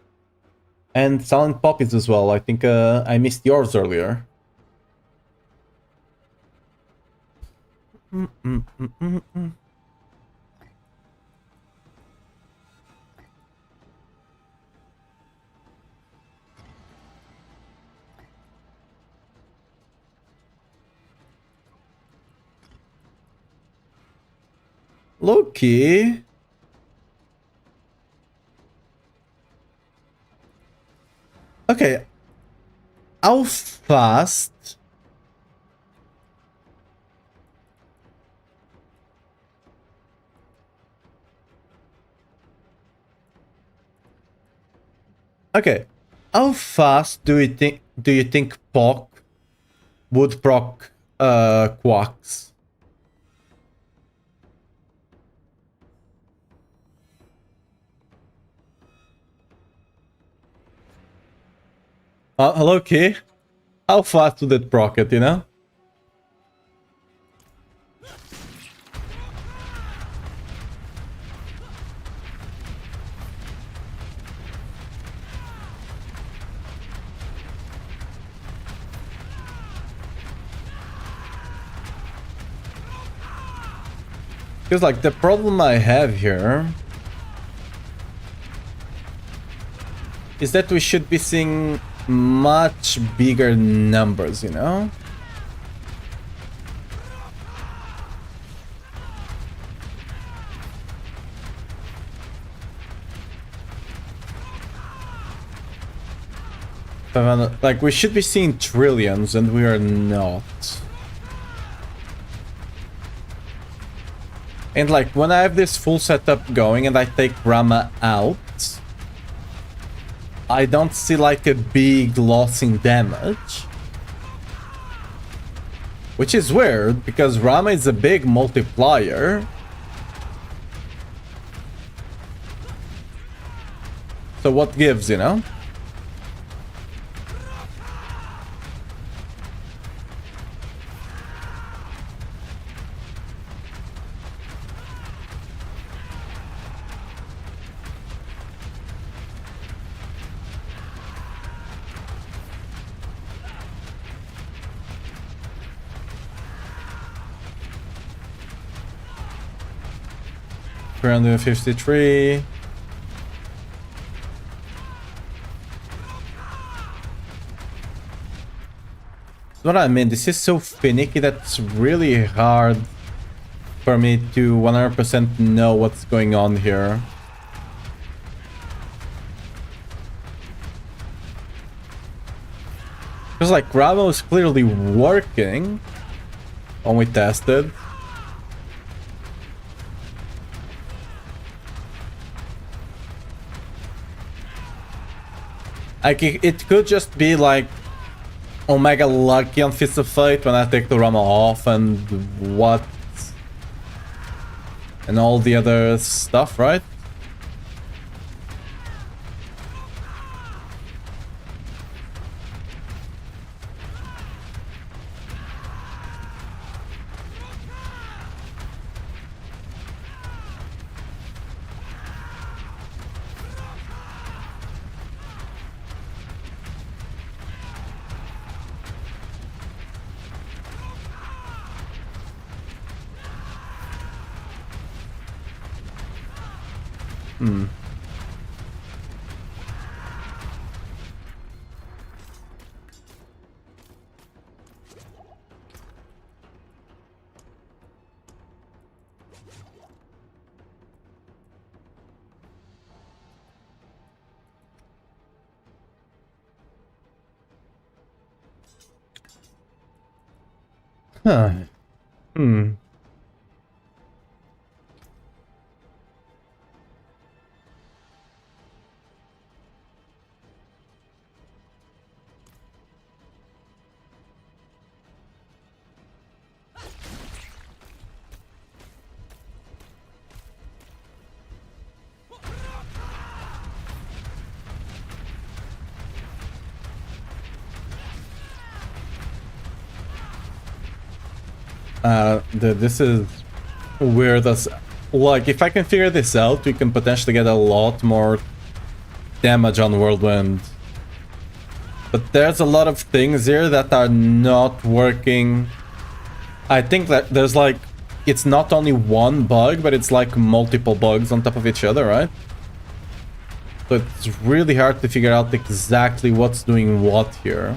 And Silent Poppies as well. I think I missed yours earlier. Loki. Okay. How fast? Okay. How fast do you think Pock would proc Quacks? Hello, Key. How fast would it proc it, you know? Because, like, the problem I have here is that we should be seeing much bigger numbers, you know? Like, we should be seeing trillions, and we are not. And like, when I have this full setup going and I take Rama out, I don't see like a big loss in damage. Which is weird, because Rama is a big multiplier. So what gives, you know? $353. What I mean, this is so finicky that it's really hard for me to 100% know what's going on here. Because like Rama was clearly working when we tested. Like, it could just be like Omega lucky on Fist of Fate when I take the Rama off and what and all the other stuff, right? Huh. This is weird as... Like, if I can figure this out, we can potentially get a lot more damage on Whirlwind. But there's a lot of things here that are not working. I think that there's like... It's not only one bug, but it's like multiple bugs on top of each other, right? So it's really hard to figure out exactly what's doing what here.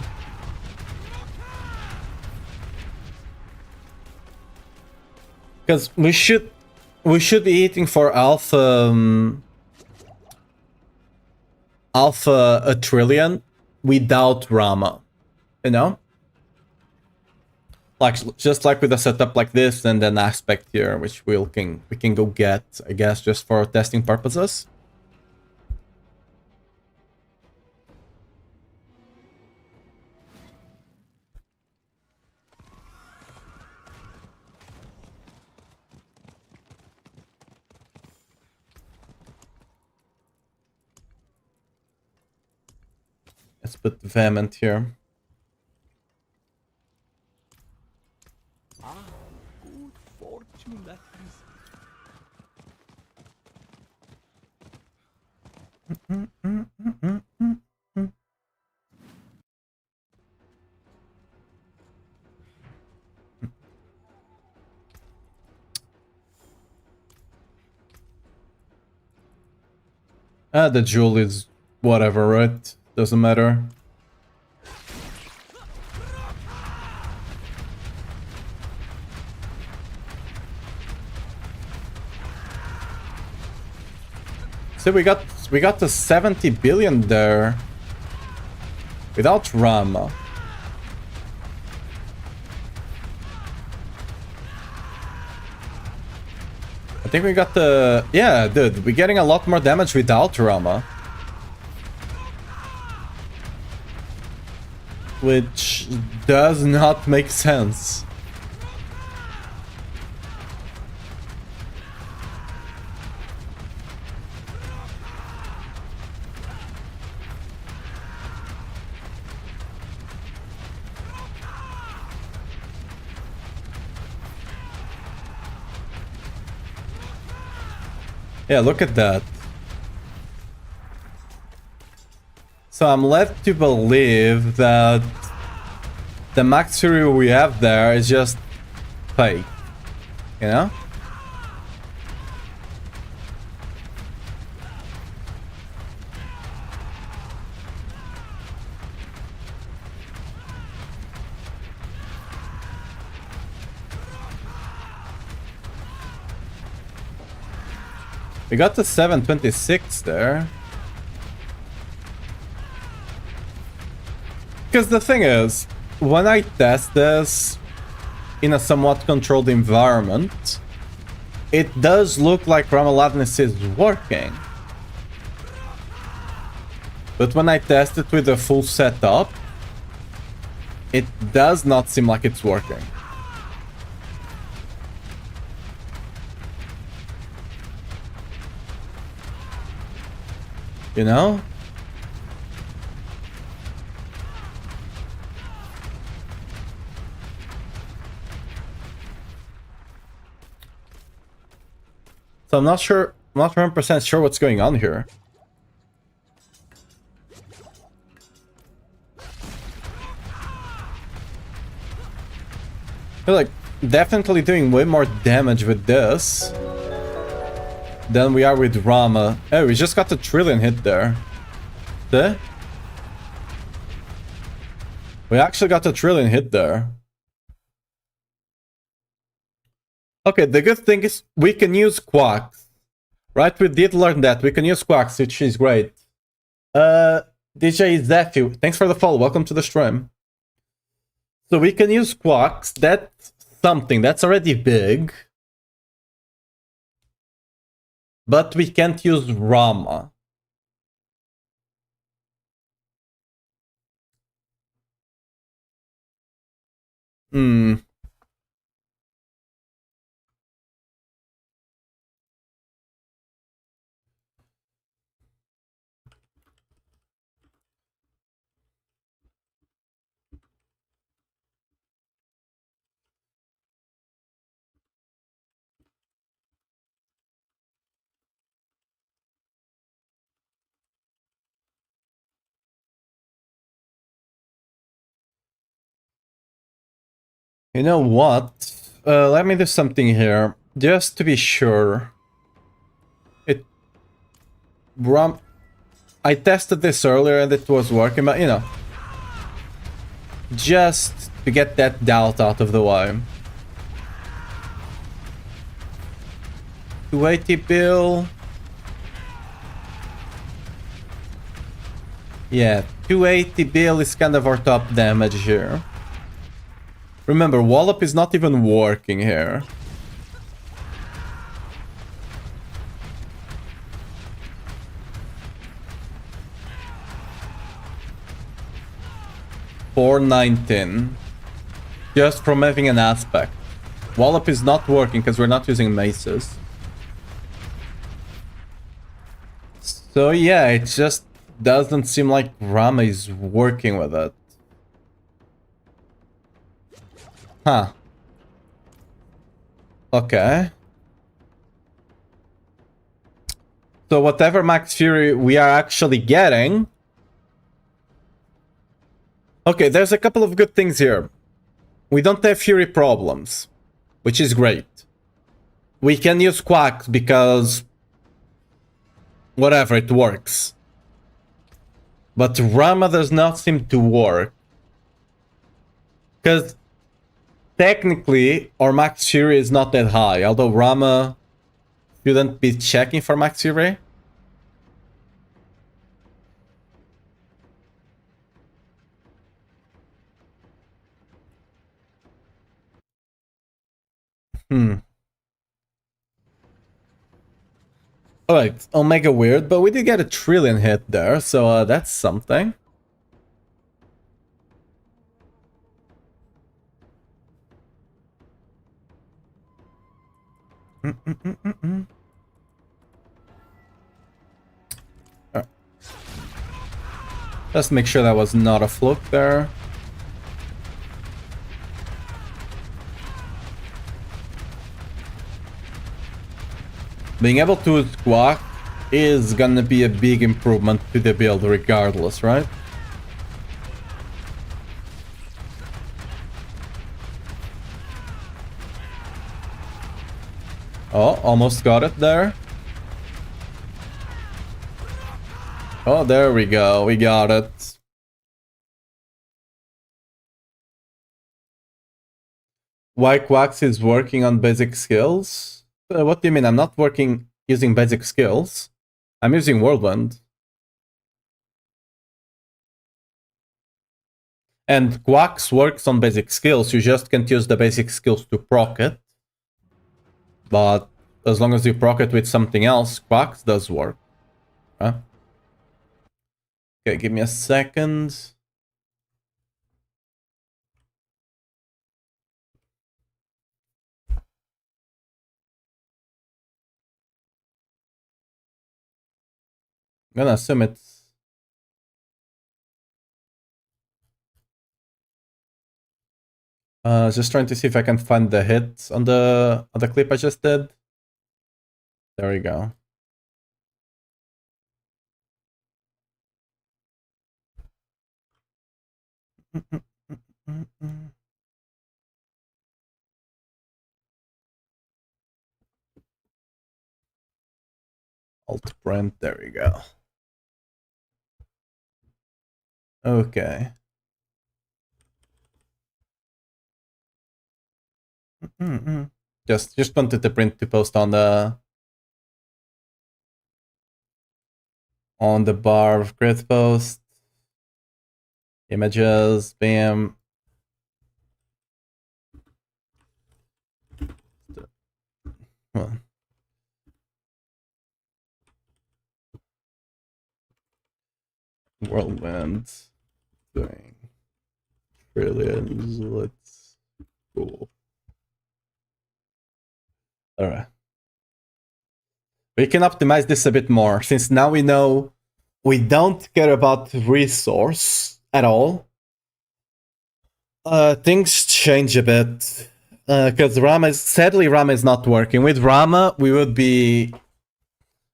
Because we should be eating for alpha a trillion without Rama, you know? Like, just like with a setup like this and an aspect here, which we can go get, I guess, just for testing purposes. Let's put Vehement here. Good fortune that is. The jewel is whatever, right? Doesn't matter. See, we got to 70 billion there without Rama. I think we got the... Yeah, dude, we're getting a lot more damage without Rama. Which does not make sense. Yeah, look at that. So I'm led to believe that the max fury we have there is just fake, you know? We got the 726 there. Because the thing is, when I test this in a somewhat controlled environment, it does look like Ramaladness is working. But when I test it with a full setup, it does not seem like it's working. You know? So I'm not 100% sure what's going on here. We're like definitely doing way more damage with this than we are with Rama. Oh, we just got the trillion hit there. See? We actually got the trillion hit there. Okay, the good thing is we can use quacks. Right, we did learn that. We can use quacks, which is great. DJ Zephy, thanks for the follow. Welcome to the stream. So we can use quacks. That's something. That's already big. But we can't use Rama. Hmm. You know what? Let me do something here, just to be sure. I tested this earlier and it was working, but you know, just to get that doubt out of the way. 280 bill. Yeah, 280 bill is kind of our top damage here. Remember, Wallop is not even working here. $419. Just from having an aspect. Wallop is not working because we're not using maces. So yeah, it just doesn't seem like Rama is working with it. Huh. Okay. So whatever max fury we are actually getting... Okay, there's a couple of good things here. We don't have fury problems, which is great. We can use quacks because... whatever, it works. But Rama does not seem to work. Because... technically, our max fury is not that high, although Rama shouldn't be checking for max fury. Alright, Omega weird, but we did get a trillion hit there, so that's something. Alright. Just make sure that was not a fluke there. Being able to squawk is gonna be a big improvement to the build regardless, right? Oh, almost got it there. Oh, there we go. We got it. Why Quax is working on basic skills? What do you mean? I'm not working using basic skills. I'm using Whirlwind. And Quax works on basic skills. You just can't use the basic skills to proc it. But as long as you proc it with something else, Quax does work. Huh? Okay, give me a second. I'm gonna assume it's... just trying to see if I can find the hit on the clip I just did. There we go. Alt print, there we go. Okay. Just wanted the print to post on the bar of grid post. Images, bam. Well. Whirlwind doing trillions. Let's go. Alright. We can optimize this a bit more, since now we know we don't care about resource at all. Things change a bit. Because Rama is... Sadly, Rama is not working. With Rama, we would be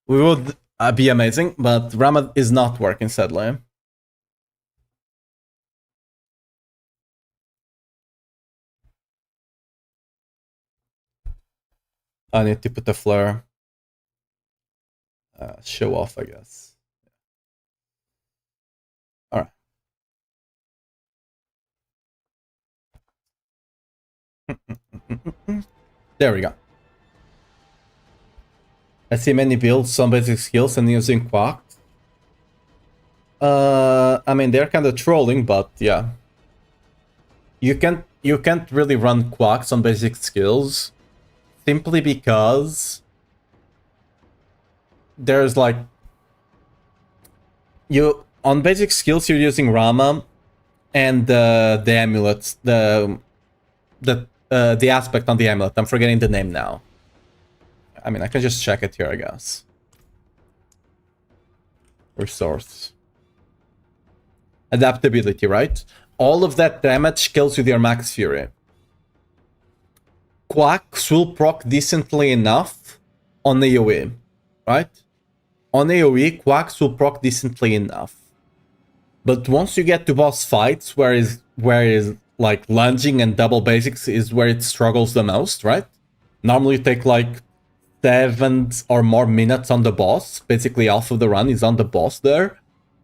amazing, but Rama is not working, sadly. I need to put a flare. Show off, I guess. Alright. There we go. I see many builds, some basic skills, and using Quack. I mean, they're kind of trolling, but yeah. You can't really run Quacks on basic skills, simply because there's like... on basic skills, you're using Rama and the amulets, the aspect on the amulet. I'm forgetting the name now. I mean, I can just check it here, I guess. Resource. Adaptability, right? All of that damage kills with your max fury. Quacks will proc decently enough on AoE, right? On AoE, Quacks will proc decently enough. But once you get to boss fights, where is like lunging and double basics is where it struggles the most, right? Normally you take like 7 or more minutes on the boss. Basically half of the run is on the boss there.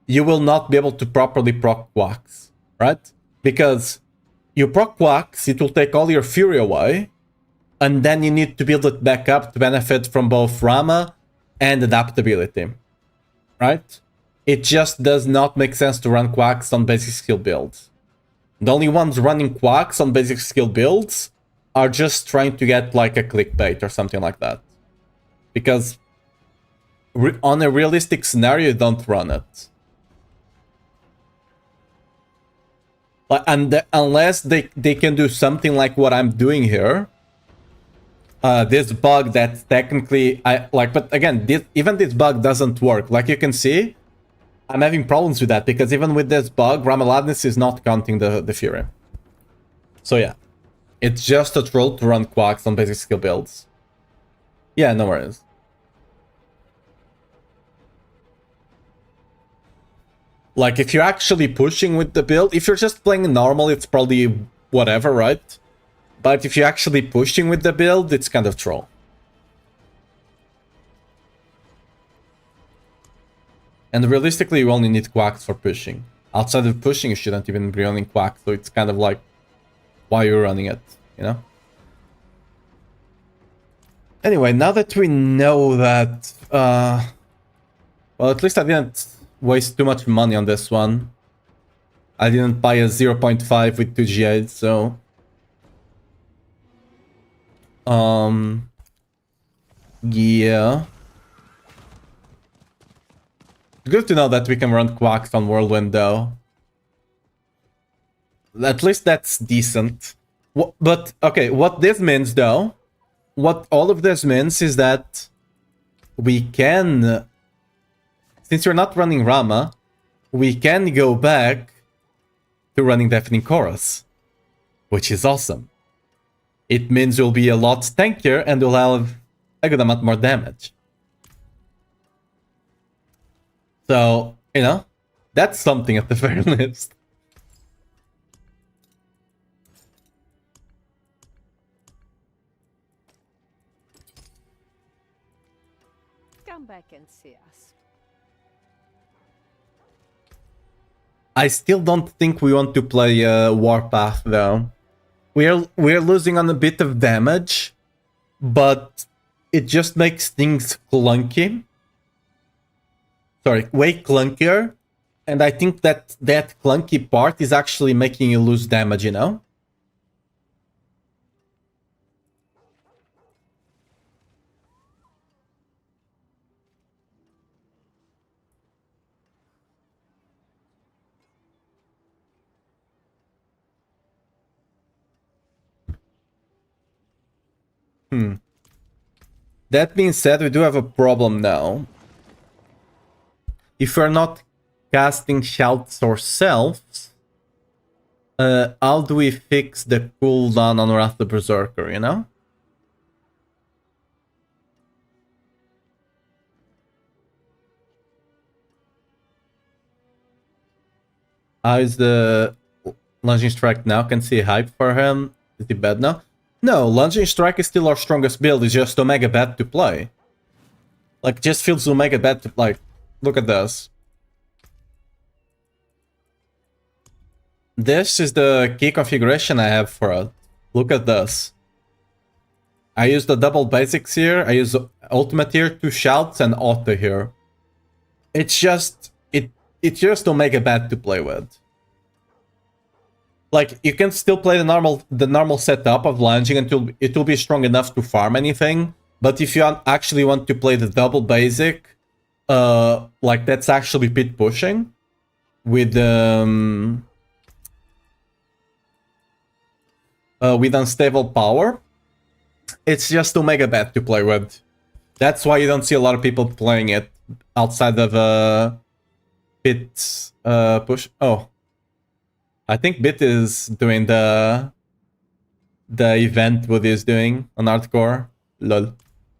You will not be able to properly proc Quacks, right? Because you proc Quacks, it will take all your fury away, and then you need to build it back up to benefit from both Rama and adaptability, right? It just does not make sense to run Quacks on basic skill builds. The only ones running Quacks on basic skill builds are just trying to get like a clickbait or something like that. Because on a realistic scenario, don't run it. And unless they can do something like what I'm doing here, this bug that's technically but again, even this bug doesn't work. Like you can see, I'm having problems with that because even with this bug, Ramaladness is not counting the Fury. So yeah, it's just a troll to run quacks on basic skill builds. Yeah, no worries. Like, if you're actually pushing with the build, if you're just playing normal, it's probably whatever, right? But if you're actually pushing with the build, it's kind of troll. And realistically, you only need quacks for pushing. Outside of pushing, you shouldn't even be running quacks, so it's kind of like, why you're running it, you know? Anyway, now that we know that, well, at least I didn't waste too much money on this one. I didn't buy a 0.5 with 2 G8, so... Yeah. Good to know that we can run quacks on Whirlwind, though. At least that's decent. But, okay, what this means, though... What all of this means is that... we can... Since we're not running Rama, we can go back to running Deafening Chorus, which is awesome. It means we'll be a lot tankier and we'll have a good amount more damage. So, you know, that's something at the very least. Come back and see us. I still don't think we want to play Warpath though. We're losing on a bit of damage, but it just makes things clunky. Sorry, way clunkier. And I think that clunky part is actually making you lose damage, you know? That being said, we do have a problem now. If we're not casting shouts ourselves, how do we fix the cooldown on Wrath the Berserker, you know? How is the Lunging Strike now? Can see hype for him. Is he bad now? No, Lunging Strike is still our strongest build. It's just Omega bad to play. Like, just feels Omega bad to play. Look at this. This is the key configuration I have for it. Look at this. I use the double basics here. I use ultimate here, 2 shouts, and auto here. It's just Omega bad to play with. Like, you can still play the normal setup of lunging until it will be strong enough to farm anything. But if you actually want to play the double basic, like that's actually pit pushing with unstable power, it's just Omega bad to play with. That's why you don't see a lot of people playing it outside of pit push. Oh. I think Bit is doing the event what he's doing on hardcore. Lol.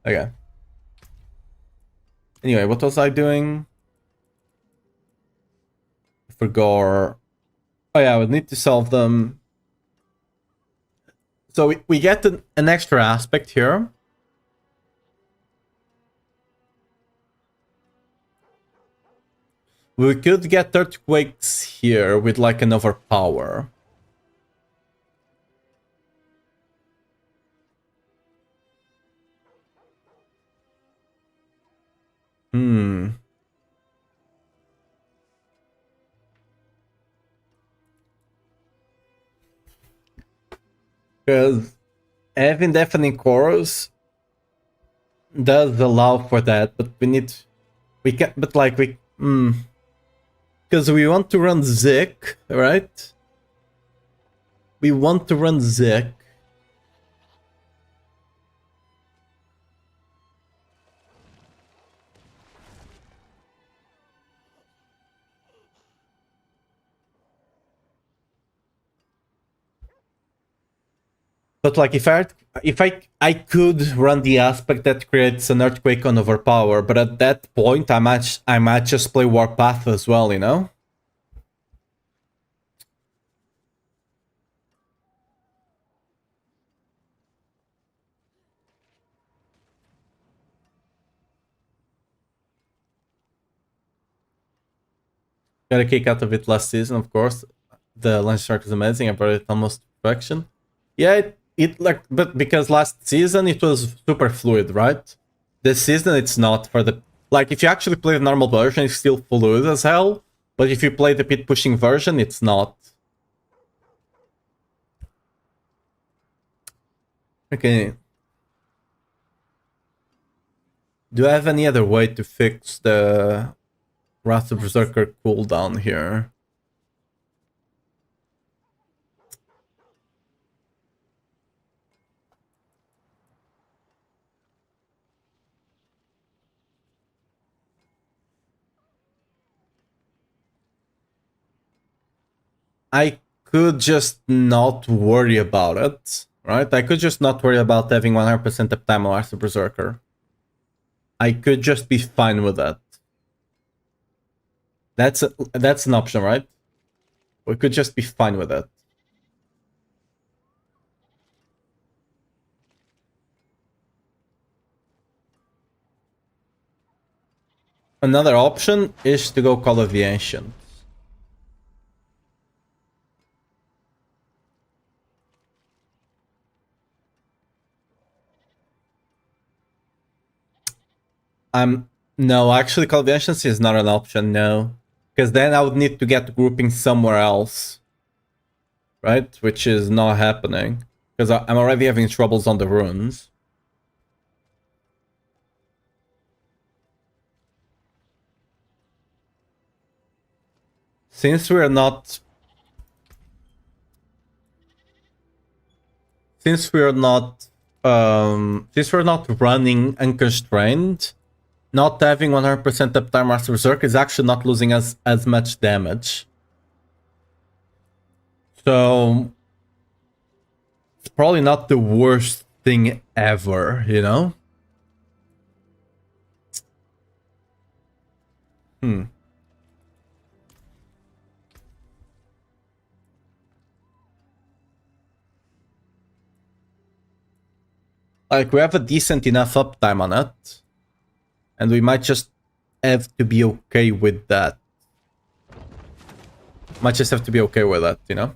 Okay. Anyway, what was I doing? For Gore. Oh yeah, I would need to solve them. So we get an extra aspect here. We could get Earthquakes here with like an overpower. Because having deafening chorus does allow for that, but we can, but like because we want to run Zik, right? We want to run Zik. But like if I could run the aspect that creates an earthquake on overpower, but at that point I might just play Warpath as well, you know? Got a kick out of it last season, of course. The Lunch Shark is amazing. I brought it almost to perfection. Yeah, it like, but because last season it was super fluid, right? This season it's not for the like. If you actually play the normal version, it's still fluid as hell. But if you play the pit pushing version, it's not. Okay. Do I have any other way to fix the Wrath of Berserker cooldown here? I could just not worry about it, right? I could just not worry about having 100% uptime on Wrath of Berserker. I could just be fine with that. That's an option, right? We could just be fine with that. Another option is to go Call of the Ancients. No, actually Call of the Ancients is not an option, no. Because then I would need to get grouping somewhere else. Right? Which is not happening. Because I'm already having troubles on the runes. Since we're not running unconstrained, not having 100% uptime Master Berserk is actually not losing us as much damage. So it's probably not the worst thing ever, you know? Like, we have a decent enough uptime on it. And we might just have to be okay with that. Might just have to be okay with that, you know?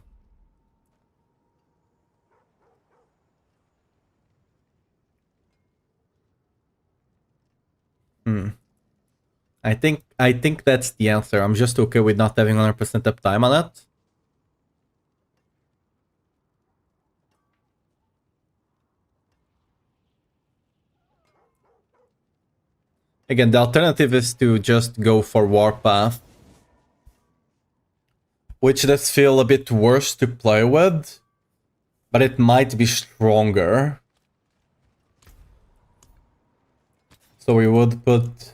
I think that's the answer. I'm just okay with not having 100% uptime on it. Again, the alternative is to just go for Warpath. Which does feel a bit worse to play with. But it might be stronger. So we would put...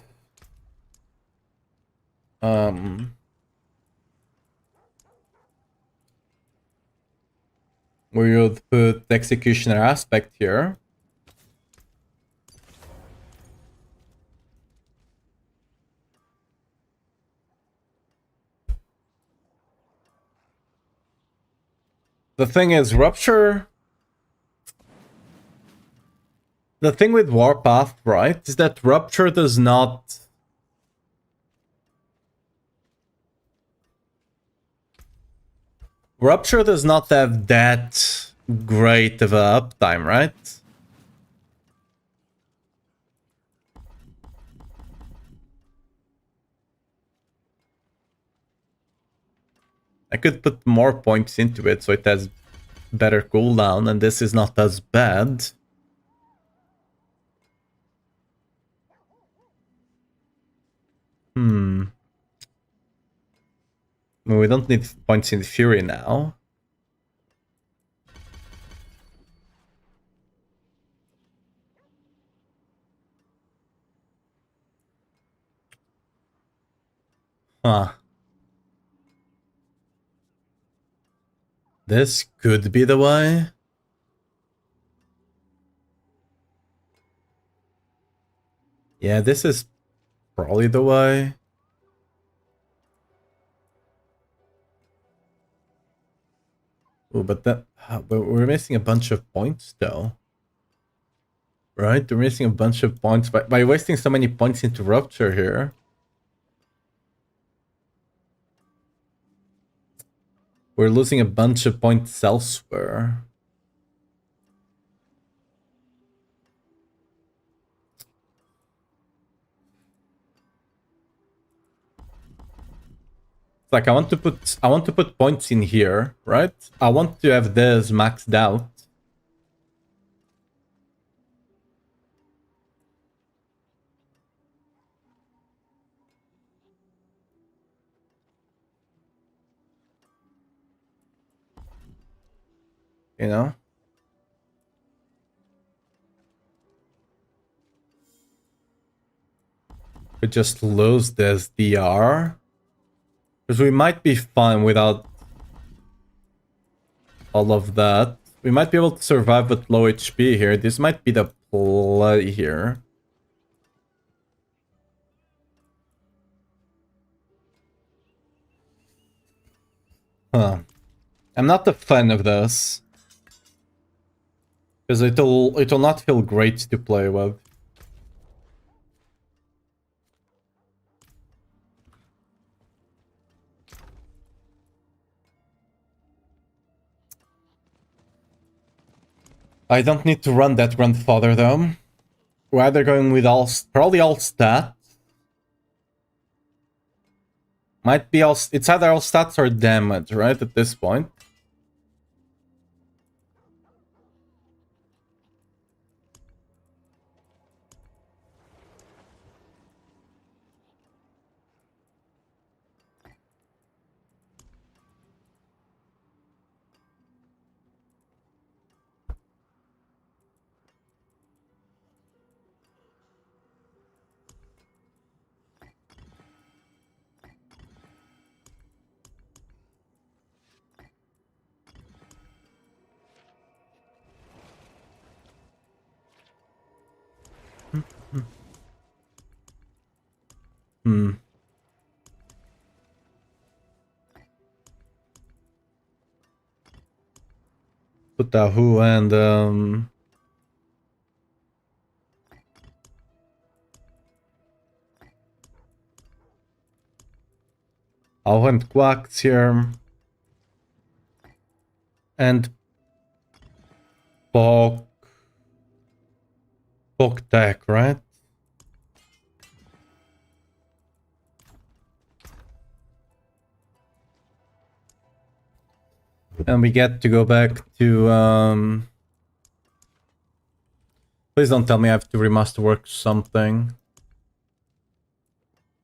we would put Executioner Aspect here. The thing is, Rupture... The thing with Warpath, right, is that Rupture does not... Rupture does not have that great of a uptime, right? I could put more points into it so it has better cooldown, and this is not as bad. Well, we don't need points in Fury now. Huh. This could be the way. Yeah, this is probably the way. Oh, but but we're missing a bunch of points though. Right? We're missing a bunch of points by wasting so many points into Rupture here. We're losing a bunch of points elsewhere. It's like I want to put points in here, right? I want to have this maxed out. You know? We just lose this DR. Because we might be fine without all of that. We might be able to survive with low HP here. This might be the play here. Huh. I'm not a fan of this. Because it'll not feel great to play with. I don't need to run that grandfather though. We're either going with probably all stat. Might be all, it's either all stats or damage, right, at this point. Put the who and I'll hunt quacks here. And Poke Tech, right? And we get to go back to please don't tell me I have to remasterwork something.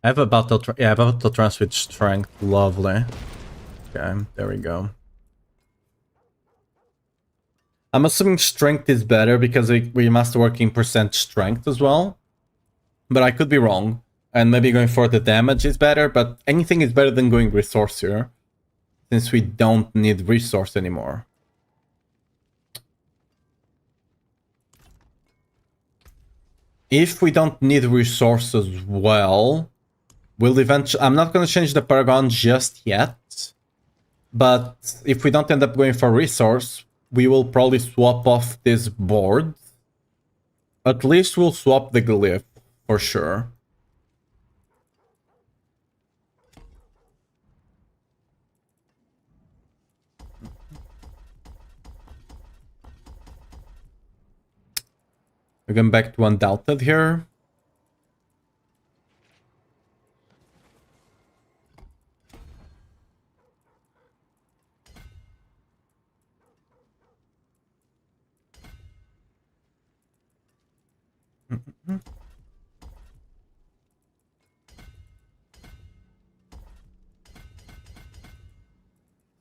I have a battle I have a battle trance with strength. Lovely. Okay, there we go. I'm assuming strength is better because we masterworking percent strength as well. But I could be wrong. And maybe going for the damage is better, but anything is better than going resource here. Since we don't need resource anymore. If we don't need resource as well, we'll eventually... I'm not going to change the Paragon just yet. But if we don't end up going for resource, we will probably swap off this board. At least we'll swap the glyph, for sure. We're going back to Undoubted here.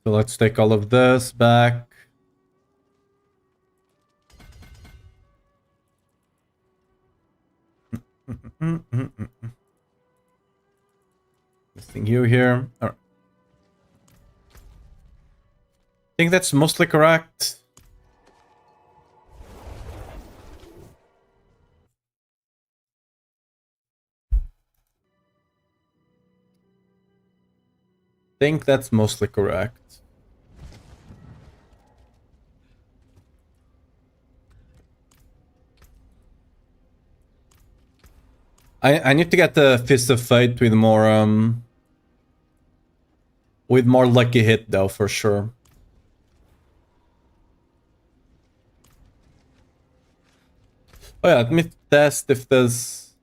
So let's take all of this back. Missing you here. All right. I think that's mostly correct. Think that's mostly correct. I need to get the Fist of Fate with more lucky hit though, for sure. Oh yeah, let me test if there's,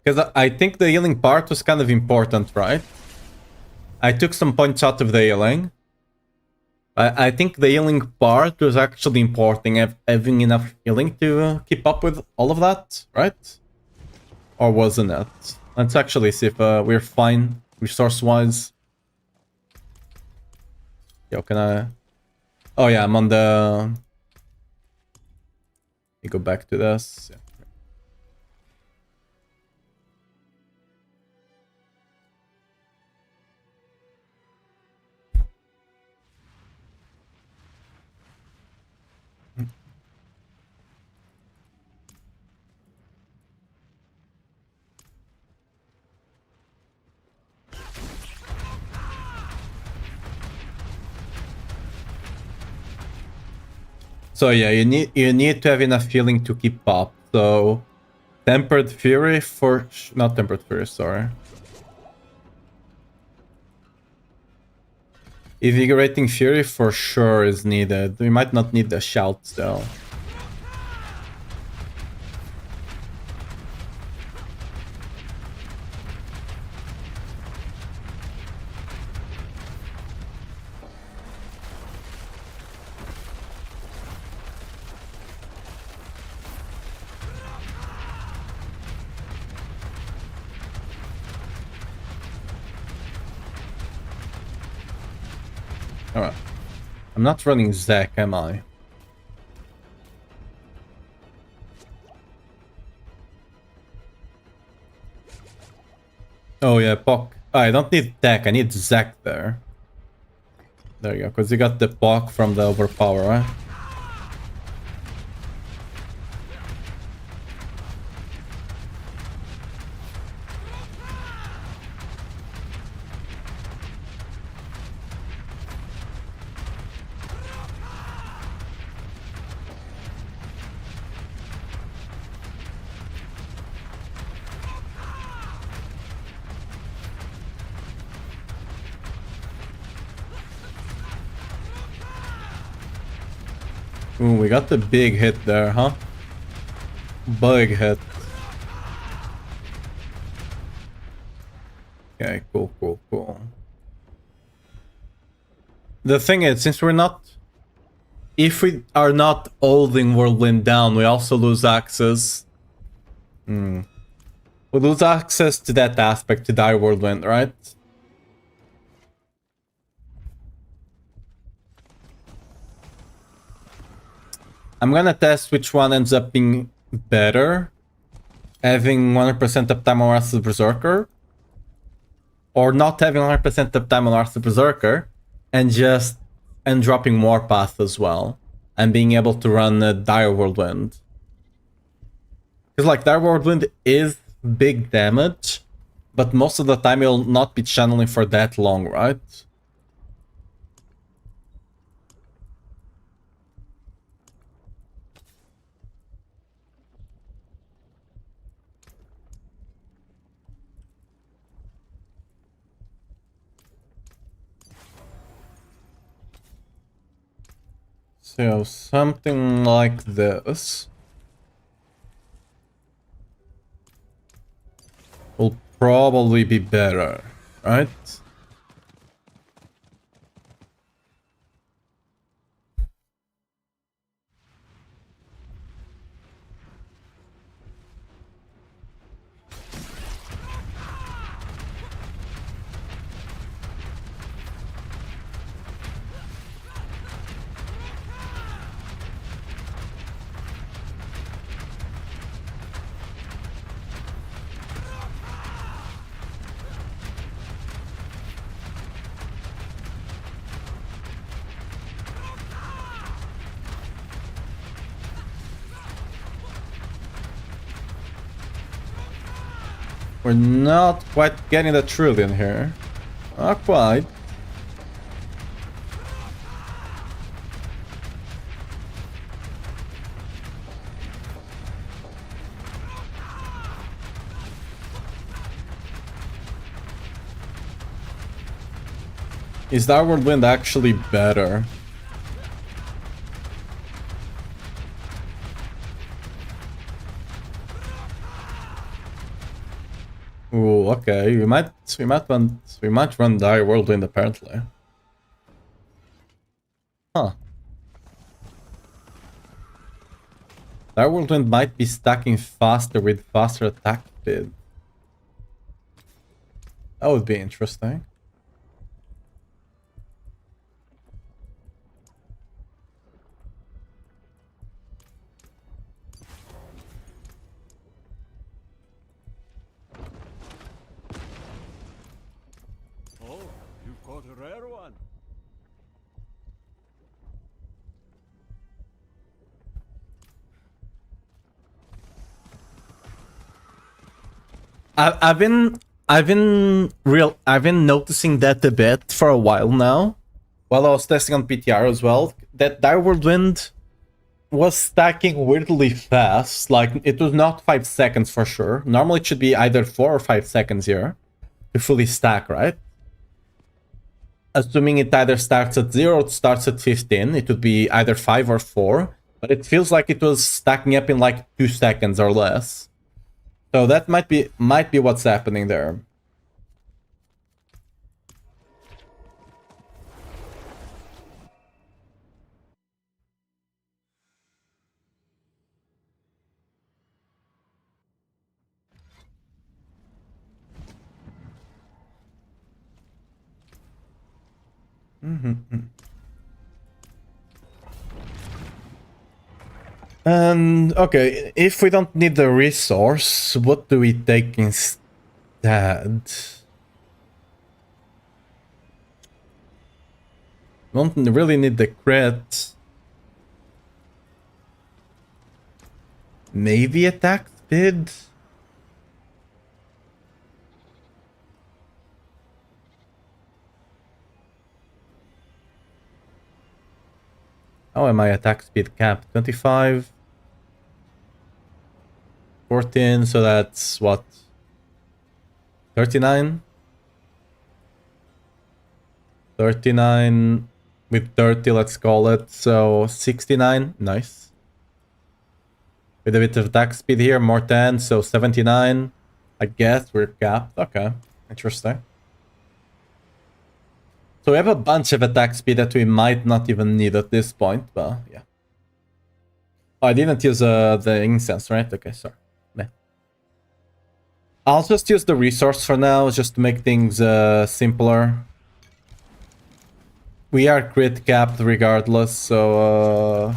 because I think the healing part was kind of important, right? I took some points out of the healing. I think the healing part was actually important, having enough healing to keep up with all of that, right? Or wasn't it? Let's actually see if we're fine resource-wise. Yo, can I... Oh yeah, I'm on the... Let me go back to this. Yeah. So yeah, you need to have enough healing to keep up. So Tempered Fury for not Tempered Fury, sorry. Invigorating Fury for sure is needed. We might not need the shouts though. Alright. I'm not running Zac, am I? Oh yeah, Pock. I don't need Tech, I need Zac there. There you go, because you got the Pock from the overpower, right? Ooh, we got the big hit there, huh? Big hit. Okay, cool. The thing is, since we're not... If we are not holding Whirlwind down, we also lose access. We lose access to that aspect, to die Whirlwind, right? I'm gonna test which one ends up being better. Having 100% uptime on Wrath of the Berserker. Or not having 100% uptime on Wrath of the Berserker. And dropping Warpath as well. And being able to run Dire Whirlwind. Because like Dire Whirlwind is big damage. But most of the time you'll not be channeling for that long, right? So something like this will probably be better, right? We're not quite getting the trillion here. Not quite. Is that Whirlwind actually better? Ooh, okay. We might run Dire Whirlwind apparently. Huh. Dire Whirlwind might be stacking faster with faster attack speed. That would be interesting. Oh, you caught a rare one. I've been noticing that a bit for a while now. While I was testing on PTR as well, that Dire Whirlwind was stacking weirdly fast. Like, it was not 5 seconds for sure. Normally it should be either 4 or 5 seconds here to fully stack, right? Assuming it either starts at 0 or starts at 15, it would be either 5 or 4. But it feels like it was stacking up in like 2 seconds or less. So that might be what's happening there. And okay, if we don't need the resource, what do we take instead? Don't really need the crit. Maybe attack speed? How am I attack speed capped? 25? 14, so that's what? 39? 39 with 30, let's call it. So 69, nice. With a bit of attack speed here, more 10, so 79. I guess we're capped. Okay, interesting. So we have a bunch of attack speed that we might not even need at this point, but yeah. Oh, I didn't use the incense, right? Okay, sorry. Meh. I'll just use the resource for now, just to make things simpler. We are crit capped regardless, so...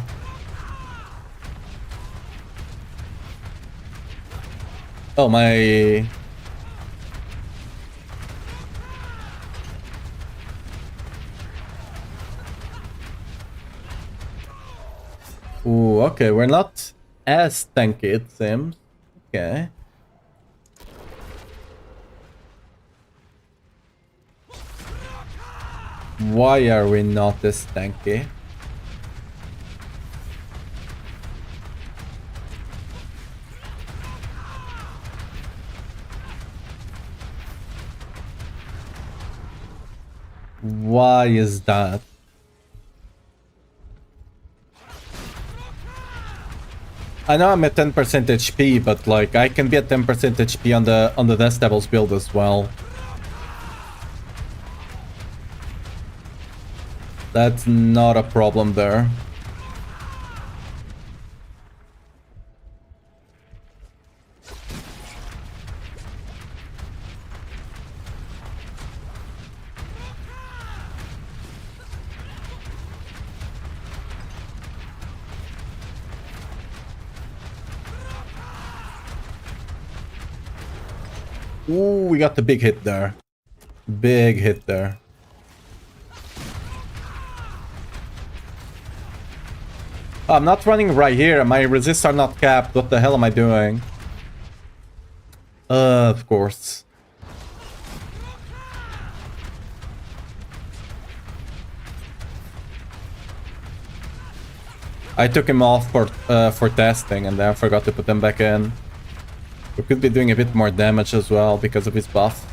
Oh, my... Ooh, okay, we're not as tanky, it seems. Okay. Why are we not as tanky? Why is that? I know I'm at 10% HP, but like I can be at 10% HP on the Death Devil's build as well. That's not a problem there. Ooh, we got the big hit there. Big hit there. Oh, I'm not running right here. My resists are not capped. What the hell am I doing? Of course. I took him off for testing and then forgot to put them back in. We could be doing a bit more damage as well because of his buff.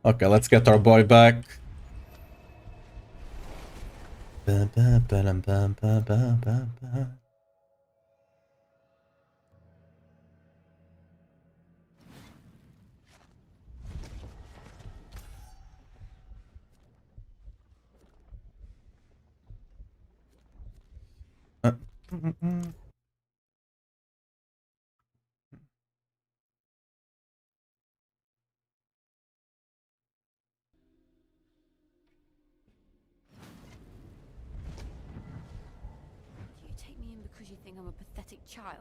Okay, let's get our boy back. Do you take me in because you think I'm a pathetic child?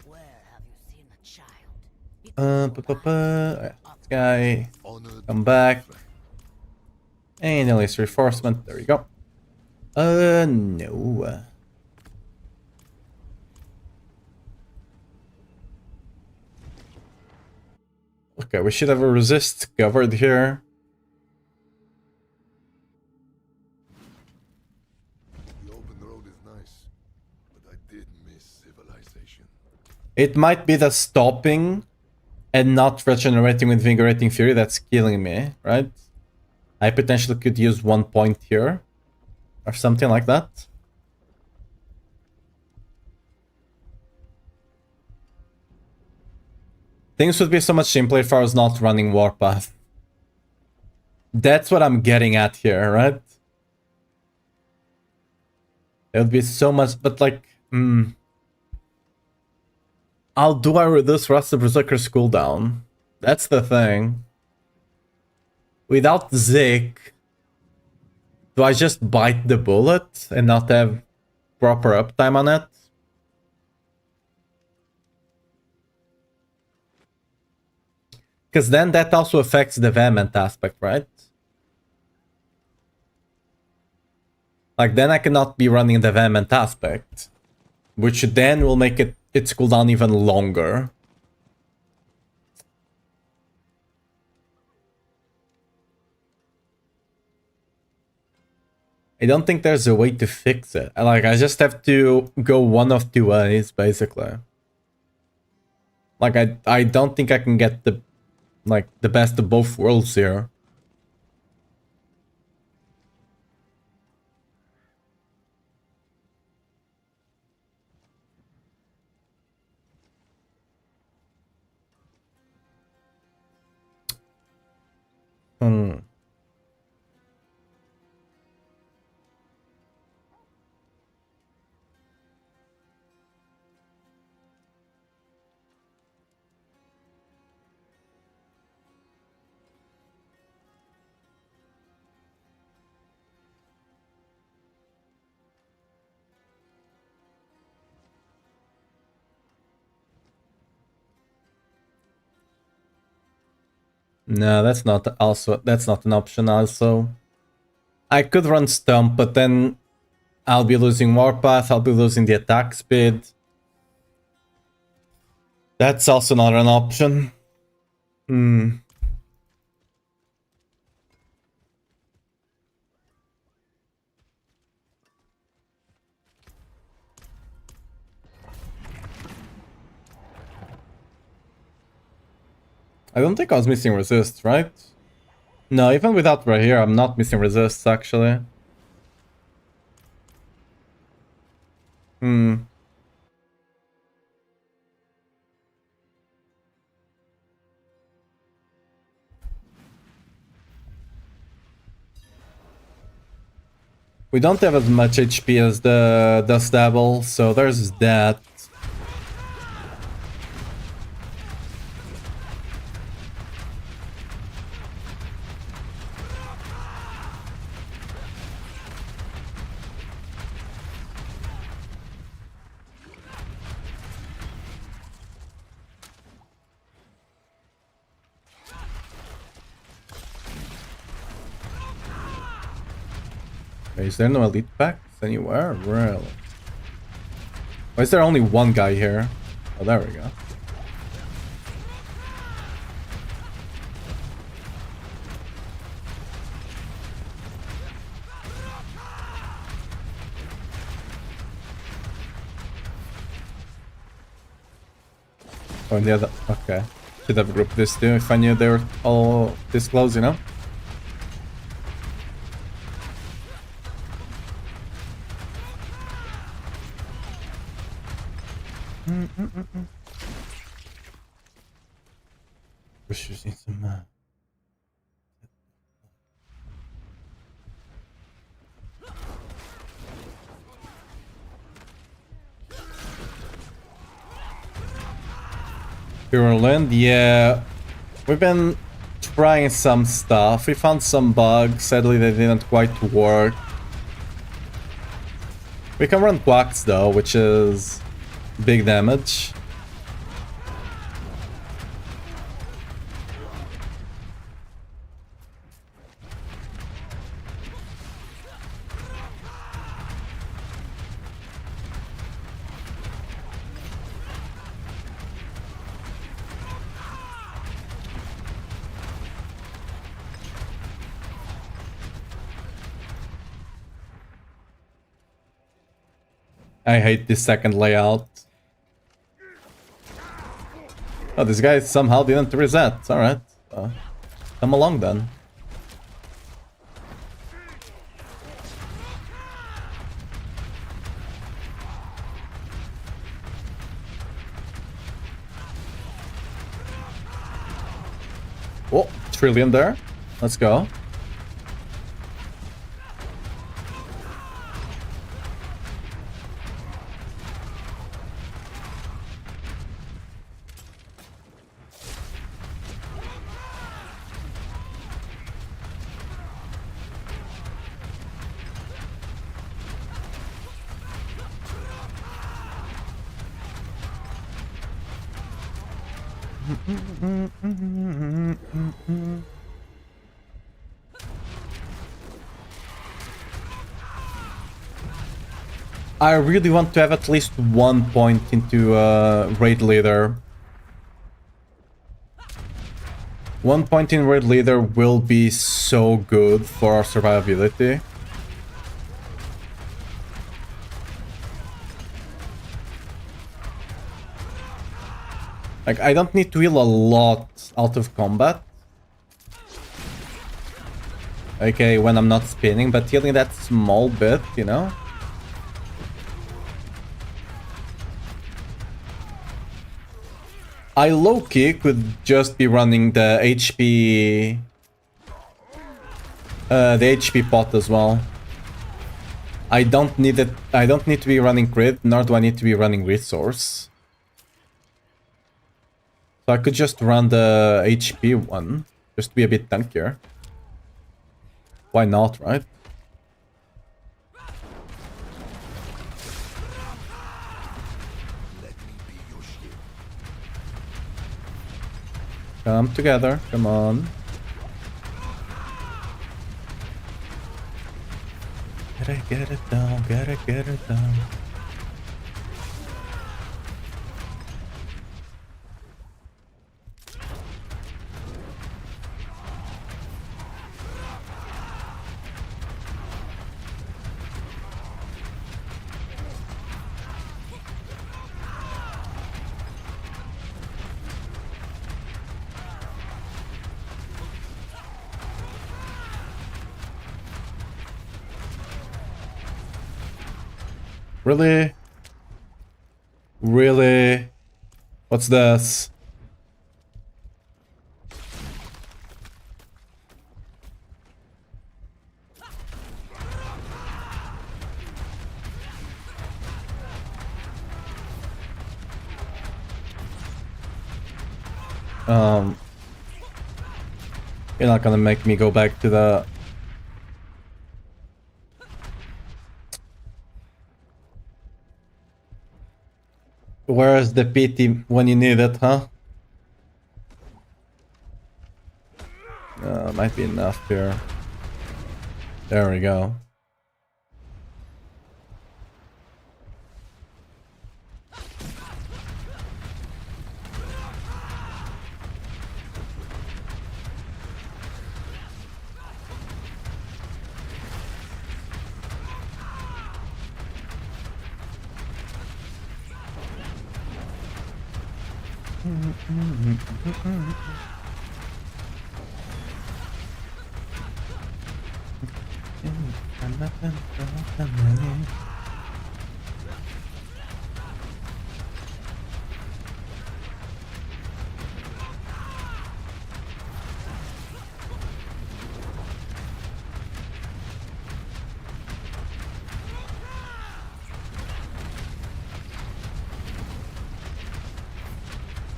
Where have you seen a child? This guy, Honored come back. And at least reinforcement. There we go. No. Okay, we should have a resist covered here. The open road is nice, but I did miss civilization. It might be the stopping and not regenerating with Invigorating Fury that's killing me, right? I potentially could use 1 point here. Or something like that. Things would be so much simpler if I was not running Warpath. That's what I'm getting at here, right? It would be so much, but like, how do I reduce Rust of Berserker's cooldown? That's the thing. Without Zik, do I just bite the bullet and not have proper uptime on it? Because then that also affects the vehement aspect, right? Like, then I cannot be running the vehement aspect, which then will make its cooldown even longer. I don't think there's a way to fix it. Like, I just have to go one of two ways, basically. Like, I don't think I can get the best of both worlds here. No, that's not an option also. I could run Stump, but then I'll be losing Warpath, I'll be losing the attack speed. That's also not an option. I don't think I was missing resist, right? No, even without right here, I'm not missing resists, actually. We don't have as much HP as the Dust Dabble, so there's that. Is there no elite packs anywhere? Really? Why is there only one guy here? Oh, there we go. Oh, the other. Okay. Should have grouped this too if I knew they were all this close, you know? Just using some. Whirlwind, yeah. We've been trying some stuff. We found some bugs. Sadly, they didn't quite work. We can run quacks though, which is big damage. I hate this second layout. Oh, this guy somehow didn't reset. Alright. Come along then. Oh, trillion there. Let's go. I really want to have at least 1 point into raid leader. 1 point in raid leader will be so good for our survivability. Like, I don't need to heal a lot out of combat. Okay, when I'm not spinning, but healing that small bit, you know? I low-key could just be running the HP... the HP pot as well. I don't need it. I don't need to be running crit, nor do I need to be running resource. So I could just run the HP one, just to be a bit tankier. Why not, right? Come together, come on. Gotta get it down, gotta get it down. Really? Really? What's this? You're not gonna make me go back to the... Where's the PT when you need it, huh? Might be enough here. There we go.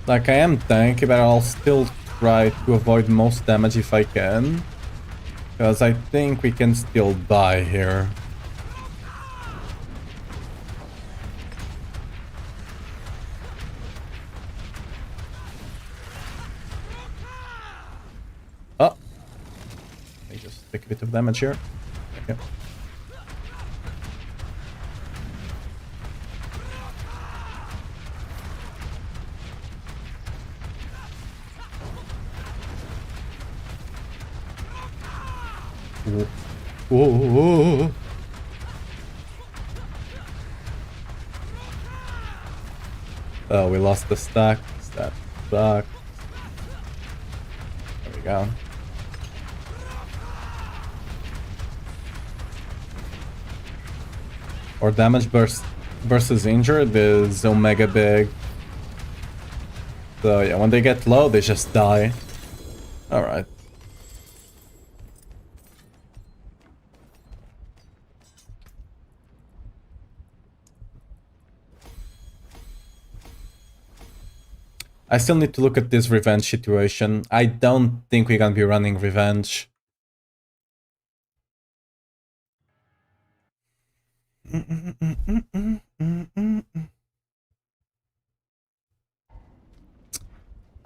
Like, I am tanky, but I'll still try to avoid most damage if I can. Because I think we can still die here. Oh! I just take a bit of damage here. Okay. Whoa. Oh, we lost the stack. That sucks. There we go. Or damage burst versus injured is omega big. So yeah, when they get low, they just die. Alright. I still need to look at this revenge situation. I don't think we're gonna be running revenge.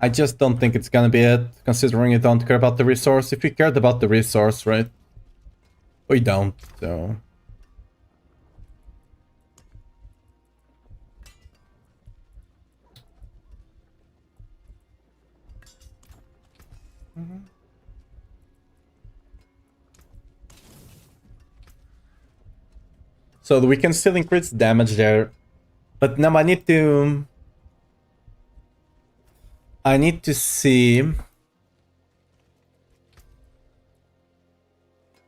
I just don't think it's gonna be it, considering you don't care about the resource. If we cared about the resource, right? We don't, so... So we can still increase damage there. But now I need to see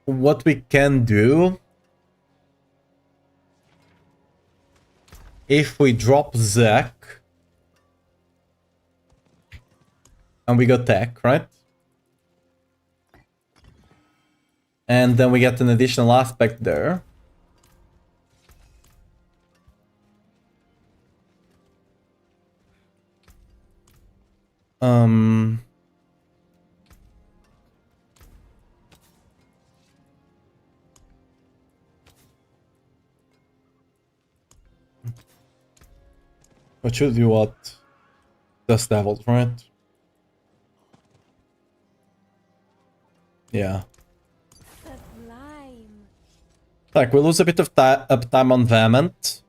what we can do if we drop Zack and we go tech, right? And then we get an additional aspect there. What should you what? Dust Devils, right? Yeah. Sublime. Like, we lose a bit of uptime on Vehement.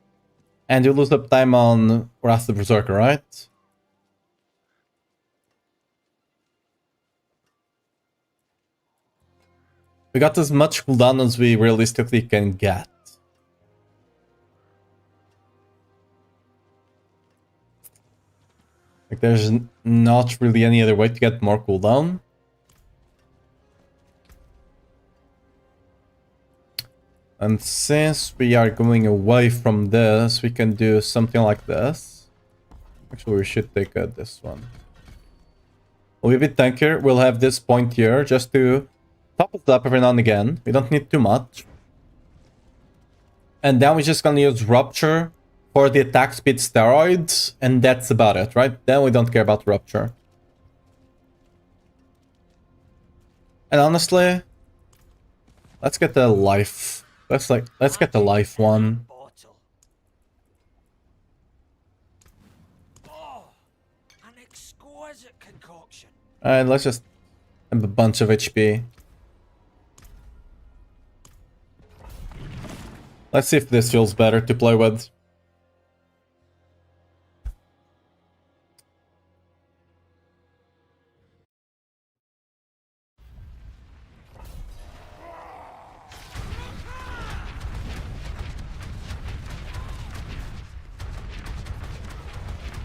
And you lose uptime on Wrath of the Berserker, right? We got as much cooldown as we realistically can get. Like, there's not really any other way to get more cooldown. And since we are going away from this, we can do something like this. Actually, we should take this one. We'll be a bit tankier. We'll have this point here just to top it up every now and again. We don't need too much. And then we're just gonna use Rupture for the attack speed steroids, and that's about it, right? Then we don't care about Rupture. And honestly, let's get the life. Let's get the life one. An exquisite concoction. Alright, let's just have a bunch of HP. Let's see if this feels better to play with.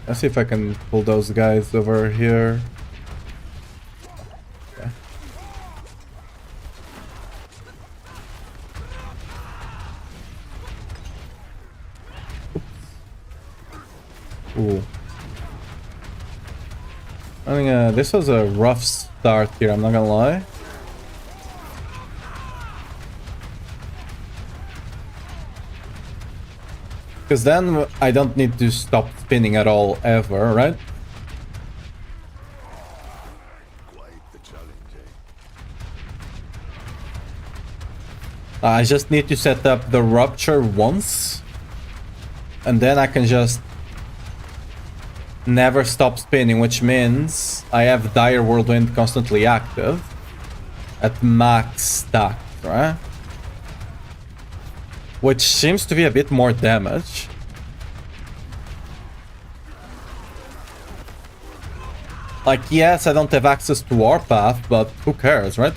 Let's see if I can pull those guys over here. Okay. Ooh. I think this was a rough start here, I'm not gonna lie. Because then I don't need to stop spinning at all, ever, right? Quite the challenge, I just need to set up the rupture once. And then I can just never stop spinning, which means I have Dire Whirlwind constantly active at max stack, right? Which seems to be a bit more damage. Like, yes, I don't have access to Warpath, but who cares, right?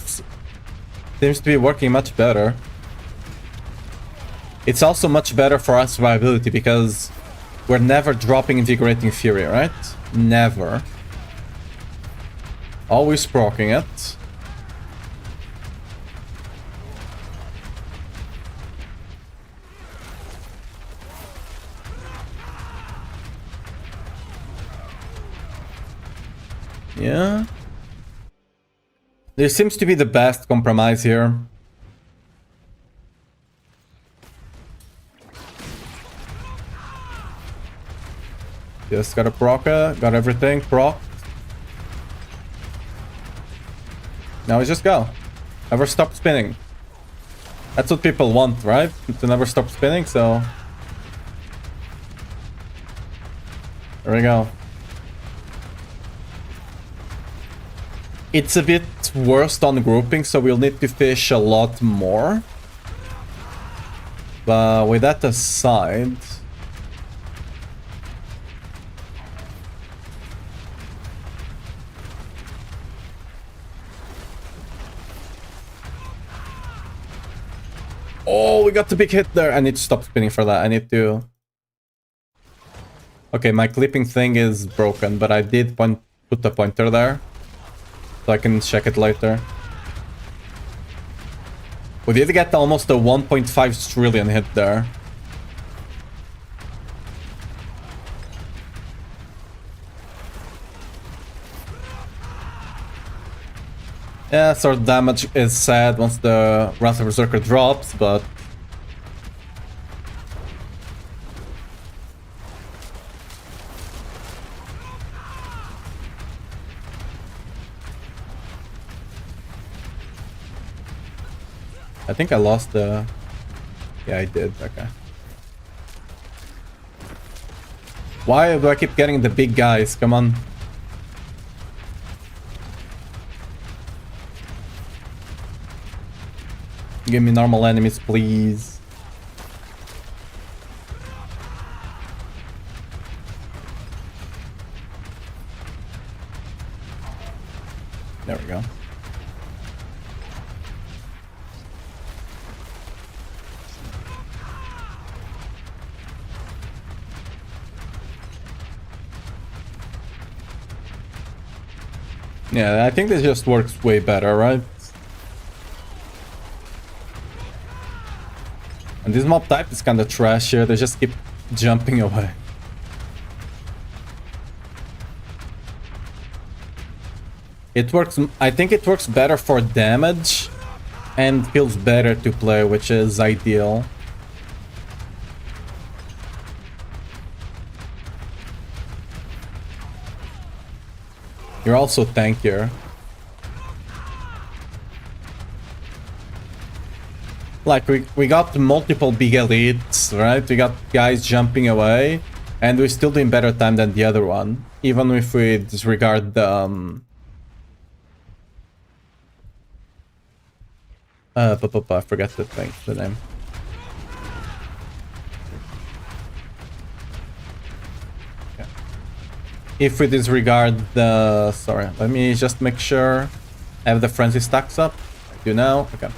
Seems to be working much better. It's also much better for our survivability because we're never dropping Invigorating Fury, right? Never. Always proccing it. Yeah. This seems to be the best compromise here. Just got a proca, got everything, proc. Now we just go. Never stop spinning. That's what people want, right? To never stop spinning, so... There we go. It's a bit worse on grouping, so we'll need to fish a lot more. But with that aside... Oh, we got the big hit there. I need to stop spinning for that. I need to... Okay, my clipping thing is broken, but I did put the pointer there. So I can check it later. We did get almost a 1.5 trillion hit there. Yeah, sword damage is sad once the Wrath of Berserker drops, but... I think I lost the... Yeah, I did. Okay. Why do I keep getting the big guys? Come on. Give me normal enemies, please. There we go. Yeah, I think this just works way better, right? And this mob type is kind of trash here. They just keep jumping away. It works... I think it works better for damage and feels better to play, which is ideal. You're also tankier. Like, we got multiple big elites, right? We got guys jumping away, and we're still doing better time than the other one. Even if we disregard the... I forget the thing, the name. Yeah. If we disregard the... Sorry, let me just make sure I have the frenzy stacks up. I do now. Okay.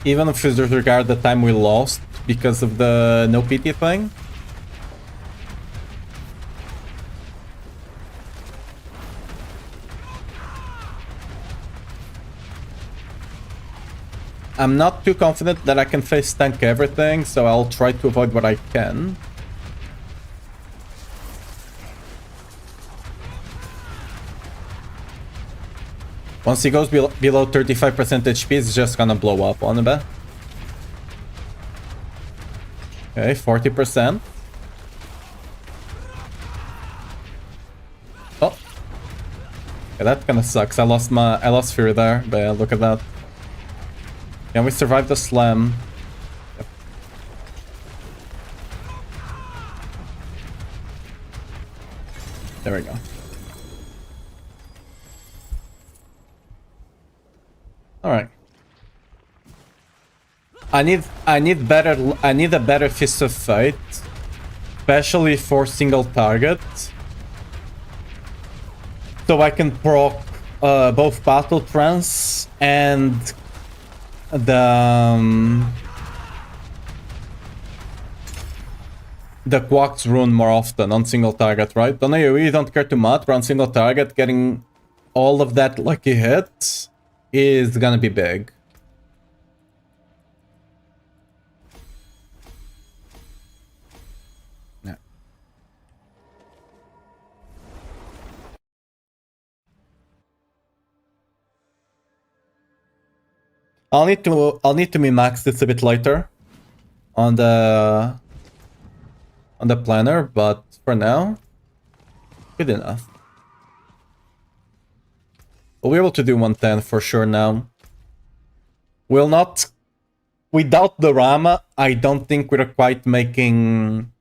Even if we disregard the time we lost because of the no pity thing, I'm not too confident that I can face tank everything, so I'll try to avoid what I can. Once he goes below 35% HP, it's just gonna blow up on a bit. Okay, 40%. Oh. Okay, that kinda sucks. I lost Fury there, but yeah, look at that. Can we survive the slam? Yep. There we go. All right. I need a better Fist of Fate, especially for single target, so I can proc both Battle Trance and the Quack's Rune more often on single target, right? Don't you really don't care too much, but on single target, getting all of that lucky hit is gonna be big. Yeah. I'll need to min-max this a bit later on the planner, but for now, good enough. We'll be able to do 110 for sure now. We'll not... Without the Rama, I don't think we're quite making...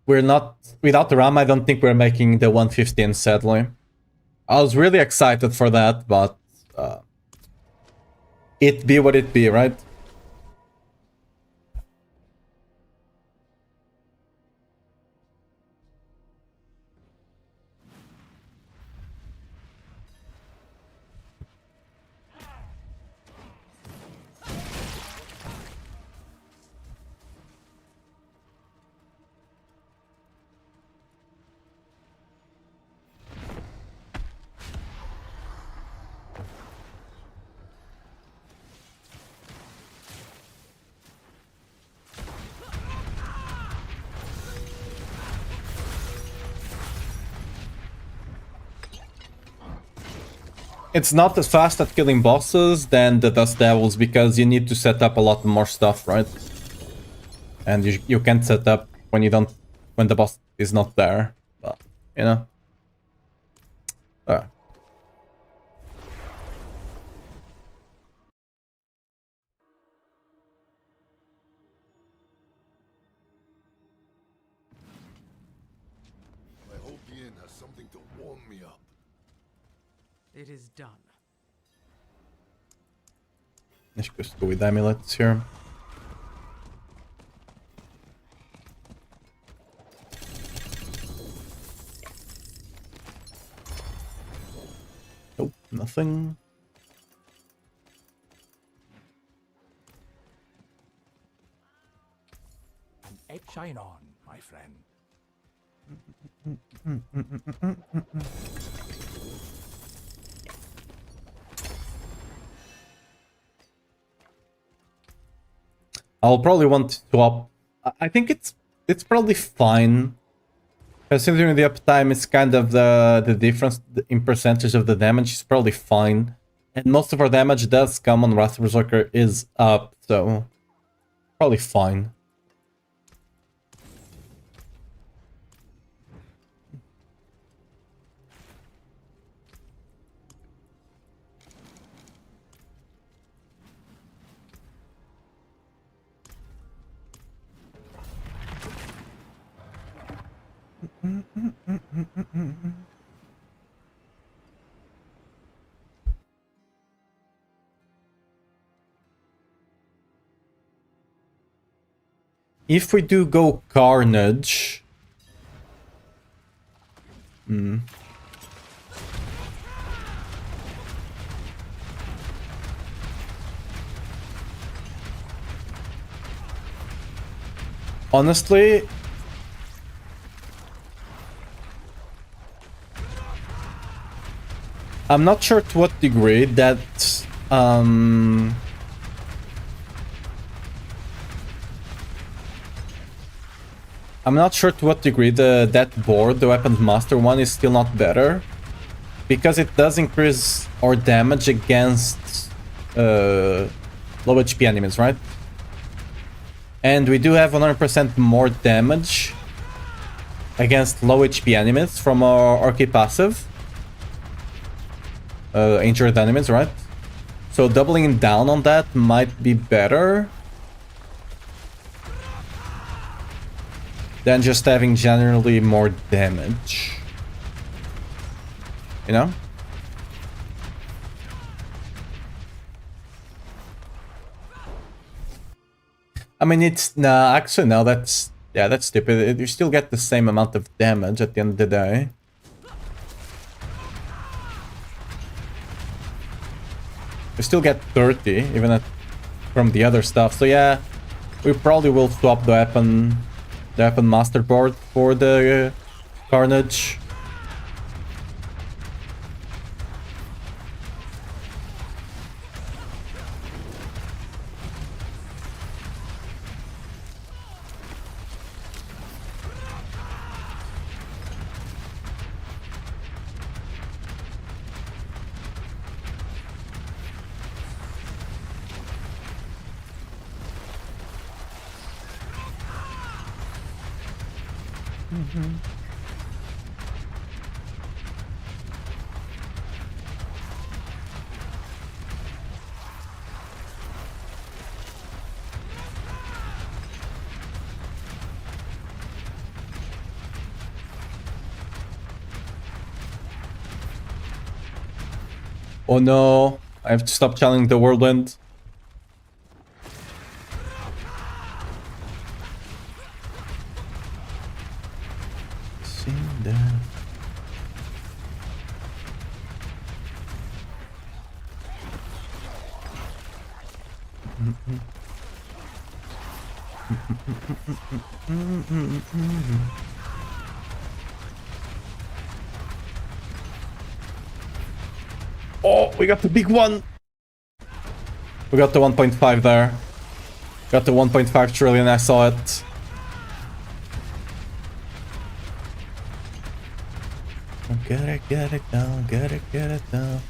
We're not... Without the Rama, I don't think we're making the 115, sadly. I was really excited for that, but... it be what it be, right? It's not as fast at killing bosses than the Dust Devils because you need to set up a lot more stuff, right? And you can't set up when the boss is not there, but you know. Alright. I hope the inn has something to warm me up. It is done. Let's just go with amulets here. Nope, nothing. Shine on, my friend. I'll probably want to swap. I think it's probably fine. Considering the uptime is kind of the difference in percentage of the damage is probably fine. And most of our damage does come on Wrath Berserker is up, so probably fine. If we do go Carnage... Honestly... I'm not sure to what degree that... I'm not sure to what degree that board, the Weapons Master one, is still not better. Because it does increase our damage against low HP enemies, right? And we do have 100% more damage against low HP enemies from our key passive. Injured enemies, right? So doubling down on that might be better than just having generally more damage. You know? I mean, it's... Nah, actually, no, that's... Yeah, that's stupid. You still get the same amount of damage at the end of the day. You still get 30, even from the other stuff. So yeah, we probably will swap the weapon master board for the Carnage. Oh no, I have to stop channeling the Whirlwind. Oh, we got the big one. We got the 1.5 there. Got the 1.5 trillion, I saw it. Get it down, get it down.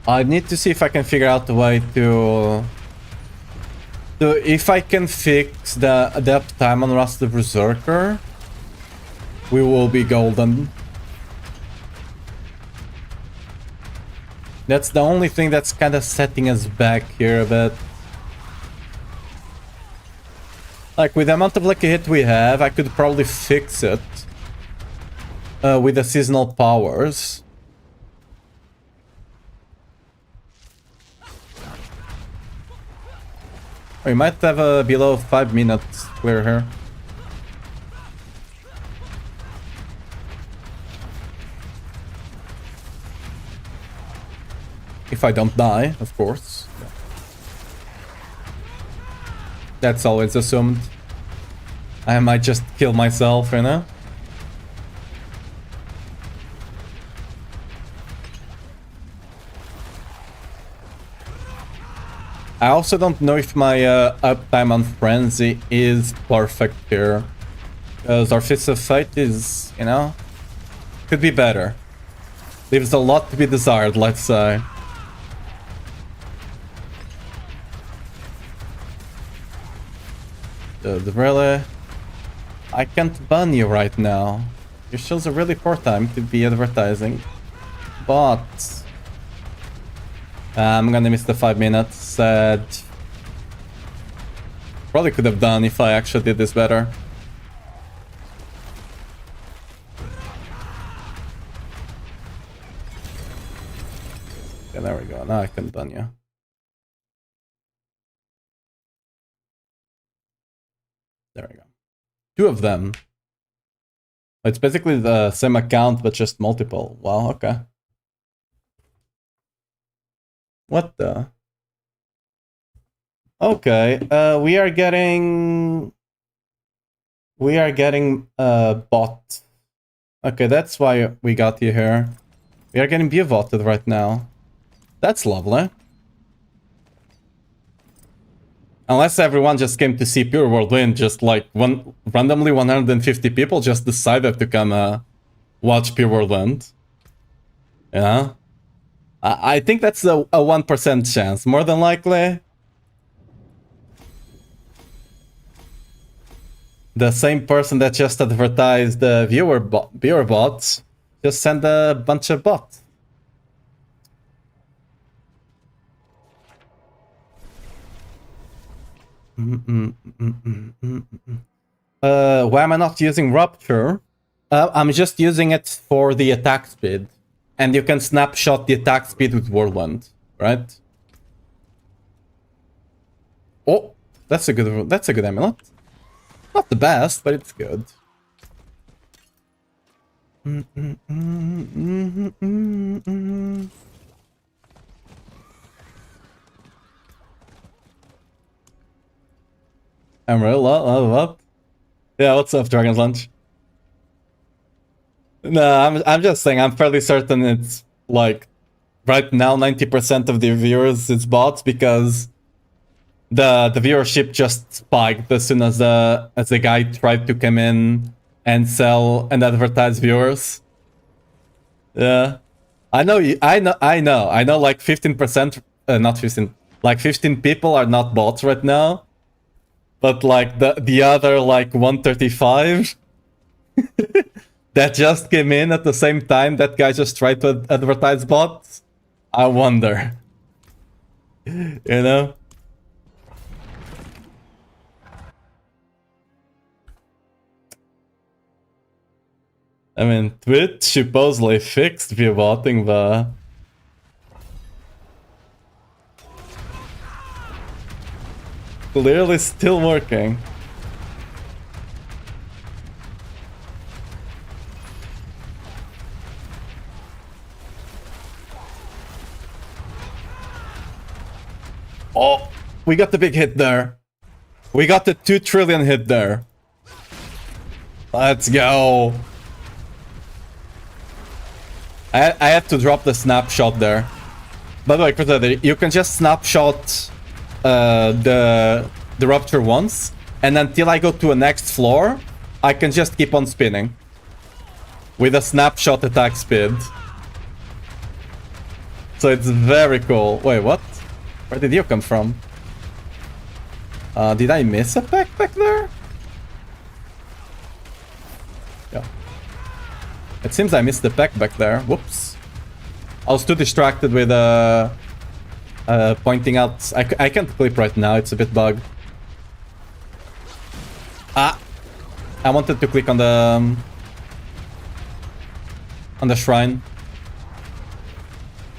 I need to see if I can figure out the way to... if I can fix the uptime on Rust the Berserker, we will be golden. That's the only thing that's kind of setting us back here a bit. Like, with the amount of lucky hit we have, I could probably fix it with the seasonal powers. We might have a below 5 minutes clear here. If I don't die, of course. That's always assumed. I might just kill myself, you know? I also don't know if my uptime on Frenzy is perfect here. Because our Fist of Fate is, you know, could be better. Leaves a lot to be desired, let's say. Really, I can't ban you right now. It shows a really poor time to be advertising. But... I'm gonna miss the 5 minutes. Sad. Probably could have done if I actually did this better. Yeah, there we go. Now I can ban you. There we go. 2 of them. It's basically the same account, but just multiple. Wow, okay. What the? Okay, we are getting bot. Okay, that's why we got you here. We are getting view voted right now. That's lovely. Unless everyone just came to see Pure Whirlwind, just like randomly 150 people just decided to come watch Pure Whirlwind. Yeah. I think that's a 1% chance, more than likely. The same person that just advertised the viewer bots just sent a bunch of bots. Why am I not using Rupture? I'm just using it for the attack speed. And you can snapshot the attack speed with Whirlwind, right? Oh, that's a good amulet. Not the best, but it's good. Emerald, what? Yeah, what's up, Dragon's Lunch? No, I'm just saying, I'm fairly certain it's like right now 90% of the viewers it's bots because the viewership just spiked as soon as the guy tried to come in and sell and advertise viewers. Yeah. I know like 15%, not 15, like 15 people are not bots right now. But like the other like 135 that just came in at the same time that guy just tried to advertise bots. I wonder. You know? I mean, Twitch supposedly fixed view botting, but clearly still working. Oh, we got the big hit there. We got the 2 trillion hit there. Let's go. I had to drop the snapshot there. By the way, Crusader, you can just snapshot the rupture once, and until I go to a next floor, I can just keep on spinning with a snapshot attack speed. So it's very cool. Wait, what? Where did you come from? Did I miss a pack back there? Yeah. It seems I missed the pack back there. Whoops. I was too distracted with pointing out. I can't clip right now, it's a bit bugged. Ah! I wanted to click on the shrine.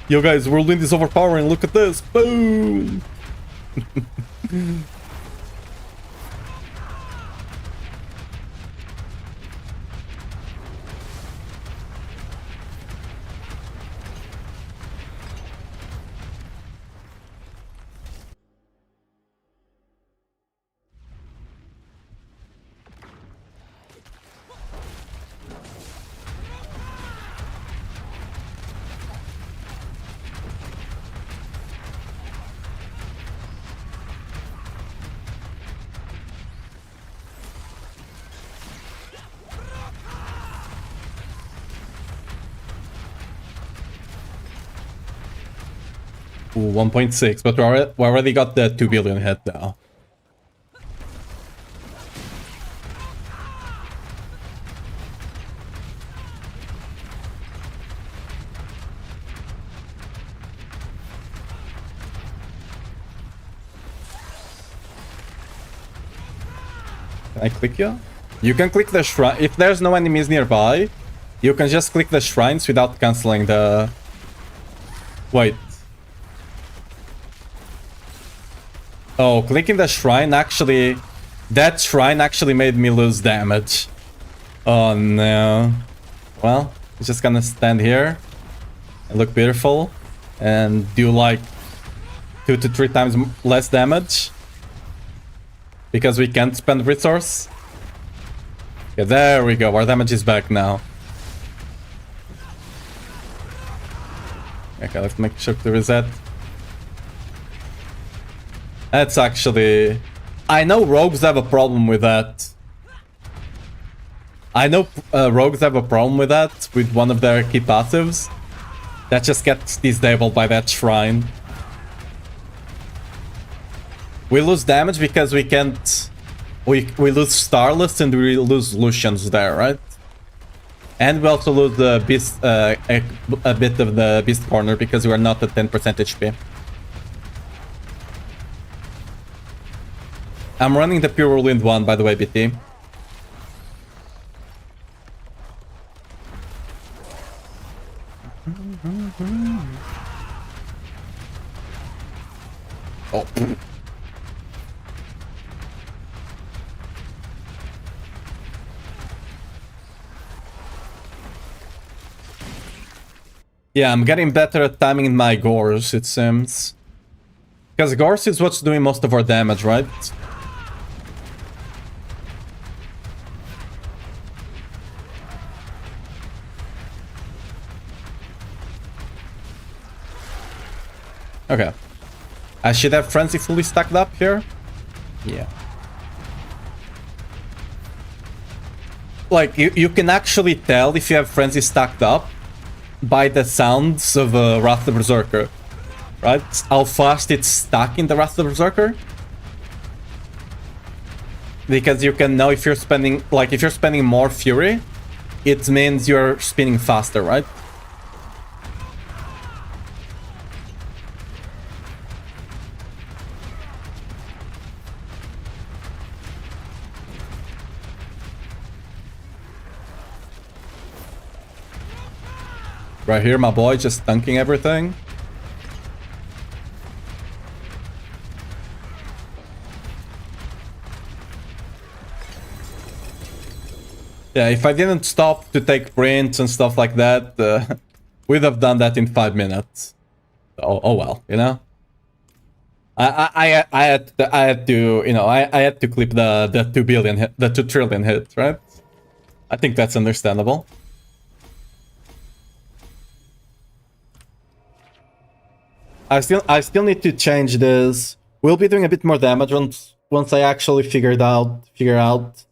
Yo guys, Whirlwind is overpowering, look at this! Boom! Ooh, 1.6, but we already got the 2 billion hit now. Can I click you? You can click the shrine. If there's no enemies nearby, you can just click the shrines without cancelling the... Wait. Oh, clicking the shrine actually... That shrine actually made me lose damage. Oh no. Well, I'm just gonna stand here and look beautiful and do like 2 to 3 times less damage. because we can't spend resource. Yeah, there we go. Our damage is back now. Okay, let's make sure to reset. That's actually... I know rogues have a problem with that. I know rogues have a problem with that, with one of their key passives. That just gets disabled by that shrine. We lose damage because we can't... We lose Starless and we lose Lucians there, right? And we also lose the Beast, a bit of the Beast Corner because we are not at 10% HP. I'm running the Pure Whirlwind one, by the way, BT. Oh. Yeah, I'm getting better at timing my gores, it seems. Because gores is what's doing most of our damage, right? Okay. I should have Frenzy fully stacked up here. Yeah. Like, you can actually tell if you have Frenzy stacked up by the sounds of Wrath of the Berserker. Right? How fast it's stacking the Wrath of the Berserker. Because you can know if you're spending... Like, if you're spending more Fury, it means you're spinning faster, right? Right here, my boy just dunking everything. Yeah, if I didn't stop to take prints and stuff like that, we'd have done that in 5 minutes. Oh well, you know. I had to, you know, I had to clip the 2 billion hit, the 2 trillion hit, right? I think that's understandable. I still need to change this. We'll be doing a bit more damage once I actually figure out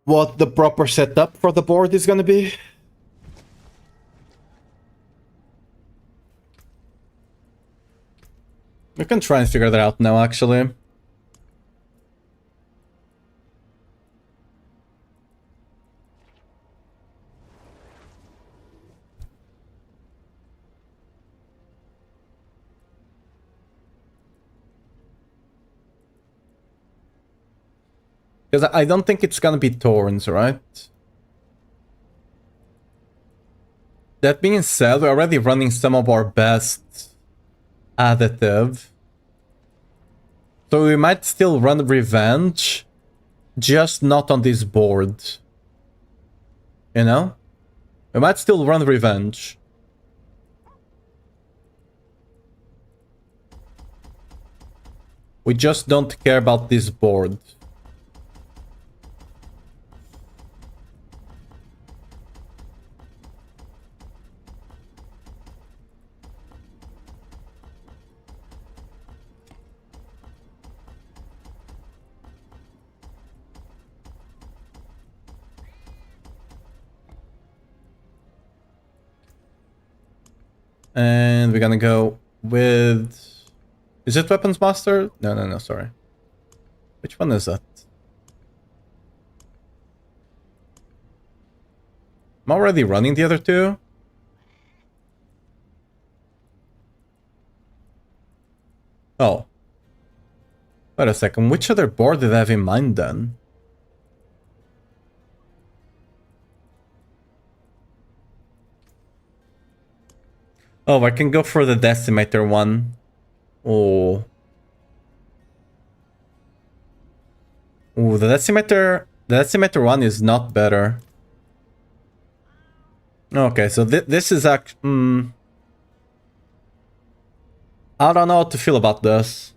what the proper setup for the board is gonna be. We can try and figure that out now, actually. Because I don't think it's gonna be Thorns, right? That being said, we're already running some of our best additive. So we might still run Revenge, just not on this board. You know? We might still run Revenge. We just don't care about this board. And we're gonna go with... Is it Weapons Master? No, sorry. Which one is that? I'm already running the other two. Oh. Wait a second, which other board did I have in mind then? Oh, I can go for the Decimator one. Oh. Ooh, the Decimator one is not better. Okay, so this is actually... I don't know how to feel about this.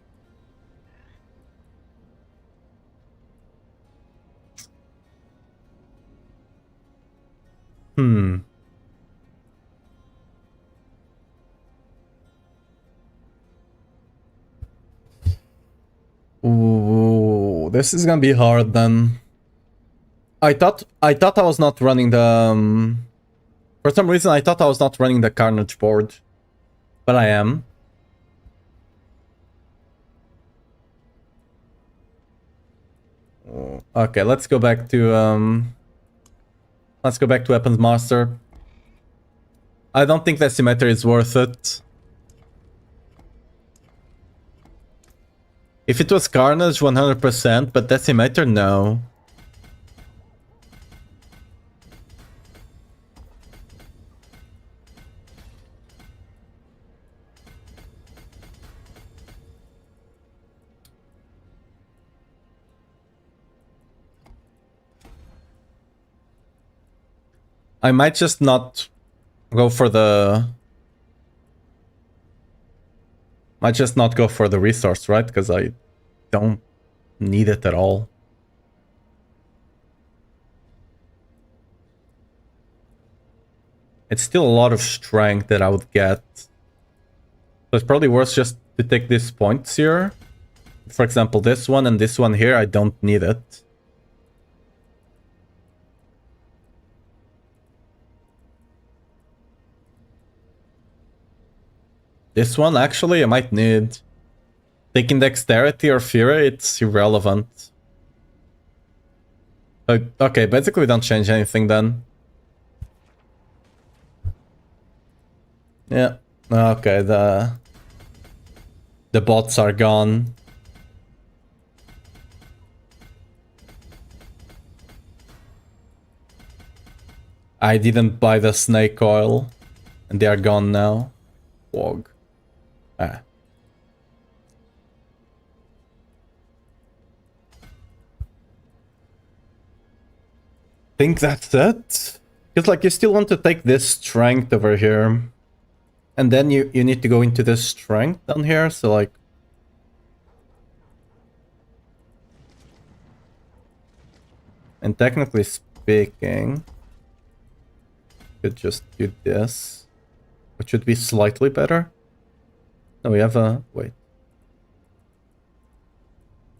this is gonna be hard then. I thought I was not running the... for some reason, I thought I was not running the Carnage board. But I am. Okay, let's go back to... let's go back to Weapons Master. I don't think that Symmetry is worth it. If it was Carnage, 100%, but Decimator, no. I might just not go for the... might just not go for the resource, right? Because I don't need it at all. It's still a lot of strength that I would get. So it's probably worth just to take these points here. For example, this one and this one here, I don't need it. This one, actually, I might need. Taking Dexterity or Fury, it's irrelevant. Okay, basically don't change anything then. Yeah, okay, the bots are gone. I didn't buy the snake oil, and they are gone now. Wog. Ah. Think that's it? Because like you still want to take this strength over here. And then you need to go into this strength down here, so like... And technically speaking... could just do this. Which would be slightly better. No, we have a... wait.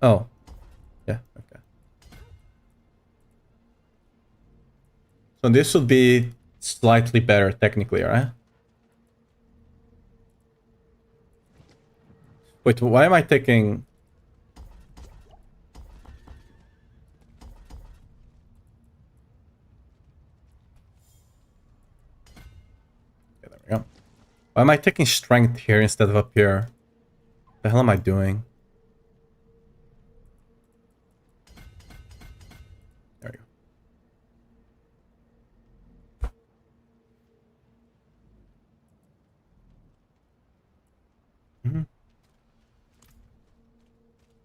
Oh. Yeah, okay. So this would be slightly better, technically, right? Wait, why am I taking... okay, there we go. Why am I taking strength here instead of up here? What the hell am I doing? There we go. Mm-hmm.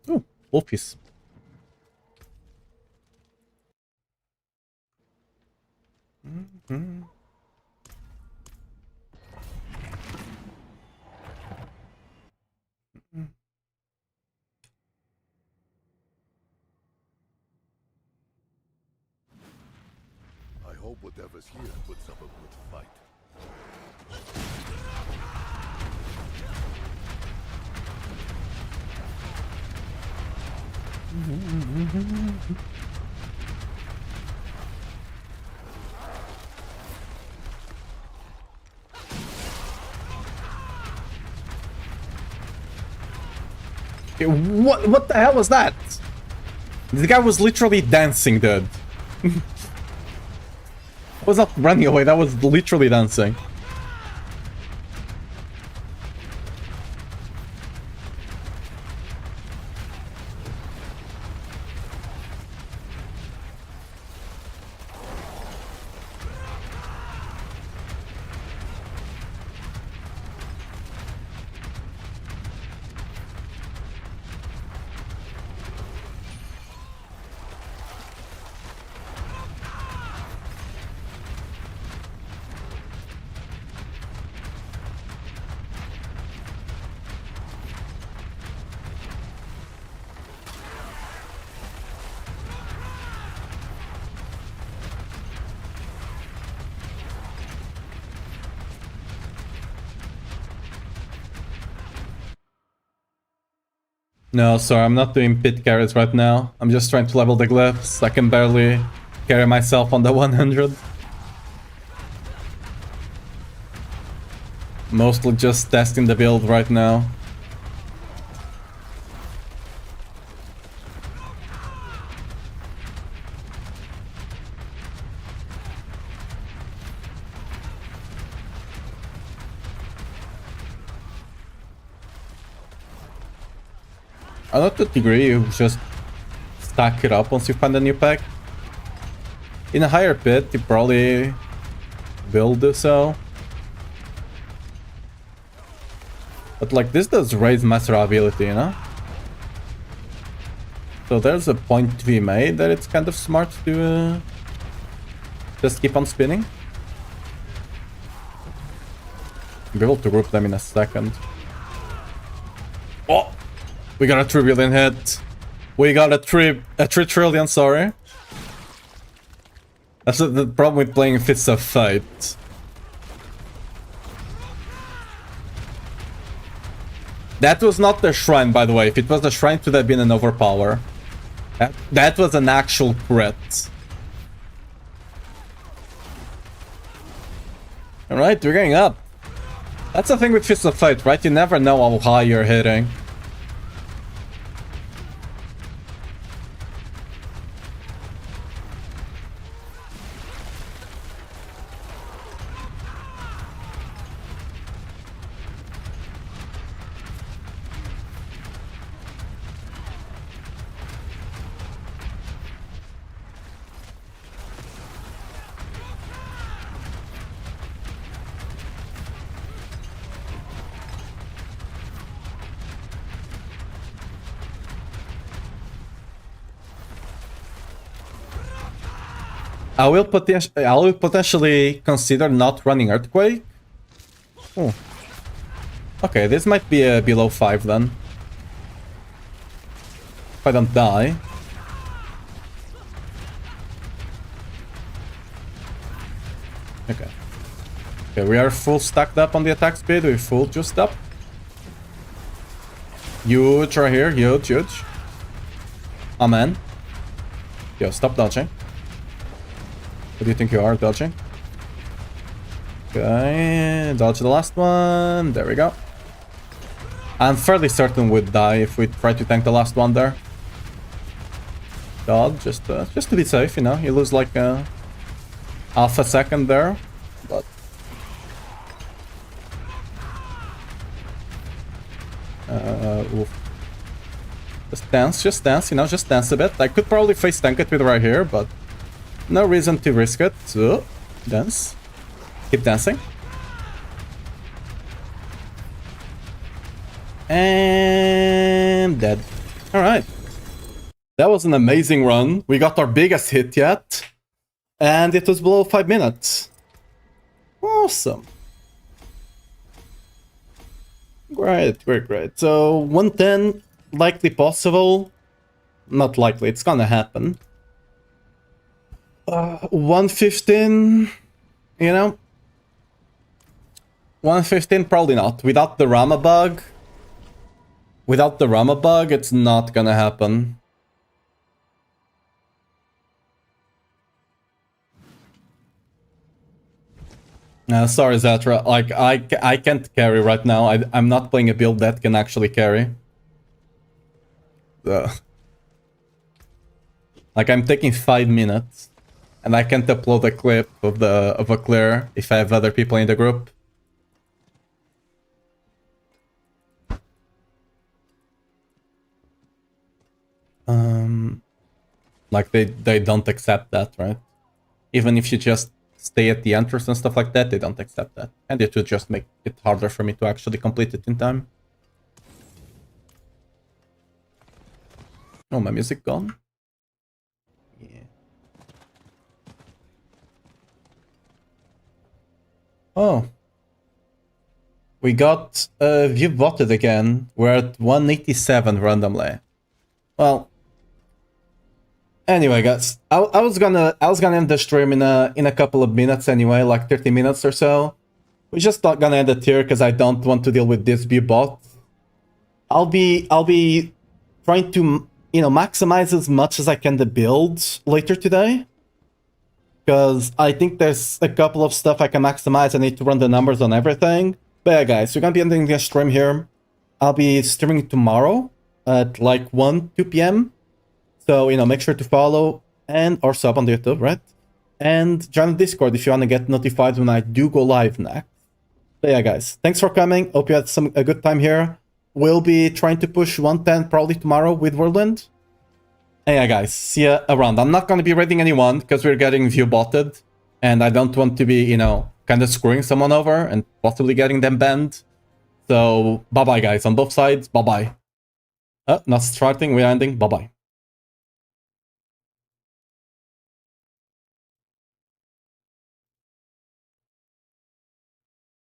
Oh, full piece. Mm-hmm. I hope whatever's here puts up a good fight. What the hell was that? The guy was literally dancing, dude. I was not running away, that was literally dancing. No, sorry, I'm not doing pit carries right now. I'm just trying to level the glyphs. I can barely carry myself on the 100. Mostly just testing the build right now. I not to degree you just stack it up once you find a new pack. In a higher pit, you probably will do so. But like this does raise master ability, you know? So there's a point to be made that it's kind of smart to just keep on spinning. Be able to group them in a second. Oh! We got a 3 billion hit. We got a 3 trillion, sorry. That's the problem with playing Fists of Fate. That was not the shrine, by the way. If it was the shrine, it would have been an overpower. That was an actual crit. Alright, we're getting up. That's the thing with Fists of Fate, right? You never know how high you're hitting. I will potentially consider not running Earthquake. Oh. Okay, this might be a below 5 then. If I don't die. Okay. Okay, we are full stacked up on the attack speed. We're full juiced up. Huge right here. Huge, huge. Amen. Yo, stop dodging. What do you think you are, dodging? Okay, dodge the last one. There we go. I'm fairly certain we'd die if we try to tank the last one there. Dodge, just to be safe, you know. You lose like half a second there, but oof. Just dance, you know, just dance a bit. I could probably face tank it with right here, but no reason to risk it. So, dance. Keep dancing. And dead. Alright. That was an amazing run. We got our biggest hit yet. And it was below 5 minutes. Awesome. Great, great, great. So, 110, likely possible. Not likely, it's gonna happen. 115, you know? 115, probably not. Without the Rama bug, it's not gonna happen. Sorry, Zatra. Like, I can't carry right now. I'm not playing a build that can actually carry. Like, I'm taking 5 minutes. And I can't upload a clip of a clear if I have other people in the group. Like they don't accept that, right? Even if you just stay at the entrance and stuff like that, they don't accept that. And it would just make it harder for me to actually complete it in time. Oh, my music gone? Yeah. Oh. We got view botted again. We're at 187 randomly. Well, anyway, guys, I was gonna end the stream in a couple of minutes anyway, like 30 minutes or so. We're just not gonna end it here because I don't want to deal with this view bot. I'll be trying to, maximize as much as I can the builds later today. Because I think there's a couple of stuff I can maximize. I need to run the numbers on everything. But yeah, guys, we're gonna be ending the stream here. I'll be streaming tomorrow at like 2 p.m. So, make sure to follow and or sub on the YouTube, right? And join the Discord if you want to get notified when I do go live next. But yeah, guys, thanks for coming. Hope you had a good time here. We'll be trying to push 110 probably tomorrow with Whirlwind. And yeah, guys, see ya around. I'm not going to be raiding anyone because we're getting view botted. And I don't want to be, kind of screwing someone over and possibly getting them banned. So, bye-bye, guys, on both sides. Bye-bye. Not starting, we're ending. Bye-bye.